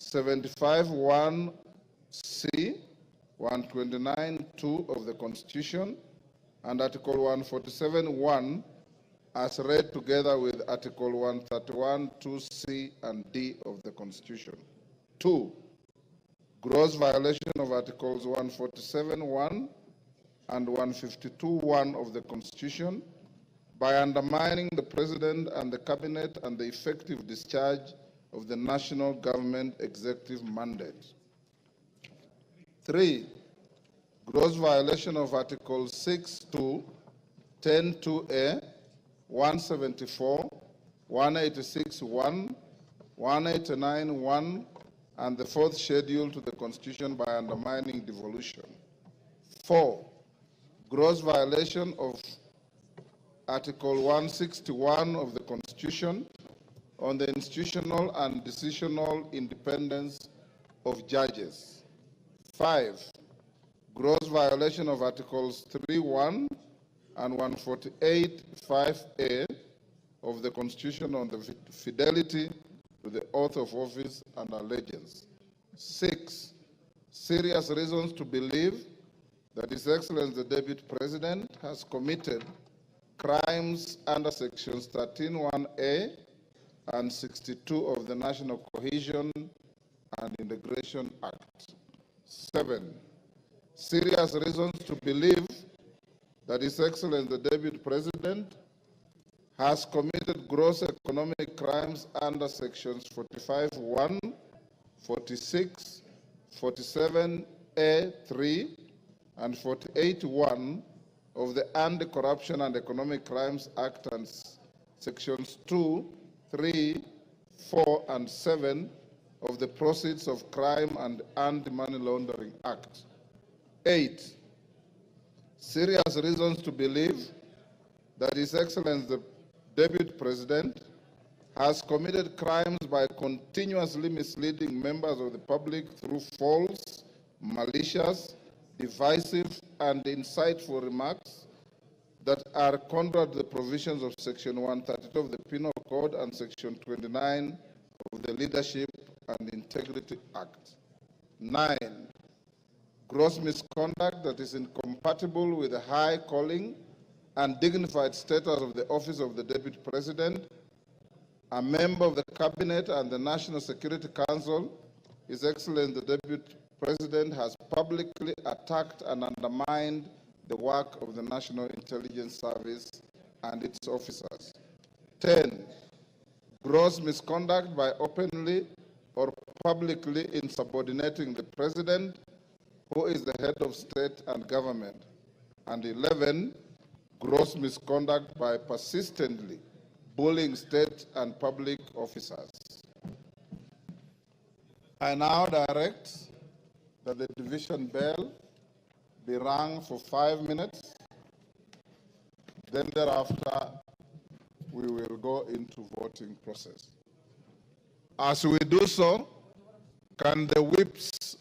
75(1)C, 129(2) of the Constitution, and Article 147(1) as read together with Article 131(2)C and D of the Constitution. 2. Gross violation of Articles 147(1) and 152(1) of the Constitution by undermining the President and the Cabinet and the effective discharge of the national government executive mandate. 3. Gross violation of Articles 6(2), 10(2)A, 174, 186(1), 189(1), and the fourth schedule to the Constitution by undermining devolution. 4. Gross violation of Article 161 of the Constitution on the institutional and decisional independence of judges. 5, gross violation of Articles 3.1 and 148(5)(a) of the Constitution on the fidelity to the oath of office and allegiance. 6, serious reasons to believe that His Excellency the Deputy President has committed crimes under Sections 13(1)(a) and 62 of the National Cohesion and Integration Act. 7, serious reasons to believe that His Excellency the Deputy President has committed gross economic crimes under Sections 45(1), 46, 47(a)(3), and 48(1) of the Anti-Corruption and Economic Crimes Act and Sections 2, 3, 4, and 7 of the Proceeds of Crime and Anti-Money Laundering Act. 8, serious reasons to believe that His Excellency the Deputy President has committed crimes by continuously misleading members of the public through false, malicious, divisive, and insightful remarks that are contrary to the provisions of Section 132 of the Penal Code and Section 29 of the Leadership and Integrity Act. 9, gross misconduct that is incompatible with the high calling and dignified status of the office of the Deputy President, a member of the Cabinet and the National Security Council. His Excellency the Deputy President has publicly attacked and undermined the work of the National Intelligence Service and its officers. 10, gross misconduct by openly or publicly insubordinating the President, who is the head of state and government. And 11, gross misconduct by persistently bullying state and public officers. I now direct that the division bell be rung for 5 minutes. Then thereafter, we will go into voting process. As we do so, can the whips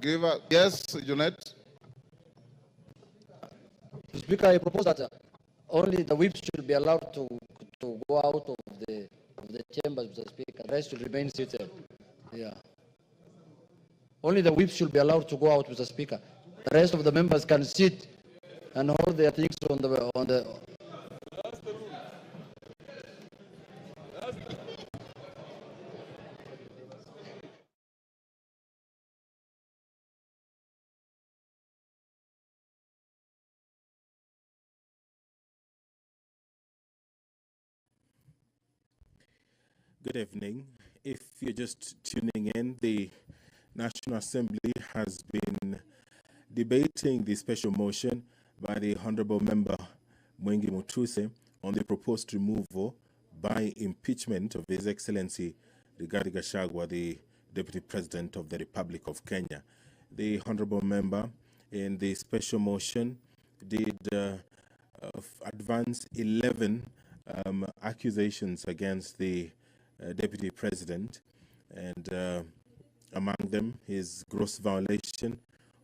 give us, yes, Jeanette? Speaker, I propose that only the whips should be allowed to go out of the chambers, Mr. Speaker. The rest should remain seated. Yeah. Only the whips should be allowed to go out, Mr. Speaker. The rest of the members can sit and hold their things on the. Good evening. If you're just tuning in, the National Assembly has been debating the special motion by the Honorable Member Mwengi Mutuse on the proposed removal by impeachment of His Excellency Rigathi Gachagua, the Deputy President of the Republic of Kenya. The Honorable Member in the special motion did advance 11 accusations against the Deputy President, and among them his gross violation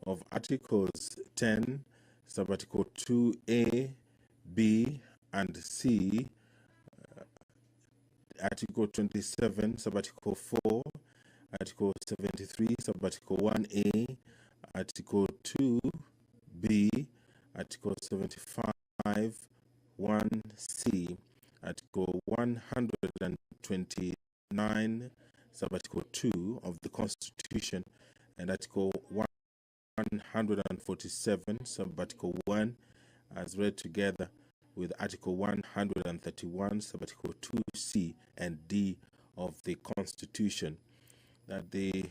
of Articles 10, Subarticle 2A, B, and C, Article 27, Subarticle 4, Article 73, Subarticle 1A, Article 2B, Article 75, 1C, Article 129, Subarticle 2 of the Constitution, and Article 147, Subarticle 1, as read together with Article 131, Subarticle 2C and D of the Constitution, that the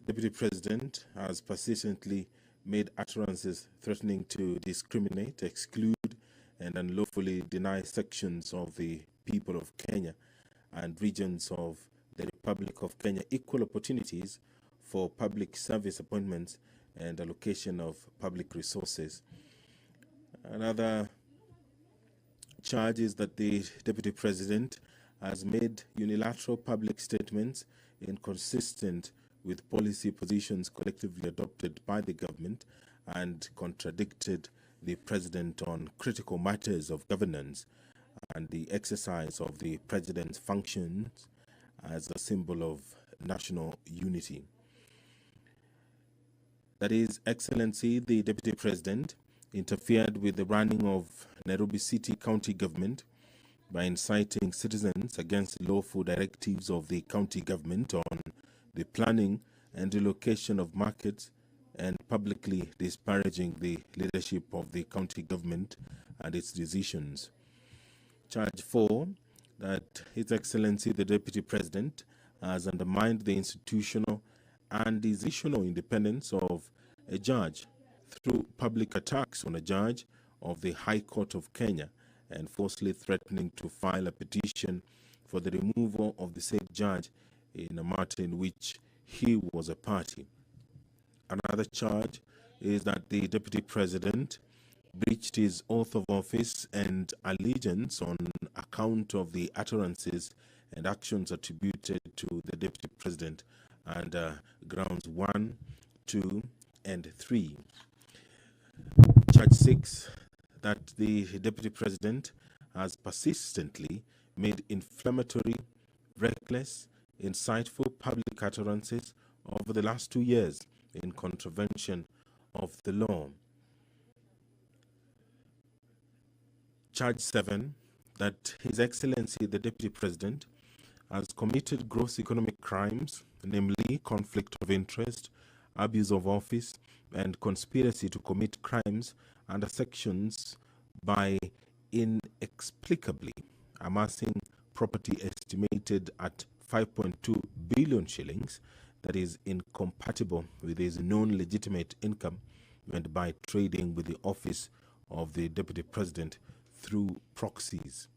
Deputy President has persistently made utterances threatening to discriminate, exclude, and unlawfully deny sections of the people of Kenya and regions of the Republic of Kenya equal opportunities for public service appointments and allocation of public resources. Another charge is that the Deputy President has made unilateral public statements inconsistent with policy positions collectively adopted by the government and contradicted the President on critical matters of governance and the exercise of the President's functions as a symbol of national unity. That is, Excellency, the Deputy President interfered with the running of Nairobi City County Government by inciting citizens against lawful directives of the county government on the planning and relocation of markets and publicly disparaging the leadership of the county government and its decisions. Charge 4, that His Excellency the Deputy President has undermined the institutional and decisional independence of a judge through public attacks on a judge of the High Court of Kenya and falsely threatening to file a petition for the removal of the said judge in a matter in which he was a party. Another charge is that the Deputy President breached his oath of office and allegiance on account of the utterances and actions attributed to the Deputy President under grounds 1, 2, and 3. Charge 6, that the Deputy President has persistently made inflammatory, reckless, insightful public utterances over the last 2 years in contravention of the law. Charge 7, that His Excellency the Deputy President has committed gross economic crimes, namely conflict of interest, abuse of office, and conspiracy to commit crimes under sections by inexplicably amassing property estimated at 5.2 billion shillings that is incompatible with his known legitimate income and by trading with the office of the Deputy President through proxies.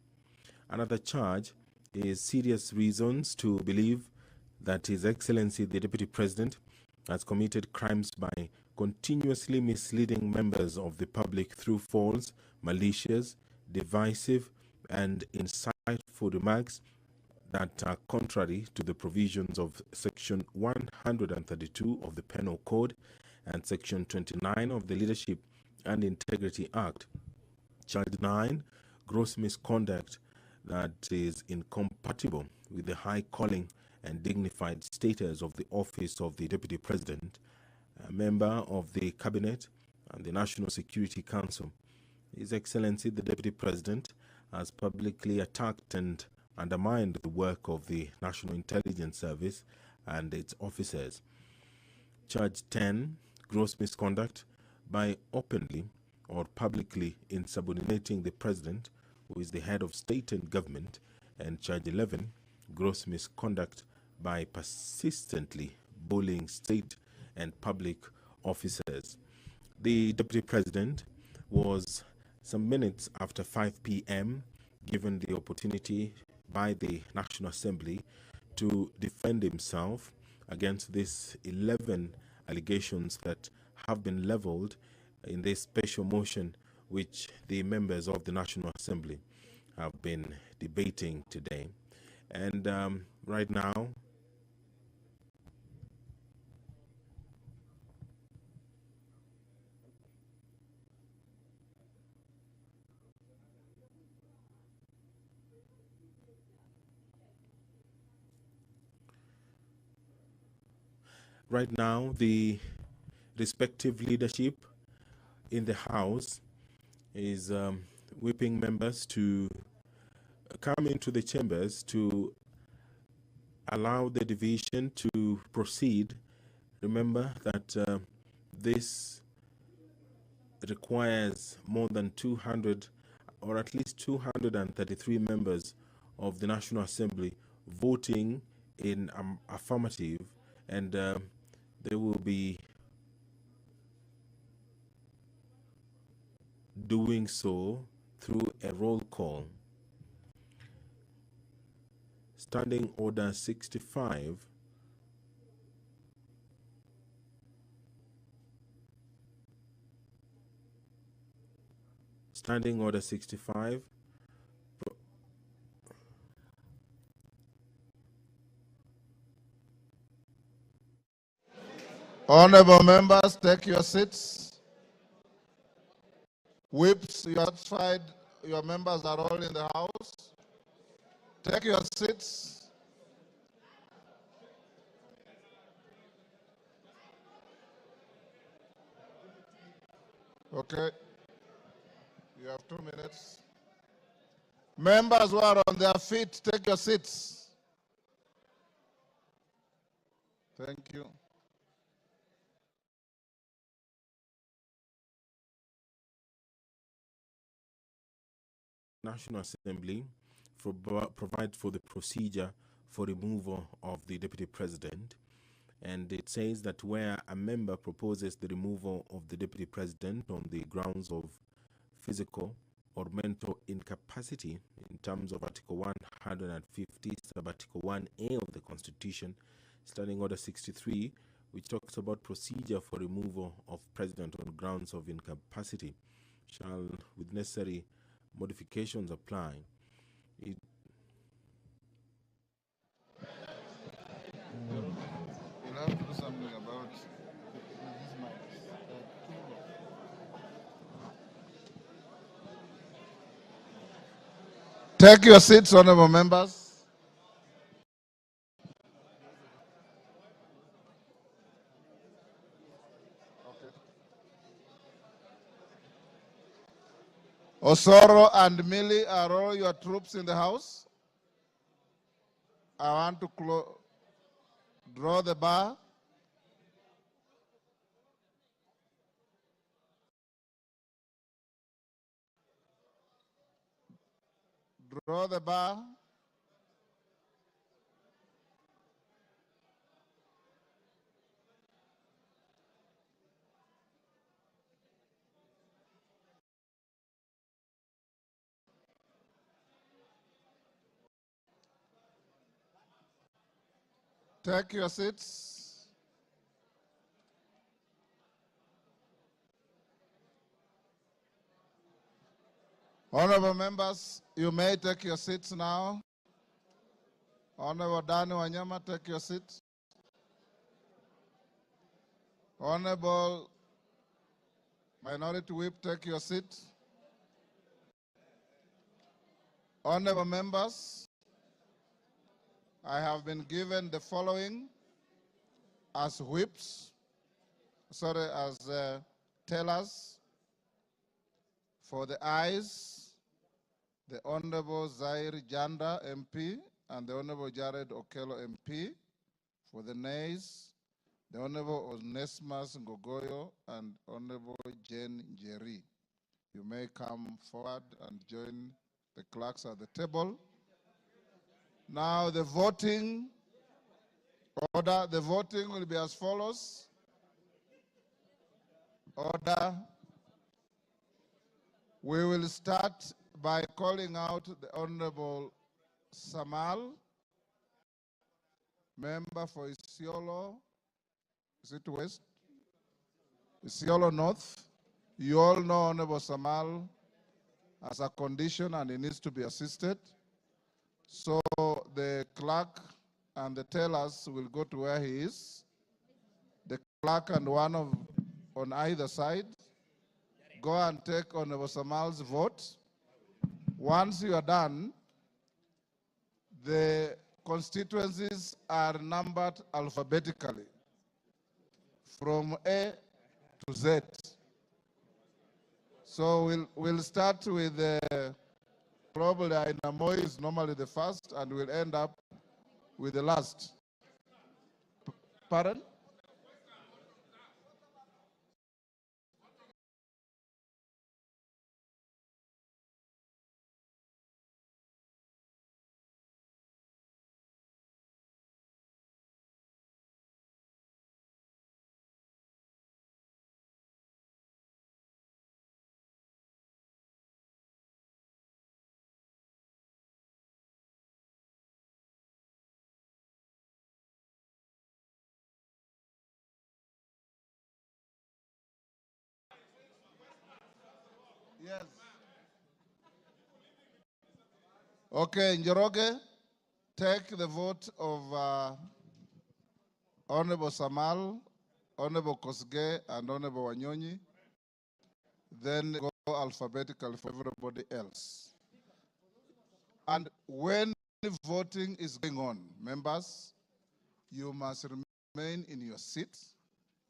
Another charge is serious reasons to believe that His Excellency the Deputy President has committed crimes by continuously misleading members of the public through false, malicious, divisive, and insightful remarks that are contrary to the provisions of Section 132 of the Penal Code and Section 29 of the Leadership and Integrity Act. Charge 9, gross misconduct that is incompatible with the high calling and dignified status of the office of the Deputy President, a member of the Cabinet and the National Security Council. His Excellency the Deputy President has publicly attacked and undermined the work of the National Intelligence Service and its officers. Charge 10, gross misconduct by openly or publicly insubordinating the President, who is the head of state and government, and Charge 11, gross misconduct by persistently bullying state and public officers. The Deputy President was some minutes after 5 p.m. given the opportunity by the National Assembly to defend himself against these 11 allegations that have been leveled in this special motion which the members of the National Assembly have been debating today. And right now, the respective leadership in the House is whipping members to come into the chambers to allow the division to proceed. Remember that this requires more than 200 or at least 233 members of the National Assembly voting in affirmative, and they will be doing so through a roll call. Standing Order 65 Standing Order 65 Honorable members, take your seats. Whips, you are satisfied your members are all in the house. Take your seats. Okay. You have 2 minutes. Members who are on their feet, take your seats. Thank you. National Assembly provide for the procedure for removal of the Deputy President. And it says that where a member proposes the removal of the Deputy President on the grounds of physical or mental incapacity in terms of Article 150, sub-Article 1A of the Constitution, Standing Order 63, which talks about procedure for removal of President on grounds of incapacity, shall, with necessary modifications, apply. You'll have to do something about Take your seats, honorable members. Osoro and Millie, are all your troops in the house? I want to draw the bar. Draw the bar. Take your seats. Honorable members, you may take your seats now. Honorable Dani Wanyama, take your seat. Honorable Minority Whip, take your seat. Honorable members, I have been given the following as whips, as tellers. For the ayes, the Honorable Zaire Janda MP and the Honorable Jared Okello MP. For the nays, the Honorable Onesmus Ngogoyo and Honorable Jane Njeri. You may come forward and join the clerks at the table. Now the voting order, the voting will be as follows. Order. We will start by calling out the Honorable Samal, member for Isiolo. Is it West? Isiolo North. You all know Honorable Samal has a condition and he needs to be assisted. So the clerk and the tellers will go to where he is. The clerk and one on either side go and take Honorable Samal's vote. Once you are done, the constituencies are numbered alphabetically from A to Z. So we'll start with probably Ainamoi is normally the first, and we'll end up with the last. Pardon? Yes. Okay, Njoroge, take the vote of Honorable Samal Honorable Kosgei and Honorable Wanyonyi, then go alphabetically for everybody else. And when voting is going on, members, you must remain in your seats.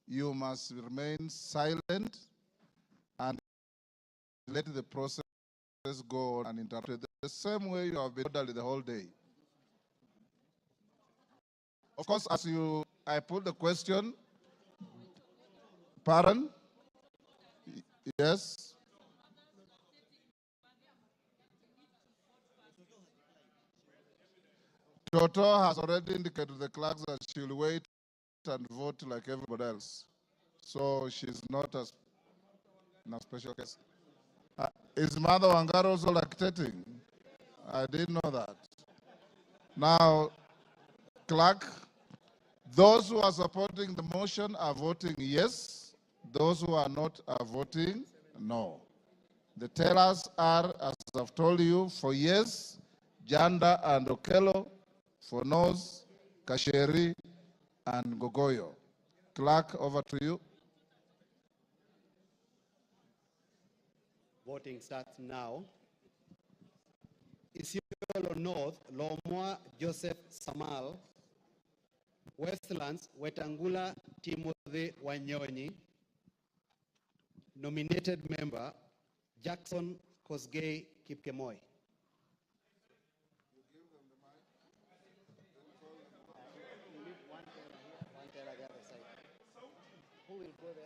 You must remain silent and let the process go on uninterrupted. The same way you have been orderly the whole day. Of course, I put the question, pardon? Yes. Toto has already indicated to the clerks that she will wait and vote like everybody else. So she's not in a special case. Is Mother Wangari also lactating? I didn't know that. Now, clerk, those who are supporting the motion are voting yes. Those who are not are voting no. The tellers are, as I've told you, for yes, Janda and Okello, for no's, Kasheri and Gogoyo. Clerk, over to you. Voting starts now. Isiolo North, Lomwa Joseph Samal. Westlands, Wetangula Timothy Wanyonyi. Nominated member, Jackson Kosgei Kipkemoi. Who will go there?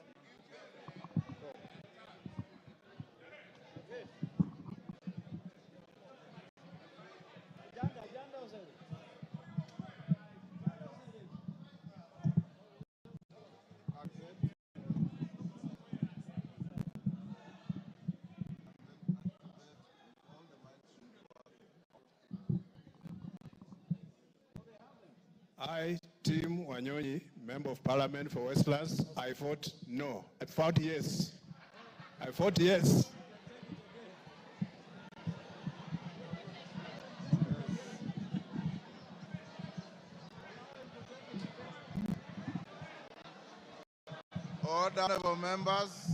I, Tim Wanyonyi, Member of Parliament for Westlands, I vote no. I vote yes. I vote yes. Honorable members,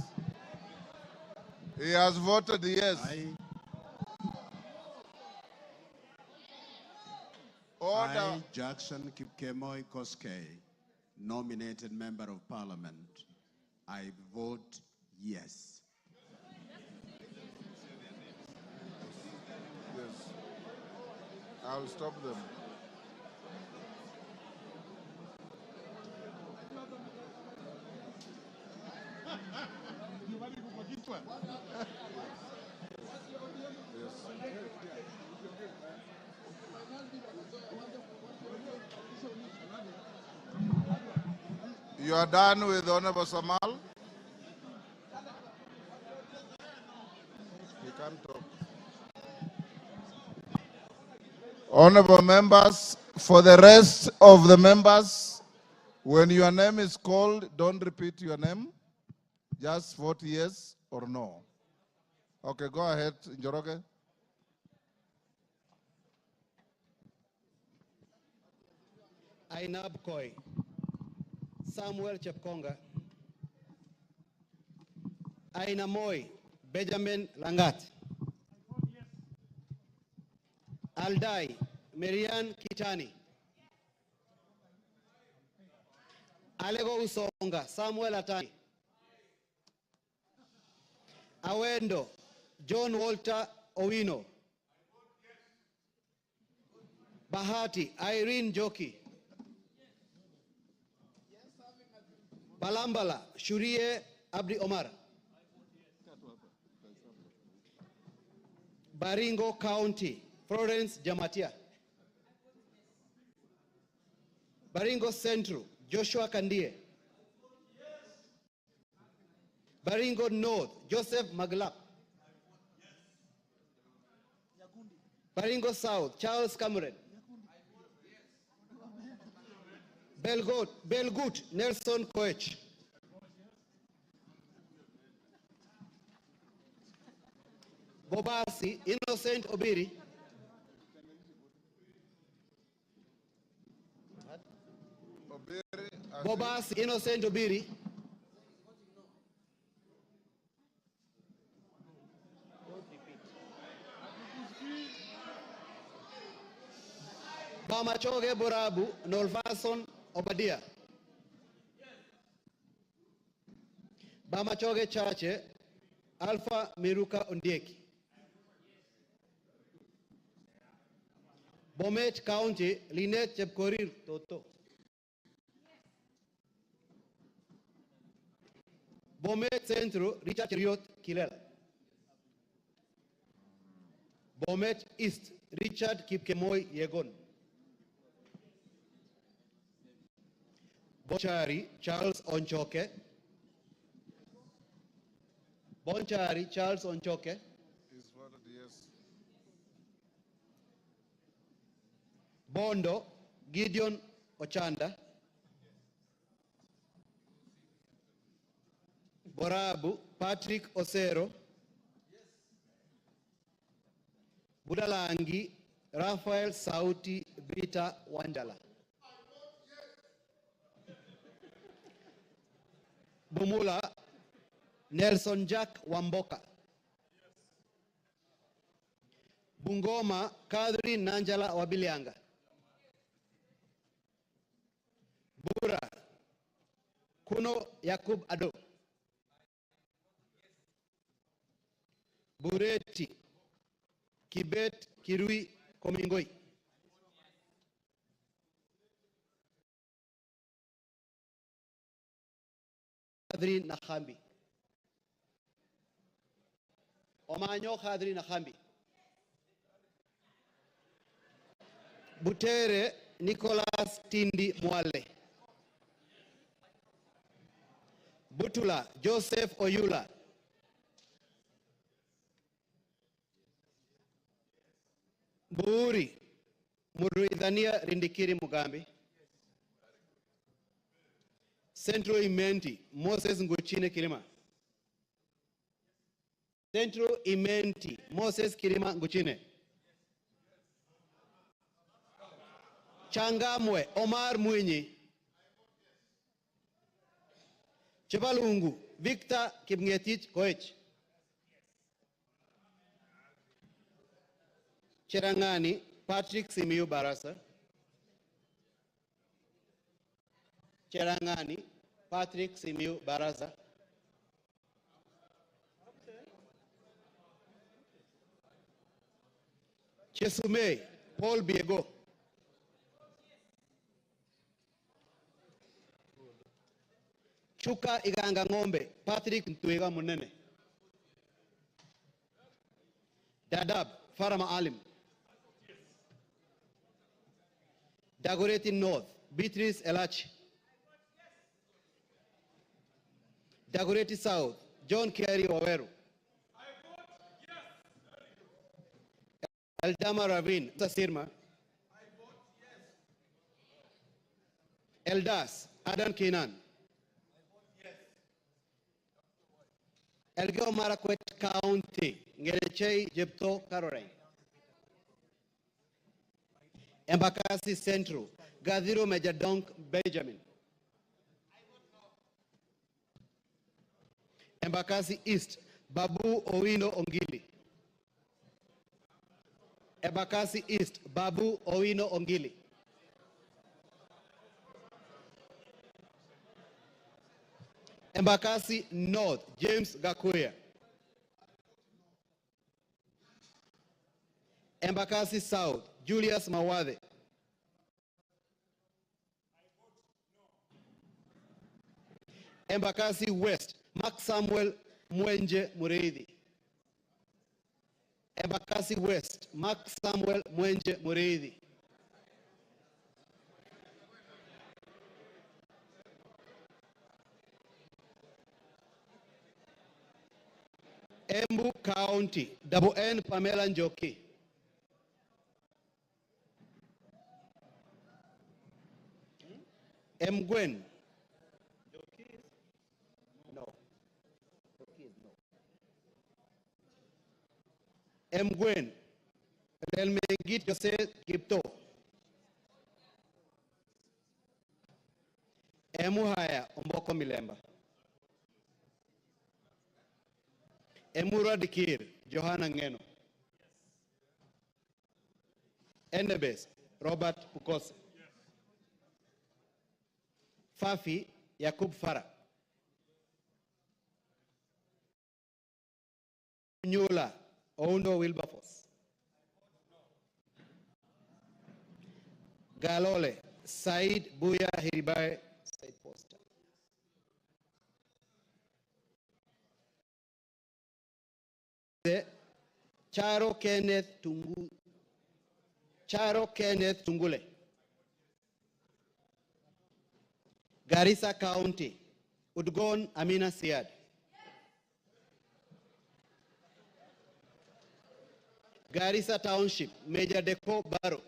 he has voted yes. I, Jackson Kipkemoi Kosgei, nominated Member of Parliament, I vote yes. Yes. I'll stop them. You are done with Honorable Samal? He can't talk. Honorable members, for the rest of the members, when your name is called, don't repeat your name. Just vote yes or no. Okay, go ahead, Njoroge. Ainab Koi, Samuel Chepkonga, Aina Moi, Benjamin Langat, Aldai, Marian Kitani, Alego Usonga, Samuel Atani, Awendo, John Walter Owino, Bahati, Irene Joki, Balambala, Shurie Abdi Omar, Baringo County, Florence Jamatia, Baringo Central, Joshua Kandie, Baringo North, Joseph Maglap, Baringo South, Charles Cameron, Belgut, Nelson Koech, Bobasi, Innocent Obiri, Bobasi, Innocent Obiri, Bamachoge Borabu, Nolfason Obadia. Bamachoge Chache, Alpha Miruka Ondieki. Bomet County, Linet Chepkorir Toto. Bomet Centro, Richard Riot Kilel. Bomet East, Richard Kipkemoy Yegon. Bonchari, Charles Onchoke. Bonchari, Charles Onchoke. Is voted yes. Bondo, Gideon Ochanda. Borabu, Patrick Osero. Budalangi, Raphael Sauti Vita Wandala. Bumula, Nelson Jack Wamboka. Bungoma, Kadri Nanjala Wabilianga. Bura, Kuno Yakub Ado. Bureti, Kibet Kirui Komingoi. Khadri Nakhambi. Omanyo Khadri Nakhambi. Butere Nicholas Tindi Mwale. Butula Joseph Oyula. Buuri Muruidhania Rindikiri Mugambi. Central Imenti Moses Nguchine Kilima. Central Imenti Moses Kilima Nguchine. Changamwe Omar Mwinyi. Chebalungu Victor Kipngetich Koech. Cherangani Patrick Simiyu Barasa. Cherangani Patrick Simiyu Barasa. Chesumei Paul Biego. Chuka Iganga Ngombe Patrick Ntwega Munene. Dadab Farama Alim. Dagoretti North Beatrice Elachi. Dagoretti South John Kerry Waweru. Eldama Ravine Sirma. Eldas Adan Kenan. Elgeyo Marakwet County Ngerechei Jepto Caroline. Embakasi Central Gadhiro Majadonk Benjamin. Embakasi East Babu Owino Ongili. Embakasi East Babu Owino Ongili. Embakasi North James Gakuya. Embakasi South Julius Mawade. Embakasi West Mark Samuel Mwenje Mureithi. Embakasi West Mark Samuel Mwenje Mureithi. Embu County Double N Pamela Njoki. Mgwen. No. Mgwen. Relmengit Jose Kipto. Emuhaya Omboko Milemba. Emura Dikir Johanna Ngeno. Enebes Robert Pukose. Fafi Yakub Farah. Nyula Oundo Wilberforce. Galole Said Buya Hiribae Said Poster. Charo Kenneth Tungule. Garissa County, Udgon Amina Siad. Garissa Township, Major Deko Baro.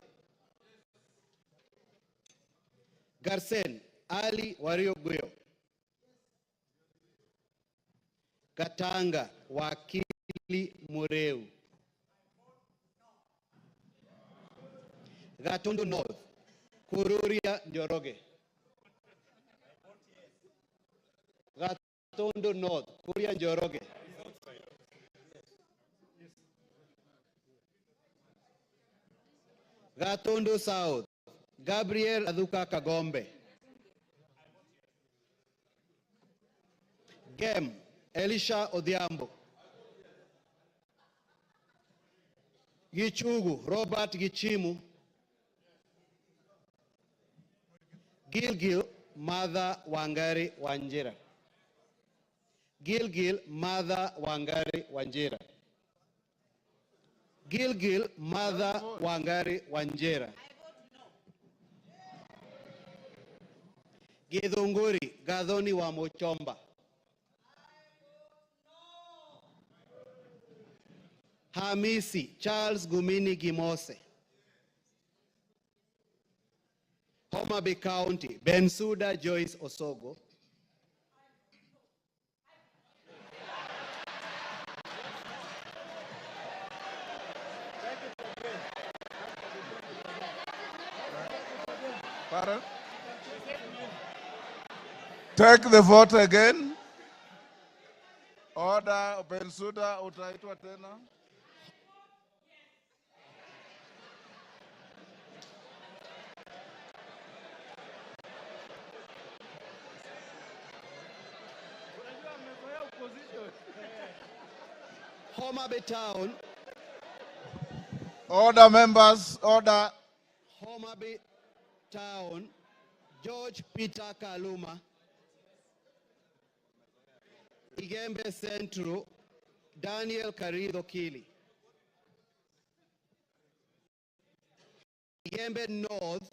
Garsen Ali Wario Guyo. Katanga Wakili Mureu. Gatundu North, Kururia Njoroge. Gatundu North, Kururia Njoroge. Gatundu South, Gabriel Aduka Kagombe. Gem, Elisha Odhiambo. Gichugu, Robert Gichimu. Gilgil, Mother Wangari Wanjira. Gilgil, Mother Wangari Wanjira. Gilgil, Mother Wangari Wanjira. Githunguri, Gadhoni wa Mochomba. Hamisi, Charles Gumini Gimose. Homa Bay County, Bensuda Joyce Osogo. Pardon? Take the vote again. Order, Bensuda, utaitwa tena. Homa Bay Town. Order, members, order. Homa Bay Town, George Peter Kaluma. Igembe Central, Daniel Karido Kili. Igembe North,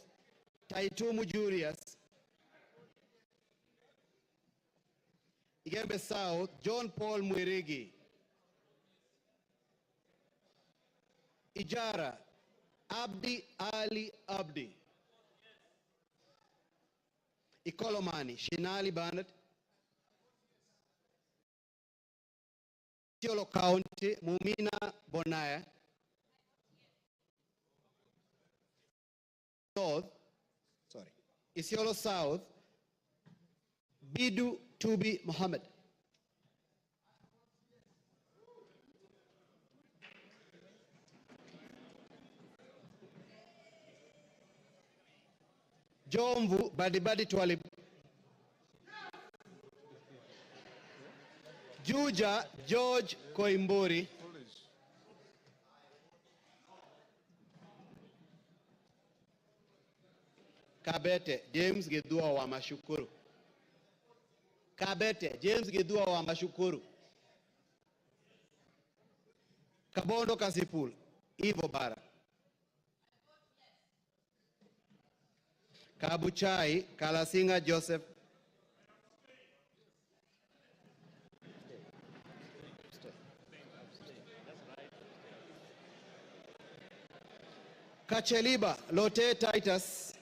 Taitumu Julius. Igembe South, John Paul Mwirigi. Ijara, Abdi Ali Abdi. Ikolomani, Shinali Bernard. Isiolo County, Mumina Bonaya. North, Isiolo South, Bidu Tubi Mohammed. Jomvu Badibadi Twalib. Juja George Koimburi. Kabete James Gedua wa Mashukuru. Kabete James Gedua wa Mashukuru. Kabondo Kasipul Ivo Bara. Kabuchai Kalasinga Joseph. Kacheliba Lote Titus.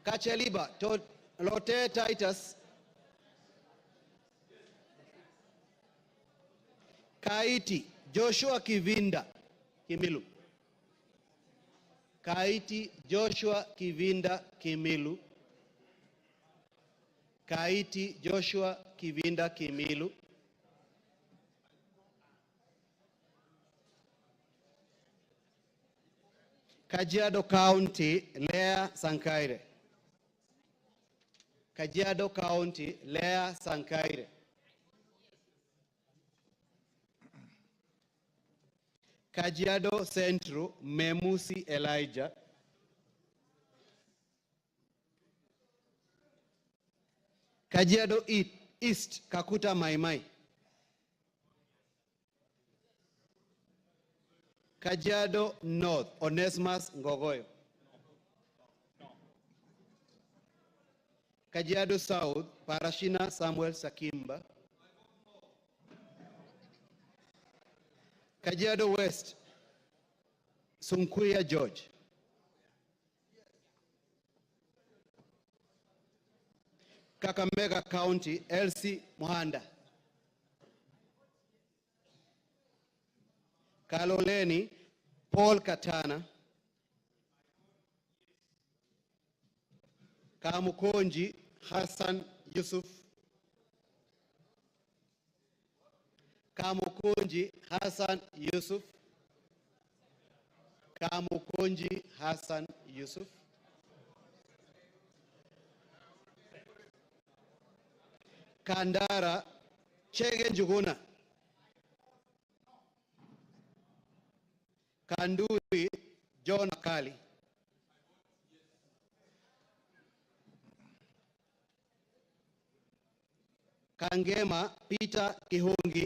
Kacheliba Lote Titus. Kaiti Joshua Kivinda Kimilu. Kaiti Joshua Kivinda Kimilu. Kaiti Joshua Kivinda Kimilu. Kajiado County, Lea Sankaire. Kajiado County, Lea Sankaire. Kajiado Central, Memusi Elijah. Kajiado East, Kakuta Maimai. Kajiado North, Onesimus Ngogoyo. Kajiado South, Parashina Samuel Sakimba. Kajiado West, Sunkuya George. Kakamega County, Elsie Mohanda. Kaloleni, Paul Katana. Kamukonji, Hassan Yusuf. Kamukonji, Hassan Yusuf. Kamukonji, Hassan Yusuf. Kandara, Chege Njuguna. Kanduri, John Akali. Kangema, Peter Kihungi.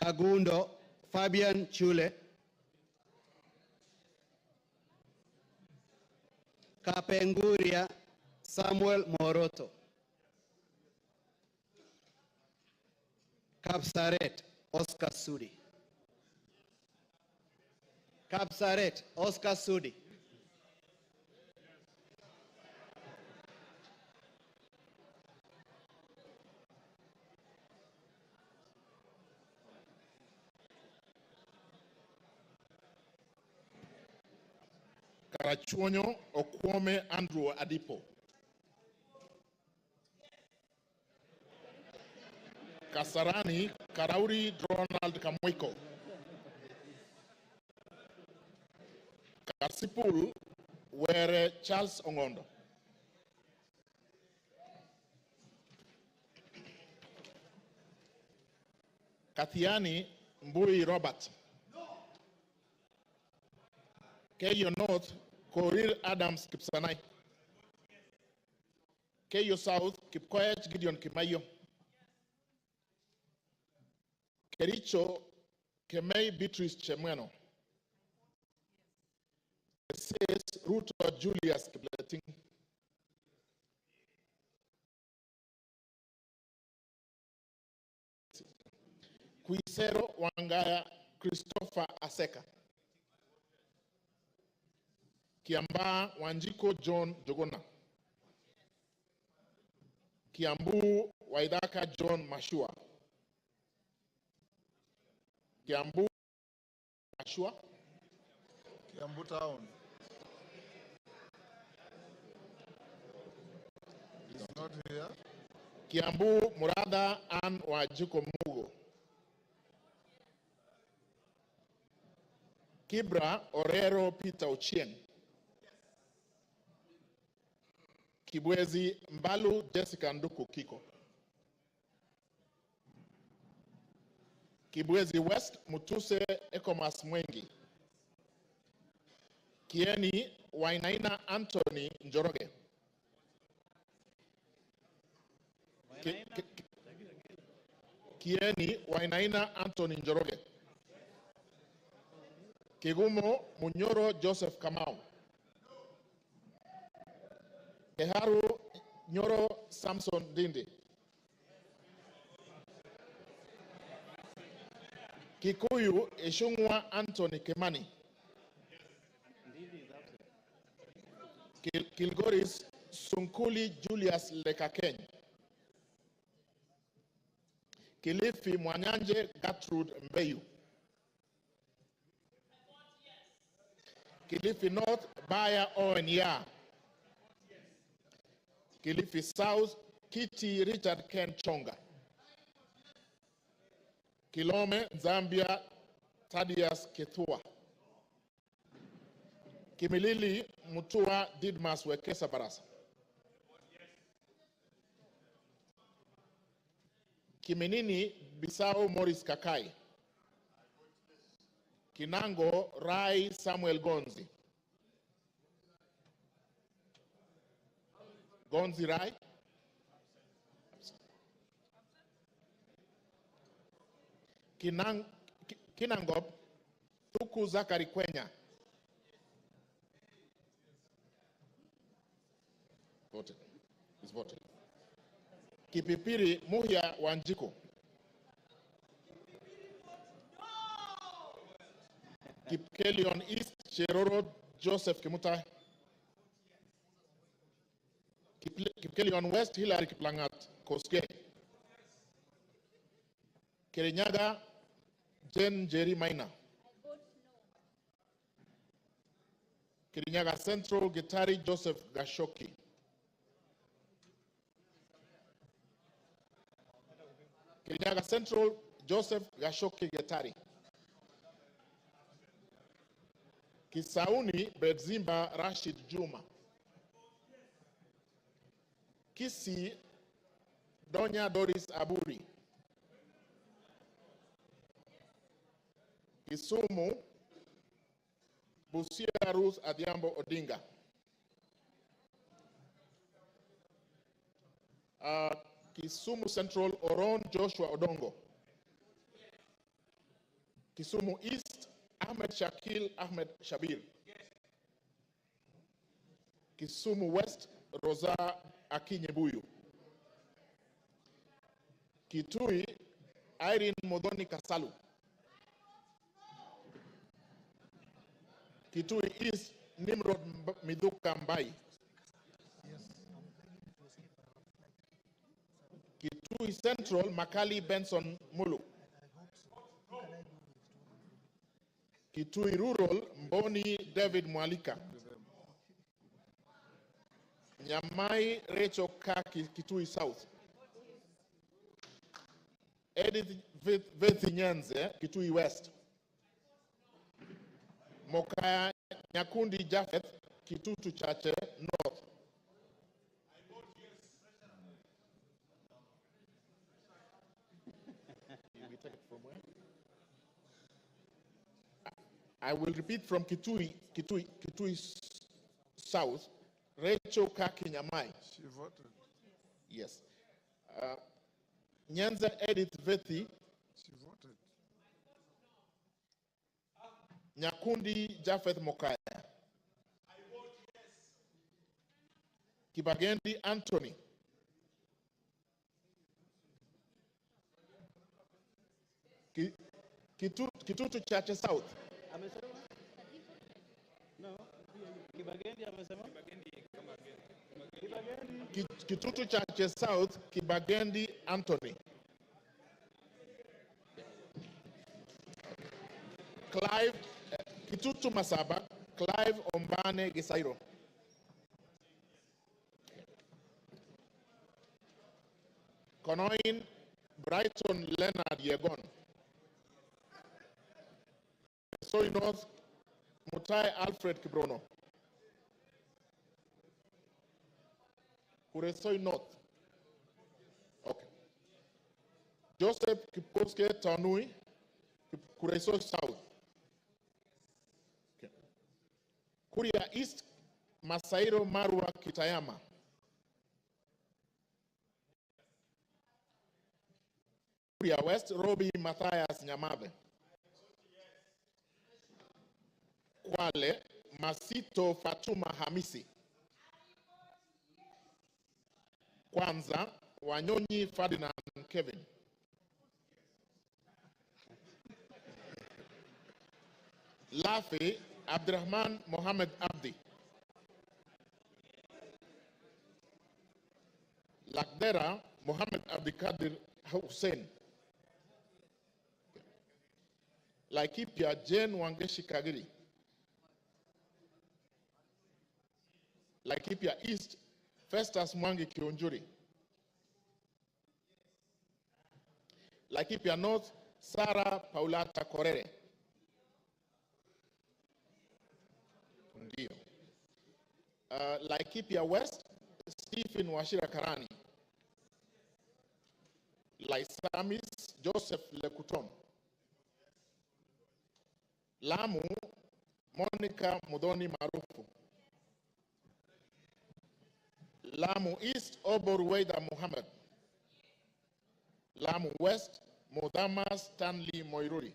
Kagundo, Fabian Chule. Kapenguria, Samuel Moroto. Kapsaret, Oscar Sudi. Kapsaret, Oscar Sudi. Karachuonyo Okwome Andrew Adipo. Kasarani Karauri Ronald Kamwiko. Kasipul Were Charles Ongondo. Kathiani Mbui Robert. Keyo North Korir Adams Kipsanai. Keyo South Kipkoech Gideon Kimayo. Kericho Kemei Beatrice Chemweno. Says Ruto Julius Kipleting. Kuisero Wangaya Christopher Aseka. Kiamba Wanjiko John Jogona. Kiambu Waidaka John Mashua. Kiambu Mashua. Kiambu Town. He's not here. Kiambu Murada Ann Wajiko Mugo. Kibra Orero Peter Ochieng. Kibwezi Mbalu Jessica Nduku Kiko. Kibwezi West Mutuse Ekomas Mwengi. Kieni Wainaina Anthony Njoroge. Kieni Wainaina Anthony Njoroge. Kigumo Munyoro Joseph Kamau. Keharu Nyoro Samson Dindi. Kikuyu Eshungwa Anthony Kemani. Kilgoris Sunkuli Julius Lekakeny. Kilifi Mwanyanje Gertrude Mbeyu. Kilifi North Baya Owenya. Kilifi South Kiti Richard Ken Chonga. Kilome Zambia Thaddeus Kethua. Kimilili Mutua Didmas Wekesa Barasa. Kiminini Bisao Morris Kakai. Kinango Rai Samuel Gonzi. Gonzi Rai. Kinangop Thuku Zakari Kwenya. Voted. It's voted. Kipipiri Muhia Wanjiko. Kipkelion East Cheroro Joseph Kimutai. Kipkelion West Hilary Kiplangat Koske. Kirinyaga Jen Jerry Maina. Kirinyaga Central Gitari Joseph Gashoki. Kirinyaga Central Joseph Gashoki Gitari. Kisauni Bedzimba Rashid Juma. Kisi Donya Doris Aburi. Kisumu Busia Ruth Adhiambo Odinga. Kisumu Central Oron Joshua Odongo. Kisumu East Ahmed Shakil Ahmed Shabir. Kisumu West Rosa Akinyebuyu. Kitui Irene Modoni Kasalu. Kitui East Nimrod Miduka Mbai. Kitui Central Makali Benson Mulu. Kitui Rural Mboni David Mwalika. Nyamai Rachel Kaki Kitui South. Edith Vethinyanze Kitui West. Mokaya Nyakundi Japheth Kitutu Chache North. I will repeat from Kitui South. Rachel Kaki Nyamai. She voted. Yes. Nyanza Edith Vethi. She voted. Nyakundi Japheth Mokaya. I vote yes. Kibagendi Anthony. Kitutu Chache South. No. Kibagendi amesema? Kitutu Chache South, Kibagendi Anthony. Clive, Kitutu Masaba, Clive Ombane Gisairo. Konoin, Brighton Leonard Yegon. Soy North, Mutai Alfred Kibrono. Kuresoi North. Okay. Joseph Kipkoske Tanui, Kuresoi South. Okay. Kuria East, Masairo Marwa Kitayama. Kuria West, Robi Matthias Nyamabe. Kwale, Masito Fatuma Hamisi. Kwanza, Wanyonyi Ferdinand Kevin. Lafi, Abdurrahman Mohammed Abdi. Lakdera, Mohammed Abdikadir Hussein. Laikipia, Jane Wangeshi Kagiri. Laikipia East, Festus Mwangi Kionjuri. Laikipia North, Sarah Paulata Korere. Dio. Laikipia West, Stephen Washira Karani. Laisamis, Joseph Lekutom. Lamu, Monica Mudoni Marufu. Lamu East, Obor Weda Muhammad. Lamu West, Modama Stanley Moiruri.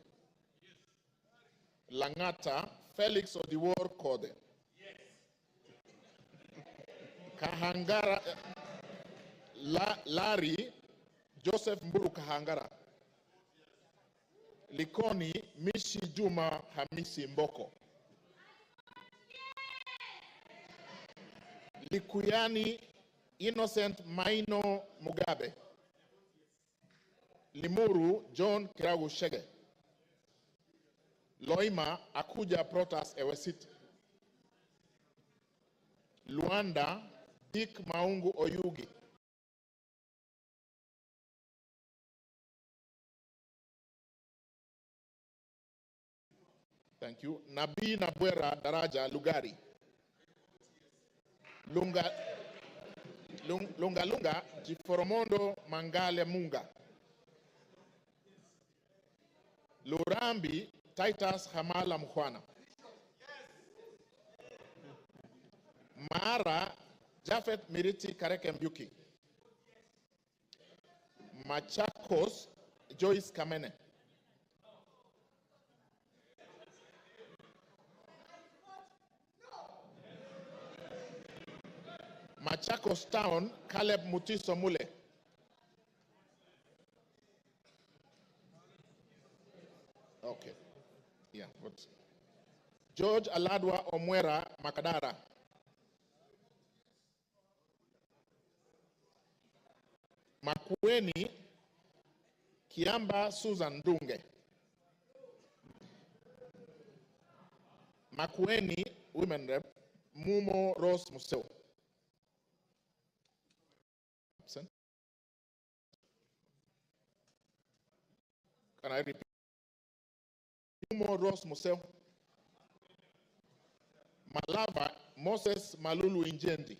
Langata, Felix Odiwor Kode. Kahangara, Larry, Joseph Mburu Kahangara. Likoni, Mishi Juma Hamisi Mboko. Likuyani, Innocent Maino Mugabe. Limuru, John Kiragu Shege. Loima, Akuja Protas Ewesit. Luanda, Dick Maungu Oyugi. Thank you. Nabi Nabwera Daraja Lugari. Lunga Jiforomondo Mangale Munga. Lurambi Titus Hamala Mkhwana. Mara Jafet Miriti Kareke Mbyuki. Machakos Joyce Kamene. Machakos Town, Caleb Mutiso Mule. Okay. Yeah, but George Aladwa Omwera Makadara. Makueni Kiamba Susan Dunge. Makueni Women Rep Mumo Rose Museo. Can I repeat? Mumo Rose Museo. Malava Moses Malulu Injendi.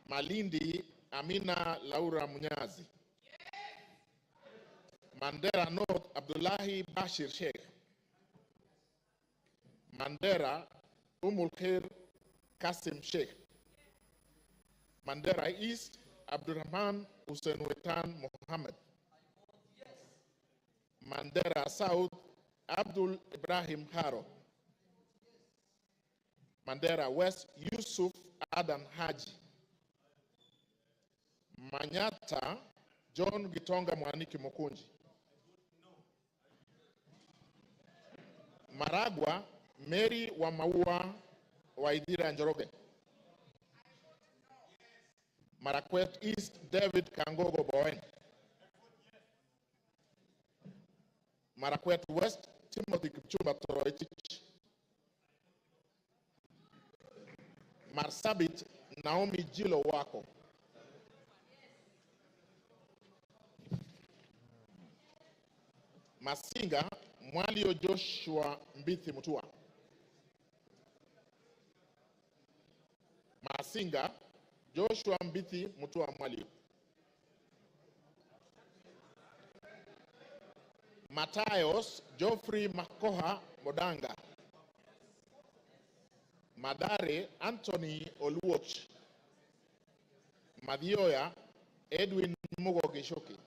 Malindi Amina Laura Munyazi. Mandera North Abdullahi Bashir Sheikh. Mandera Khair Kasim Sheikh. Mandera East Abdurrahman Hussein Wetan Mohammed. Mandera South Abdul Ibrahim Haro. Mandera West Yusuf Adam Haji. Manyata John Gitonga Mwaniki Mukunji. Maragwa Mary Wamaua Waidira Njoroge. Marakwet East David Kangogo Bowen. Marakwet West Timothy Kipchumba Toroitich. Marsabit Naomi Jilo Wako. Masinga Mwalio Joshua Mbithi Mutua. Masinga Joshua Mbithi Mutua Mwalio. Matayos Geoffrey Makoha Modanga. Madare Anthony Oluoch. Madioya Edwin Mugo Gishoki.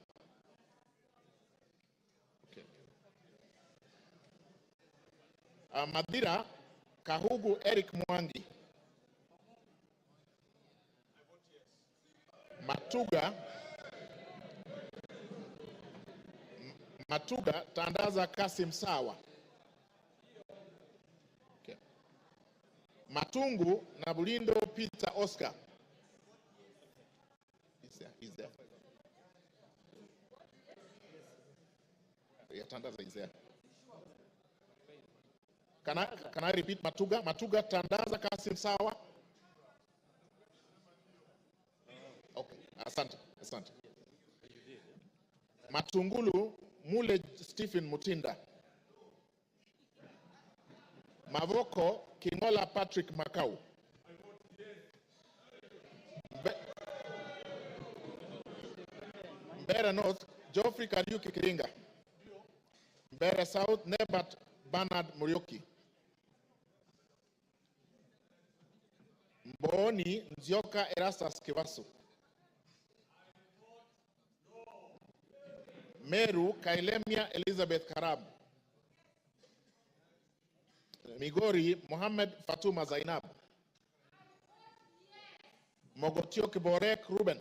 Okay. Madira Kahugu Eric Mwangi. Matuga Tandaza Kasim Sawa. Okay. Matungu Nabulindo Peter Oscar. He's there. Yeah, Tandaza is there. Can I repeat Matuga? Matuga Tandaza Kasim Sawa. Okay, asante. Matungulu Mule Stephen Mutinda. Mavoko Kingola Patrick Makau. Mbeere North, Geoffrey Kariuki Kiringa. Mbeere South, Nebat Bernard Murioki. Mboni Nzioka Erastus Kivasu. Meru Kailemia Elizabeth Karab. Migori Mohammed Fatuma Zainab. Mogotio Kiborek Ruben.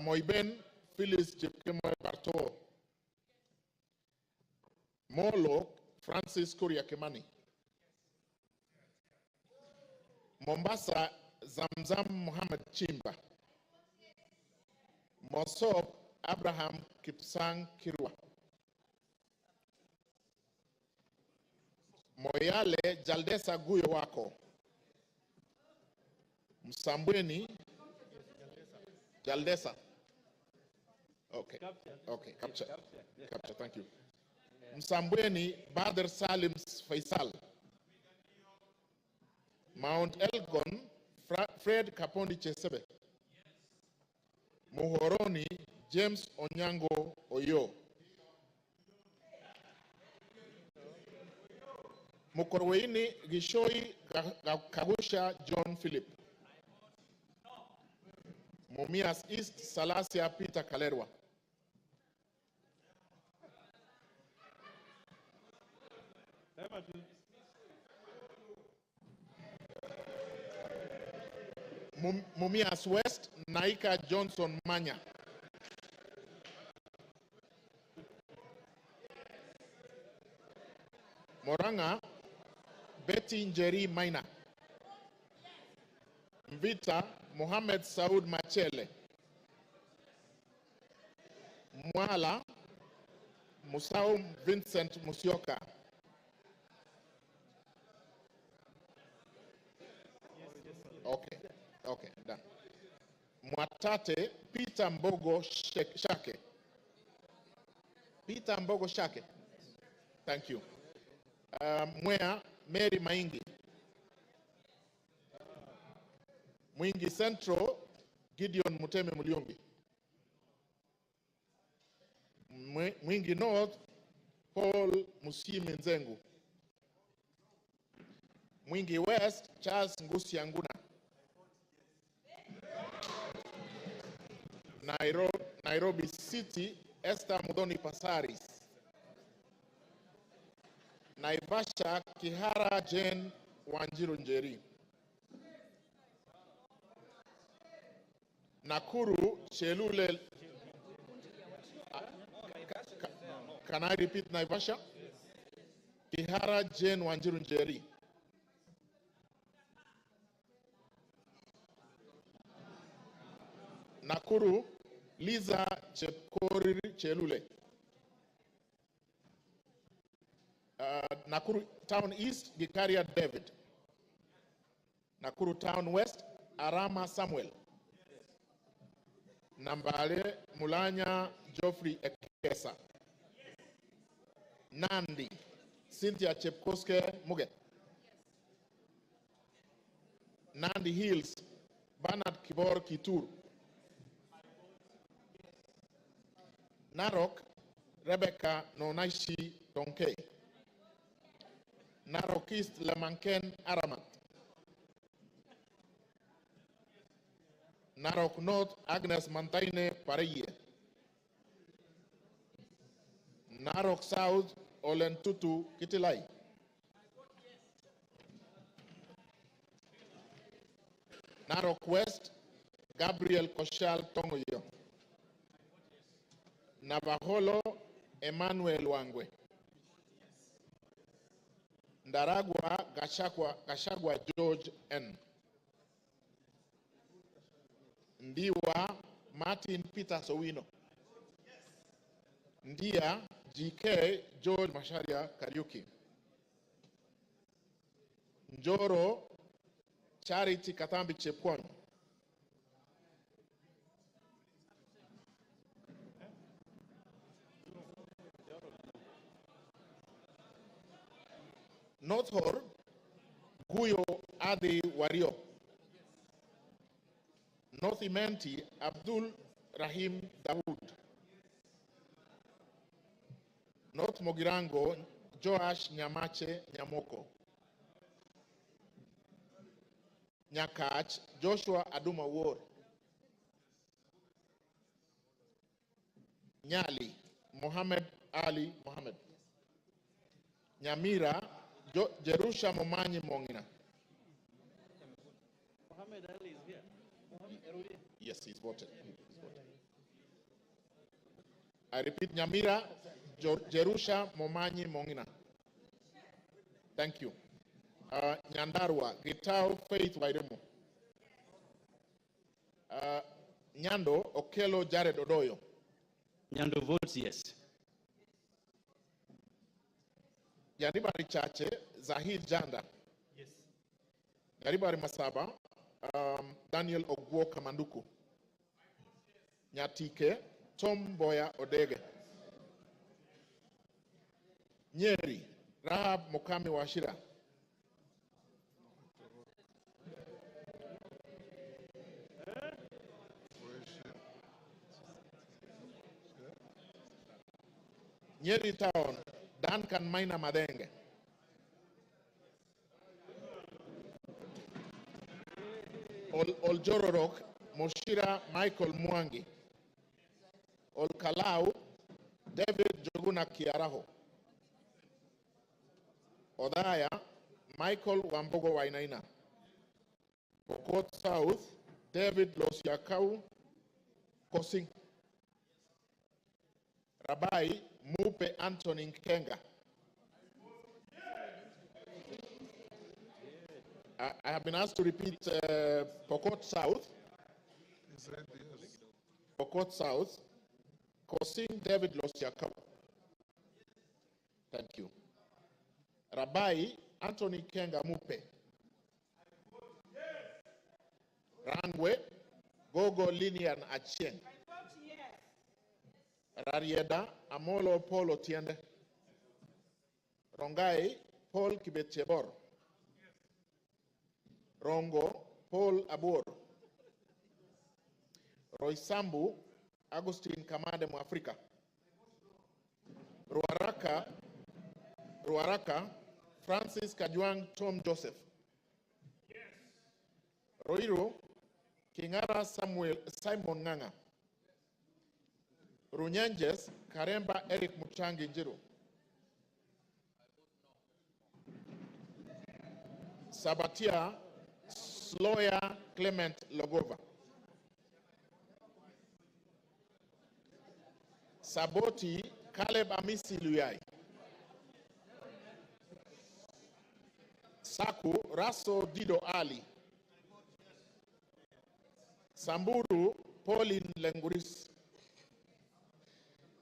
Moiben Phyllis Jepkemoy Barto. Molo Francis Kuria Kimani. Mombasa Zamzam Mohammed Chimba. Mosop Abraham Kipsang Kirwa. Moyale Jaldesa Guyo Wako. Msambweni Jaldesa. Okay. Okay, capture. Capture, thank you. Msambweni Badr Salim Faisal. Mount Elgon Fred Kapondi Chesebe. Muhoroni James Onyango Oyo. Mukorweini Gishoi Kagusha John Philip. Mumias East Salasia Peter Kalerwa. Mumias West Naika Johnson Manya. Moranga Betty Njeri Maina. Mvita Mohamed Saud Machele. Mwala Musau Vincent Musioka. Okay, okay, done. Mwatate Peter Mbogo Shake. Peter Mbogo Shake. Thank you. Mwea Mary Maingi. Mwingi Central Gideon Muteme Muliongi. Mwingi North Paul Musimi Nzengu. Mwingi West Charles Ngusi Anguna. Nairobi City Esther Mudoni Pasaris. Naivasha Kihara Jane Wanjiru Njeri. Nakuru Chelule. Can I repeat Naivasha? Kihara Jane Wanjiru Njeri. Nakuru Liza Chepkori Chelule. Nakuru Town East Gikaria David. Nakuru Town West Arama Samuel. Nambale Mulanya Geoffrey Ekesa. Nandi Cynthia Chepkoske Muge. Nandi Hills Bernard Kibor Kitur. Narok Rebecca Nonaishi Tonke. Narok East Lamanken Aramat. Narok North Agnes Mantaine Pareye. Narok South Olentutu Kitilai. Narok West Gabriel Koshal Tongoyo. Navaholo Emmanuel Wangwe. Ndaragwa Gachagua George N. Ndiwa Martin Peter Sowino. Ndia GK George Masharia Kariuki. Njoro Charity Katambi Chepkwony. North Hor, Guyo Adi Wario. North Imenti, Abdul Rahim Dawood. North Mogirango, Joash Nyamache Nyamoko. Nyakach, Joshua Aduma Ward. Nyali, Mohammed Ali Mohammed. Nyamira, Jerusha Momanyi Mongina. Mohammed Ali is here. Yes, he's voted. I repeat, Nyamira, Jerusha Momanyi Mongina. Thank you. Nyandarua, Gitao Faith Wairemo. Nyando, Okelo Jared Odoyo. Nyando votes yes. Yaribari Chache, Zahid Janda. Yes. Yaribari Masaba, Daniel Ogwo Kamanduku. Nyatike, Tom Boya Odege. Nyeri, Rahab Mokami Washira. Nyeri Town, Duncan Maina Madenge. Oljororok, Moshira Michael Mwangi. Olkalau, David Joguna Kiaraho. Odaya, Michael Wambogo Wainaina. Pokot South, David Losiakau Kosing. Rabai, Mupe Anthony Nkenga. I have been asked to repeat Pokot South. Pokot South, Kosing David Losiakau. Thank you. Rabai Anthony Kenga Mupe. Rangwe Gogo Linian Achieng. Rarieda Amolo Paul Otiende. Rongai Paul Kibetchebor. Rongo Paul Abor. Roysambu Agustin Kamade Mwafrika. Ruaraka Francis Kajwang Tom Joseph. Roiro Kingara Simon Nganga. Runyanjes Karemba Eric Muchangi Njiru. Sabatia Sloya Clement Logova. Saboti Caleb Amisi Luyai. Saku Raso Dido Ali. Samburu Pauline Lenguris.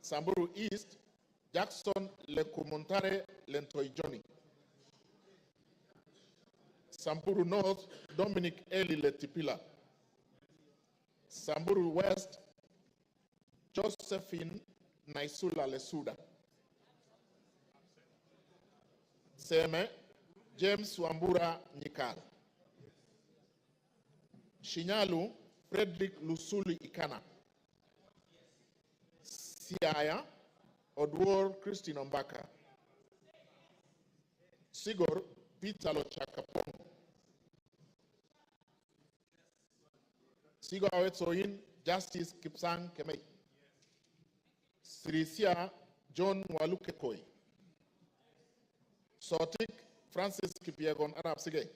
Samburu East Jackson Lekumontare Lentoijoni. Samburu North Dominic Eli Letipila. Samburu West Josephine Naisula Lesuda. Seme James Wambura Nyikal. Shinyalu Frederick Lusuli Ikana. Siaya Odwor Christine Ombaka. Sigor Peter Lochakapong. Sigor Awetsoin Justice Kipsang Kemei. Sirisia John Walukekoi. Sotik Francis Kipiegon Arab Sige.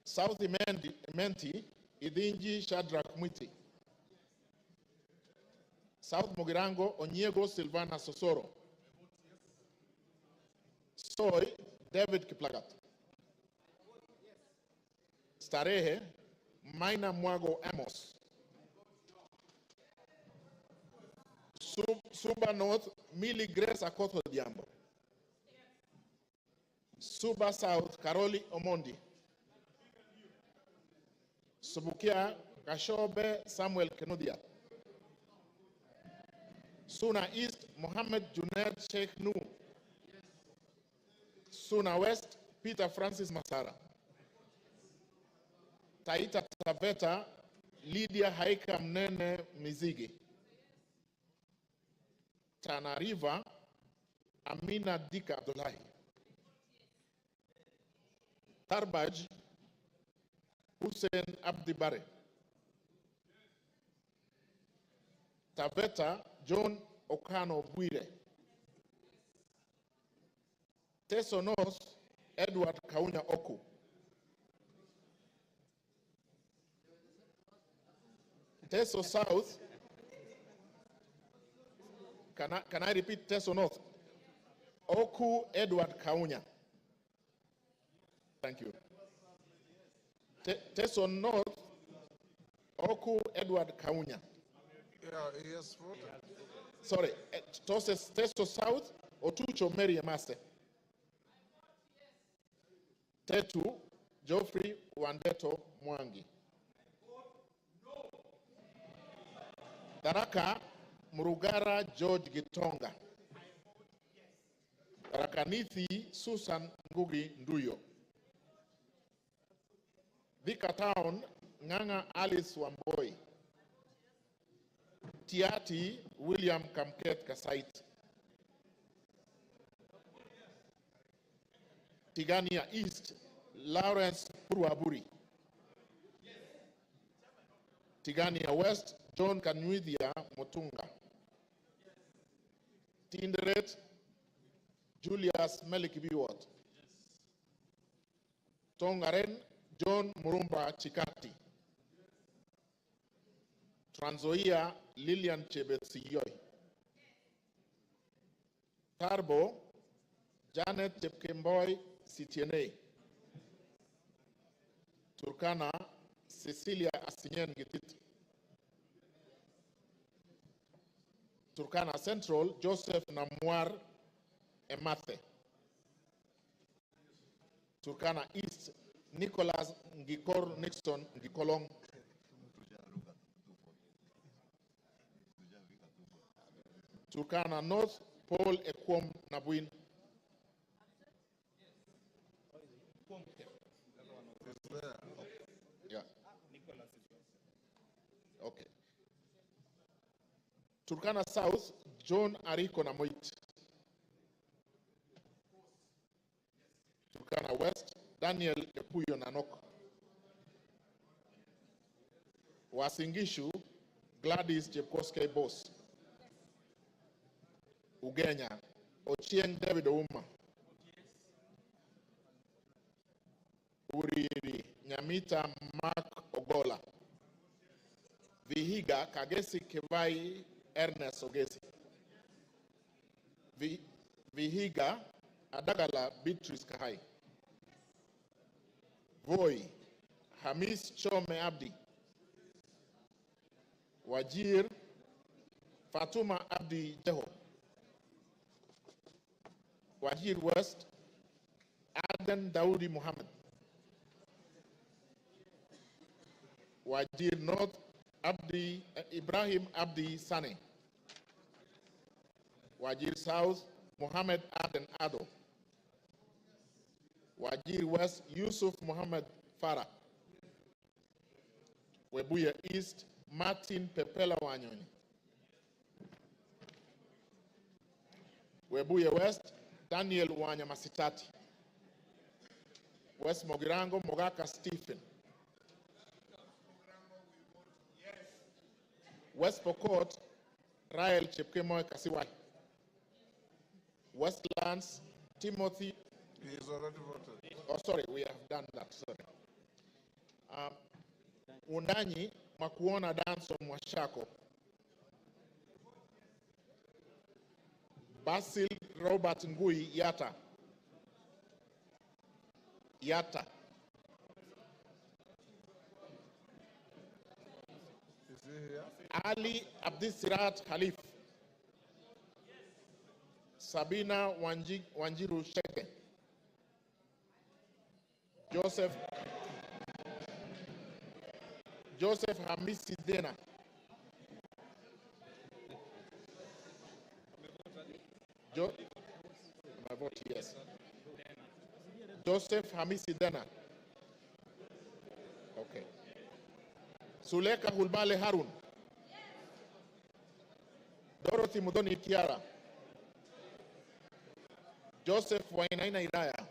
South Imenti Idinji Shadrach Mwiti. South Mogirango Onyego Silvana Sosoro. Soy David Kiplagat. Starehe Maina Mwago Amos. Suba North Millie Grace Akoto Diambo. Suba South Karoli Omondi. Subukia Kashobe Samuel Kenodia. Suna East, Mohammed Junaid Sheikh Nu. Suna West, Peter Francis Masara. Taita Taveta, Lydia Haika Mnene Mizigi. Tana River, Amina Dika Abdullahi. Tarbaj, Hussein Abdi Bare. Taveta, John Okano Bwire. Teso North, Edward Kaunya Oku. Teso South, can I repeat Teso North? Oku Edward Kaunya. Thank you. Teso North, Oku Edward Kaunya. Yeah, yes, voted. Sorry, Teso South, Otucho Mary Master. Tetu, Geoffrey Wandeto Mwangi. Daraka, Murugara George Gitonga. Darakanithi, Susan Ngugi Nduyo. Thika Town, Nganga Alice Wamboi. Tiati, William Kamket Kasait. Tigania East, Lawrence Purwaburi. Tigania West, John Kanwidhia Motunga. Tinderet, Julius Melikibiwot. Tongaren, John Murumba Chikati. Transoia, Lilian Chebetsiyoi. Tarbo, Janet Chepkemboy Sitiene. Turkana, Cecilia Asinyen Gitit. Turkana Central, Joseph Namwar Emathe. Turkana East, Nicholas Ngikor Nixon Ngikolong. Turkana North, Paul Ekwom Nabuin. Yeah. Okay. Turkana South, John Ariko Namoit. Turkana West, Daniel Epuyo Nanok. Wasingishu, Gladys Jepkoske Boss. Ugenya, Ochieng David Ouma. Uriri, Nyamita Mark Ogola. Vihiga, Kagesi Kevai Ernest Ogesi. Vihiga, Adagala Beatrice Kahai. Voi, Hamis Chome Abdi. Wajir, Fatuma Abdi Jeho. Wajir West, Aden Daudi Muhammad. Wajir North, Ibrahim Abdi Sane. Wajir South, Muhammad Aden Ado. Wajir West, Yusuf Muhammad Farah. Webuye East, Martin Pepela Wanyoni. Webuye West, Daniel Wanya Masitati. West Mogirango, Mogaka Stephen. West Pokot, Rael Chepkemoy Kasiwai. Westlands, Timothy. He is already voted. Oh, sorry, we have done that, sorry. Undanyi, Makuona Danso Mwashako. Basil Robert Ngui Yata. Yata. Is he here? Ali Abdisirat Khalif. Sabina Wanjiru Sheke. Joseph Hamisi Dena. My vote yes. Joseph Hamisi Dena. Okay. Suleka Hulbale Harun. Dorothy Mudoni Kiara. Joseph Wainaina Iraya.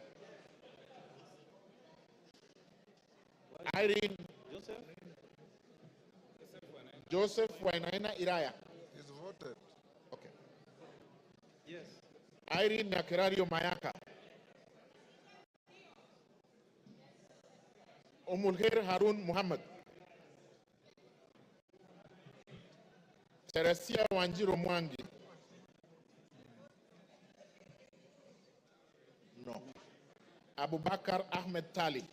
Irene. Joseph Wainaina Iraya. He's voted. Okay. Yes. Irene Nakerario Mayaka. Umulher Harun Muhammad. Teresia Wanjiro Mwangi. No. Abubakar Ahmed Tali.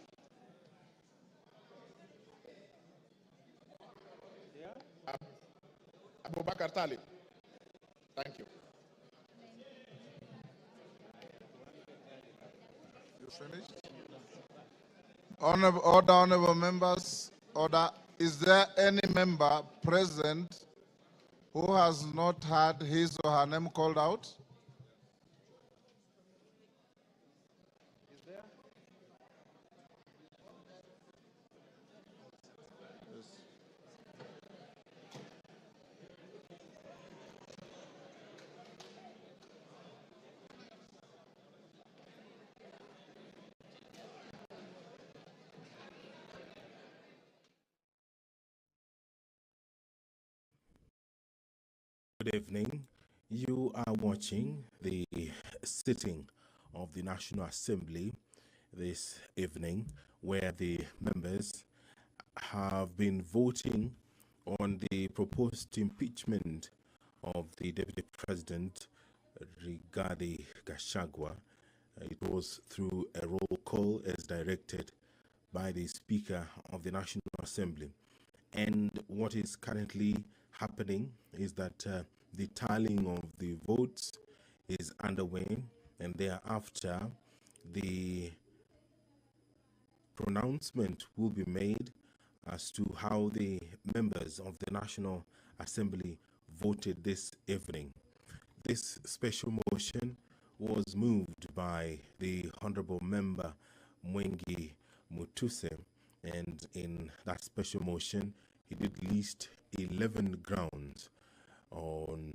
Abubakar Tali. Thank you. You finished? Honorable members, order. Is there any member present who has not had his or her name called out? Good evening. You are watching the sitting of the National Assembly this evening, where the members have been voting on the proposed impeachment of the Deputy President, Rigathi Gachagua. It was through a roll call as directed by the Speaker of the National Assembly. And what is currently happening is that the tallying of the votes is underway, and thereafter the pronouncement will be made as to how the members of the National Assembly voted this evening. This special motion was moved by the Honorable Member Mwengi Mutuse, and in that special motion, he did list 11 grounds on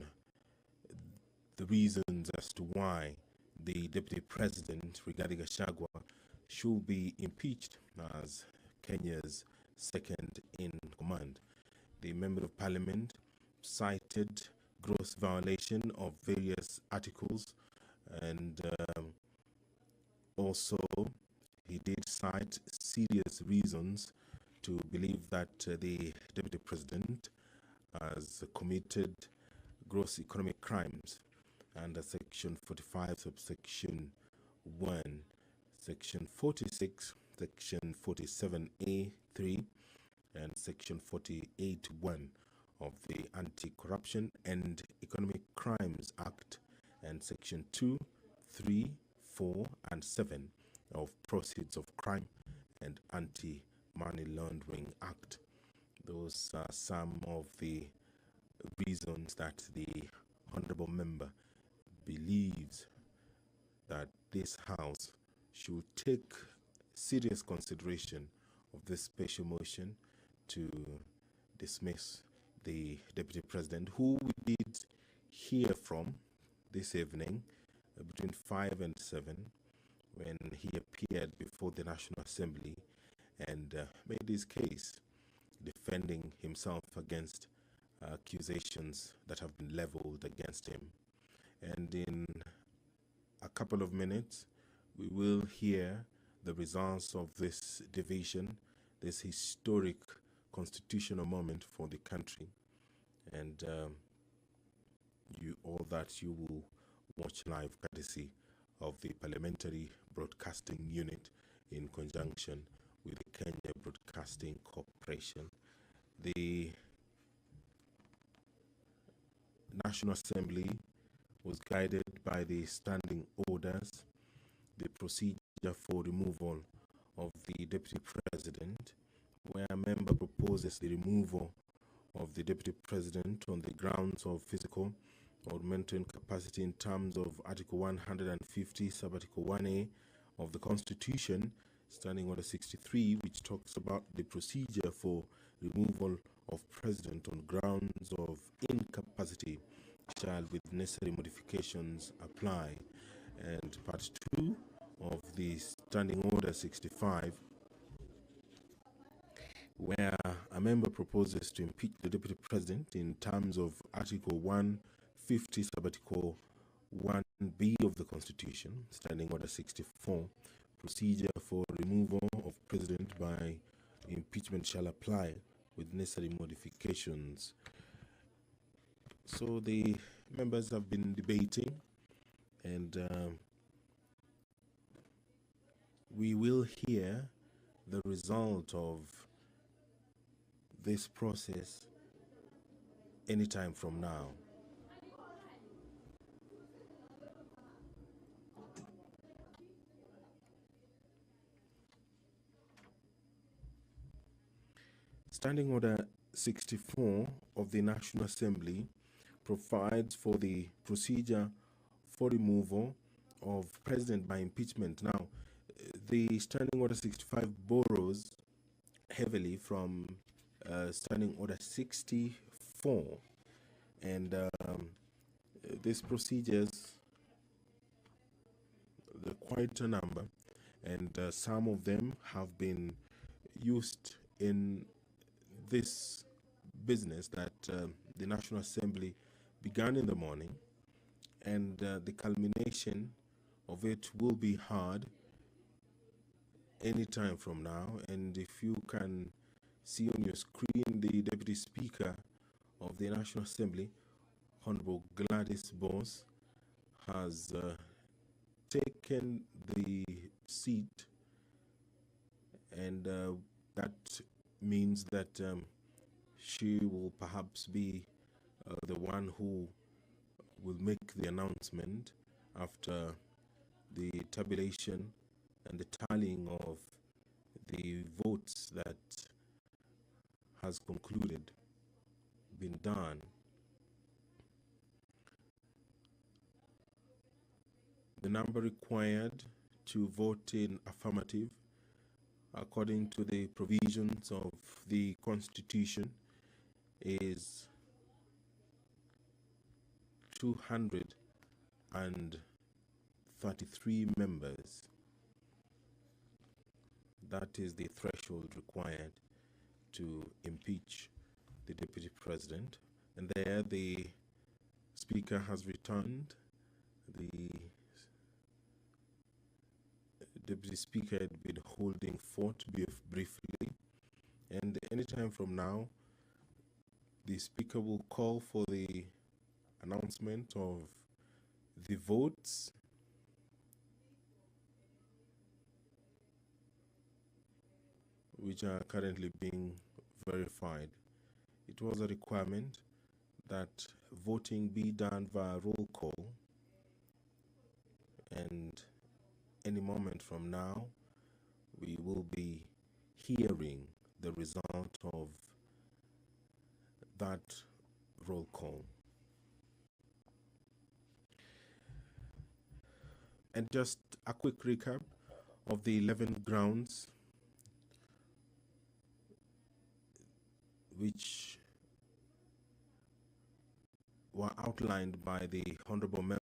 the reasons as to why the Deputy President, Rigathi Gachagua, should be impeached as Kenya's second in command. The Member of Parliament cited gross violation of various articles, and also he did cite serious reasons to believe that the Deputy President has committed gross economic crimes under Section 45, subsection 1, Section 46, Section 47A3, and Section 48(1) of the Anti-Corruption and Economic Crimes Act, and Section 2, 3, 4, and 7 of Proceeds of Crime and Anti-Money Laundering Act. Those are some of the reasons that the Honorable Member believes that this House should take serious consideration of this special motion to dismiss the Deputy President, who we did hear from this evening between 5 and 7 when he appeared before the National Assembly and made his case, defending himself against accusations that have been leveled against him. And in a couple of minutes, we will hear the results of this division, this historic constitutional moment for the country. And all that you will watch live courtesy of the Parliamentary Broadcasting Unit in conjunction with the Kenya Broadcasting Corporation. The National Assembly was guided by the standing orders, the procedure for removal of the Deputy President, where a member proposes the removal of the Deputy President on the grounds of physical augmenting capacity in terms of Article 150, Sub-Article 1A of the Constitution, Standing Order 63, which talks about the procedure for removal of President on grounds of incapacity, shall with necessary modifications apply. And Part 2 of the Standing Order 65, where a member proposes to impeach the Deputy President in terms of Article 150, Sub-Article 1B of the Constitution, Standing Order 64, procedure for removal of President by impeachment shall apply with necessary modifications. So the members have been debating, and we will hear the result of this process anytime from now. Standing Order 64 of the National Assembly provides for the procedure for removal of President by impeachment. Now, the Standing Order 65 borrows heavily from Standing Order 64, and these procedures, they're quite a number, and some of them have been used in this business that the National Assembly began in the morning, and the culmination of it will be hard any time from now. And if you can see on your screen, the Deputy Speaker of the National Assembly, Honorable Gladys Bose, has taken the seat, and that means that she will perhaps be the one who will make the announcement after the tabulation and the tallying of the votes that has concluded, been done. The number required to vote in affirmative, according to the provisions of the Constitution, is 233 members. That is the threshold required to impeach the Deputy President. And there the Speaker has returned. The Deputy Speaker had been holding forth briefly, and anytime from now, the Speaker will call for the announcement of the votes, which are currently being verified. It was a requirement that voting be done via roll call, and any moment from now, we will be hearing the result of that roll call. And just a quick recap of the 11 grounds which were outlined by the Honorable Member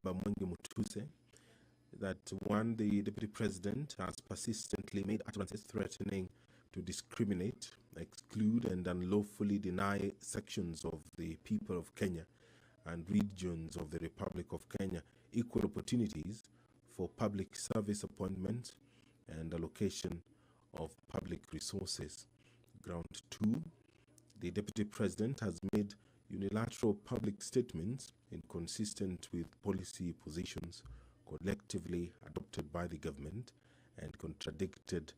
Mwengi Mutuse. That one, the Deputy President has persistently made utterances threatening to discriminate, exclude, and unlawfully deny sections of the people of Kenya and regions of the Republic of Kenya equal opportunities for public service appointments and allocation of public resources. Ground 2, the Deputy President has made unilateral public statements inconsistent with policy positions collectively adopted by the government and contradicted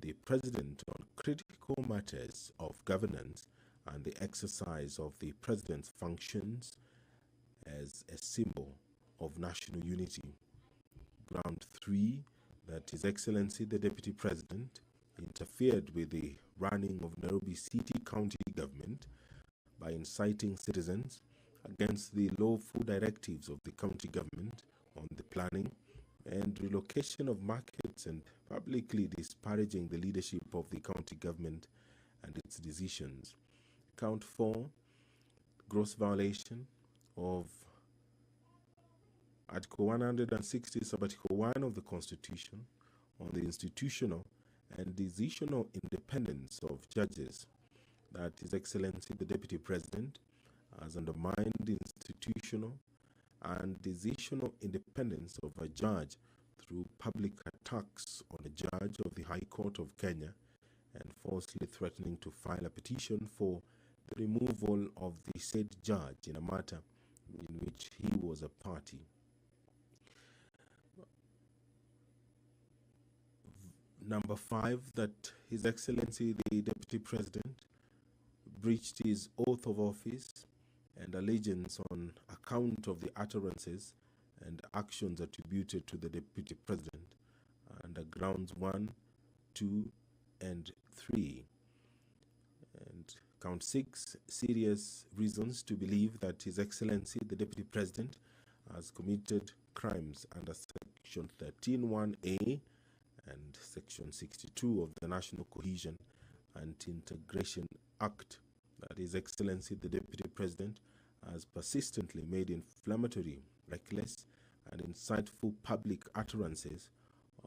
the President on critical matters of governance and the exercise of the President's functions as a symbol of national unity. Ground 3, that His Excellency the Deputy President interfered with the running of Nairobi City County government by inciting citizens against the lawful directives of the county government on the planning and relocation of markets and publicly disparaging the leadership of the county government and its decisions. Count 4, gross violation of Article 160, Sub-Article 1 of the Constitution on the institutional and decisional independence of judges, that His Excellency the Deputy President has undermined the institutional and decisional independence of a judge through public attacks on a judge of the High Court of Kenya and falsely threatening to file a petition for the removal of the said judge in a matter in which he was a party. Number 5, that His Excellency the Deputy President breached his oath of office and allegiance on account of the utterances and actions attributed to the Deputy President under grounds 1, 2, and 3. And count 6, serious reasons to believe that His Excellency the Deputy President has committed crimes under Section 13(1)(a) and Section 62 of the National Cohesion and Integration Act, that His Excellency the Deputy President has persistently made inflammatory, reckless, and insightful public utterances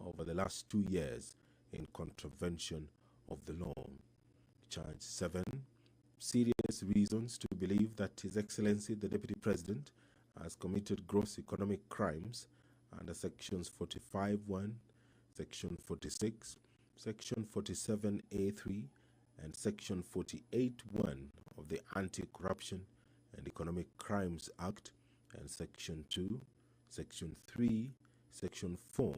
over the last 2 years in contravention of the law. Charge 7, serious reasons to believe that His Excellency the Deputy President has committed gross economic crimes under Sections 45(1), Section 46, Section 47(a)(3), and Section 48(1) of the Anti-Corruption and Economic Crimes Act, and Section 2, Section 3, Section 4,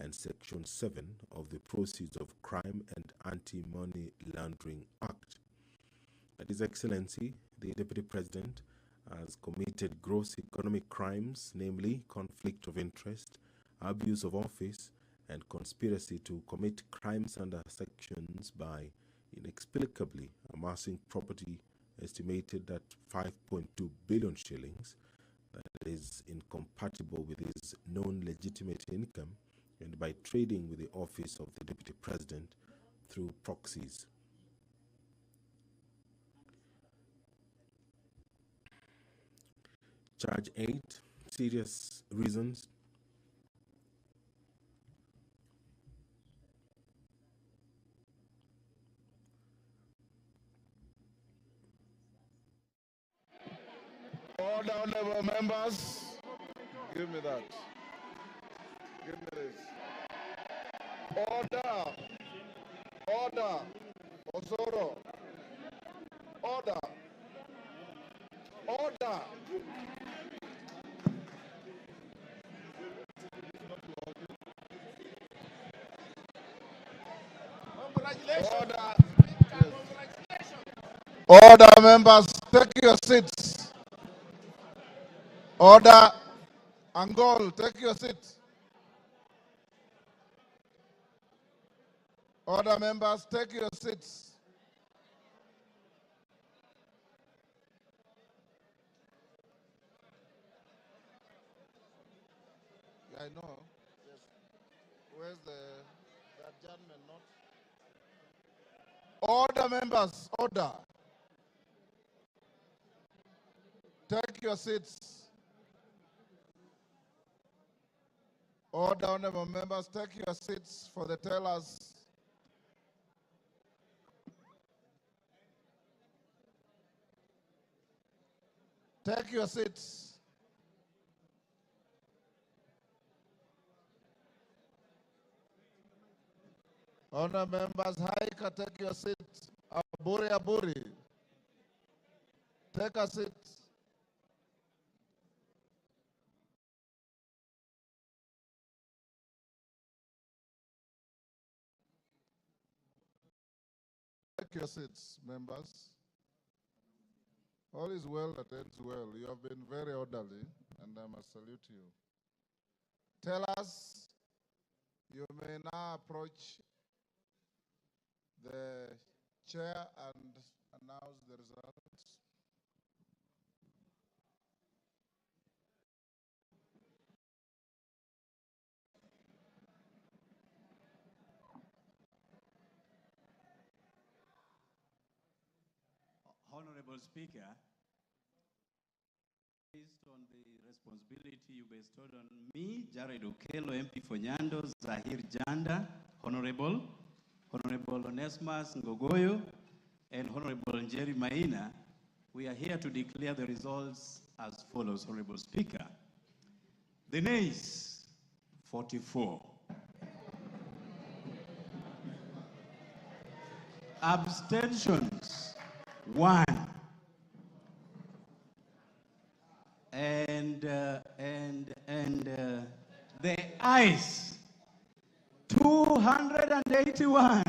and Section 7 of the Proceeds of Crime and Anti-Money Laundering Act. That His Excellency the Deputy President has committed gross economic crimes, namely conflict of interest, abuse of office, and conspiracy to commit crimes under sections by inexplicably amassing property estimated at 5.2 billion shillings, that is incompatible with his known legitimate income, and by trading with the office of the Deputy President through proxies. Charge 8, serious reasons Order, honorable members. Give me that. Give me this. Order. Order. Osoro. Order. Order. Order. Order, members. Take your seats. Order. Angol, take your seats. Order, members. Take your seats. I know. Yes. Where's that gentleman not? Order, members. Order. Take your seats. Order, honorable members. Take your seats for the tellers. Take your seats. Honor members, Haika, take your seat. Aburi, Aburi. Take a seat. Take your seats, members. All is well that ends well. You have been very orderly, and I must salute you. Tell us, you may now approach the chair and announce the results. Honorable Speaker, based on the responsibility you bestowed on me, Jared Okello, MP for Nyando, Zahir Janda, Honorable Onesimus Ngogoyo, and Honorable Njeri Maina, we are here to declare the results as follows, Honorable Speaker. The nays, 44. Abstentions, 1. And the ayes, 281.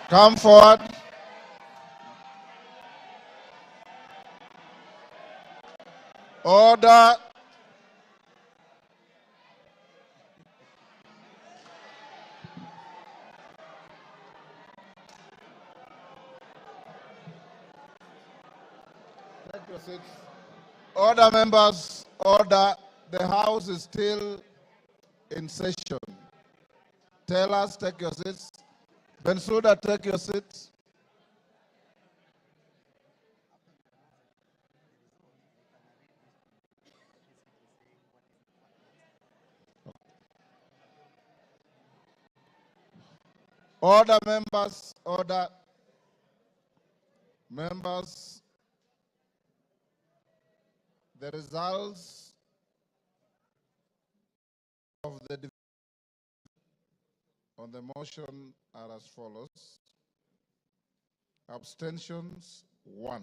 Come forward. Order. Take your seats. Order, members. Order. The House is still in session. Tellers, take your seats. Bensouda, take your seat. Order, members. Order. Members, the results of the debate on the motion are as follows. Abstentions, 1.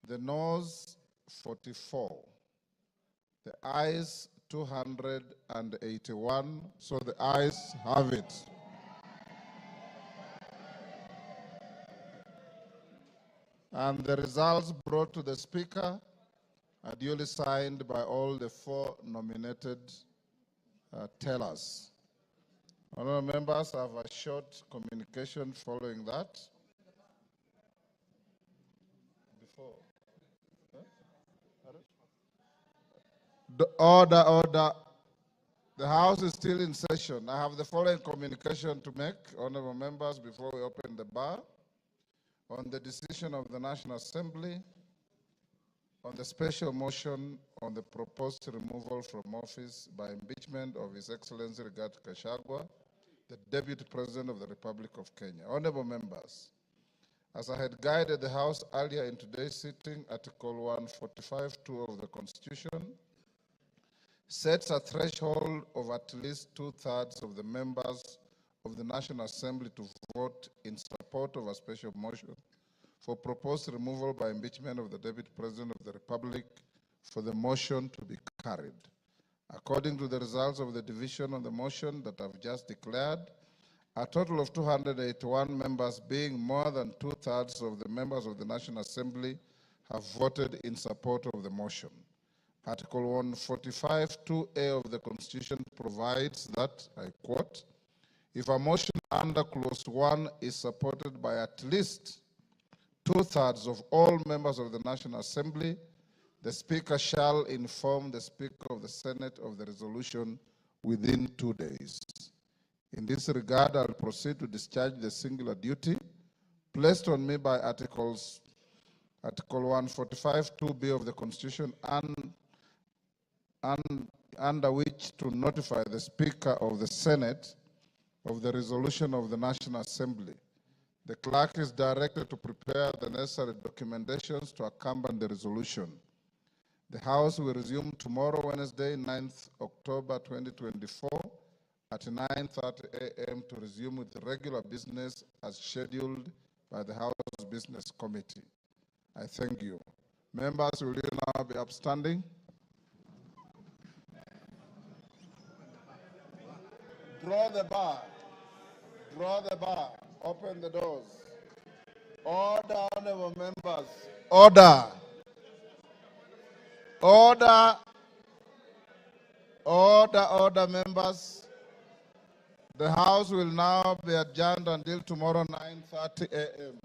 The noes, 44. The ayes, 281. So the ayes have it. And the results brought to the Speaker are duly signed by all the 4 nominated tellers. Honourable members, I have a short communication following that. Order. The House is still in session. I have the following communication to make, honourable members, before we open the bar. On the decision of the National Assembly, on the special motion on the proposed removal from office by impeachment of His Excellency Rigathi Gachagua, the Deputy President of the Republic of Kenya. Honourable members, as I had guided the House earlier in today's sitting, Article 145(2) of the Constitution sets a threshold of at least 2/3 of the members of the National Assembly to vote in support of a special motion for proposed removal by impeachment of the Deputy President of the Republic for the motion to be carried. According to the results of the division on the motion that I've just declared, a total of 281 members, being more than 2/3 of the members of the National Assembly, have voted in support of the motion. Article 145(2)(a) of the Constitution provides that, I quote, if a motion under Clause 1 is supported by at least 2/3 of all members of the National Assembly, the Speaker shall inform the Speaker of the Senate of the resolution within 2 days. In this regard, I'll proceed to discharge the singular duty placed on me by Article 145(2)(b) of the Constitution and under which to notify the Speaker of the Senate of the resolution of the National Assembly. The clerk is directed to prepare the necessary documentations to accompany the resolution. The House will resume tomorrow, Wednesday, 9th October 2024, at 9:30 a.m. to resume with the regular business as scheduled by the House Business Committee. I thank you. Members, will you now be upstanding? Draw the bar. Draw the bar. Open the doors. Order, honourable members. Order. Order. Order, members. The House will now be adjourned until tomorrow, 9:30 a.m.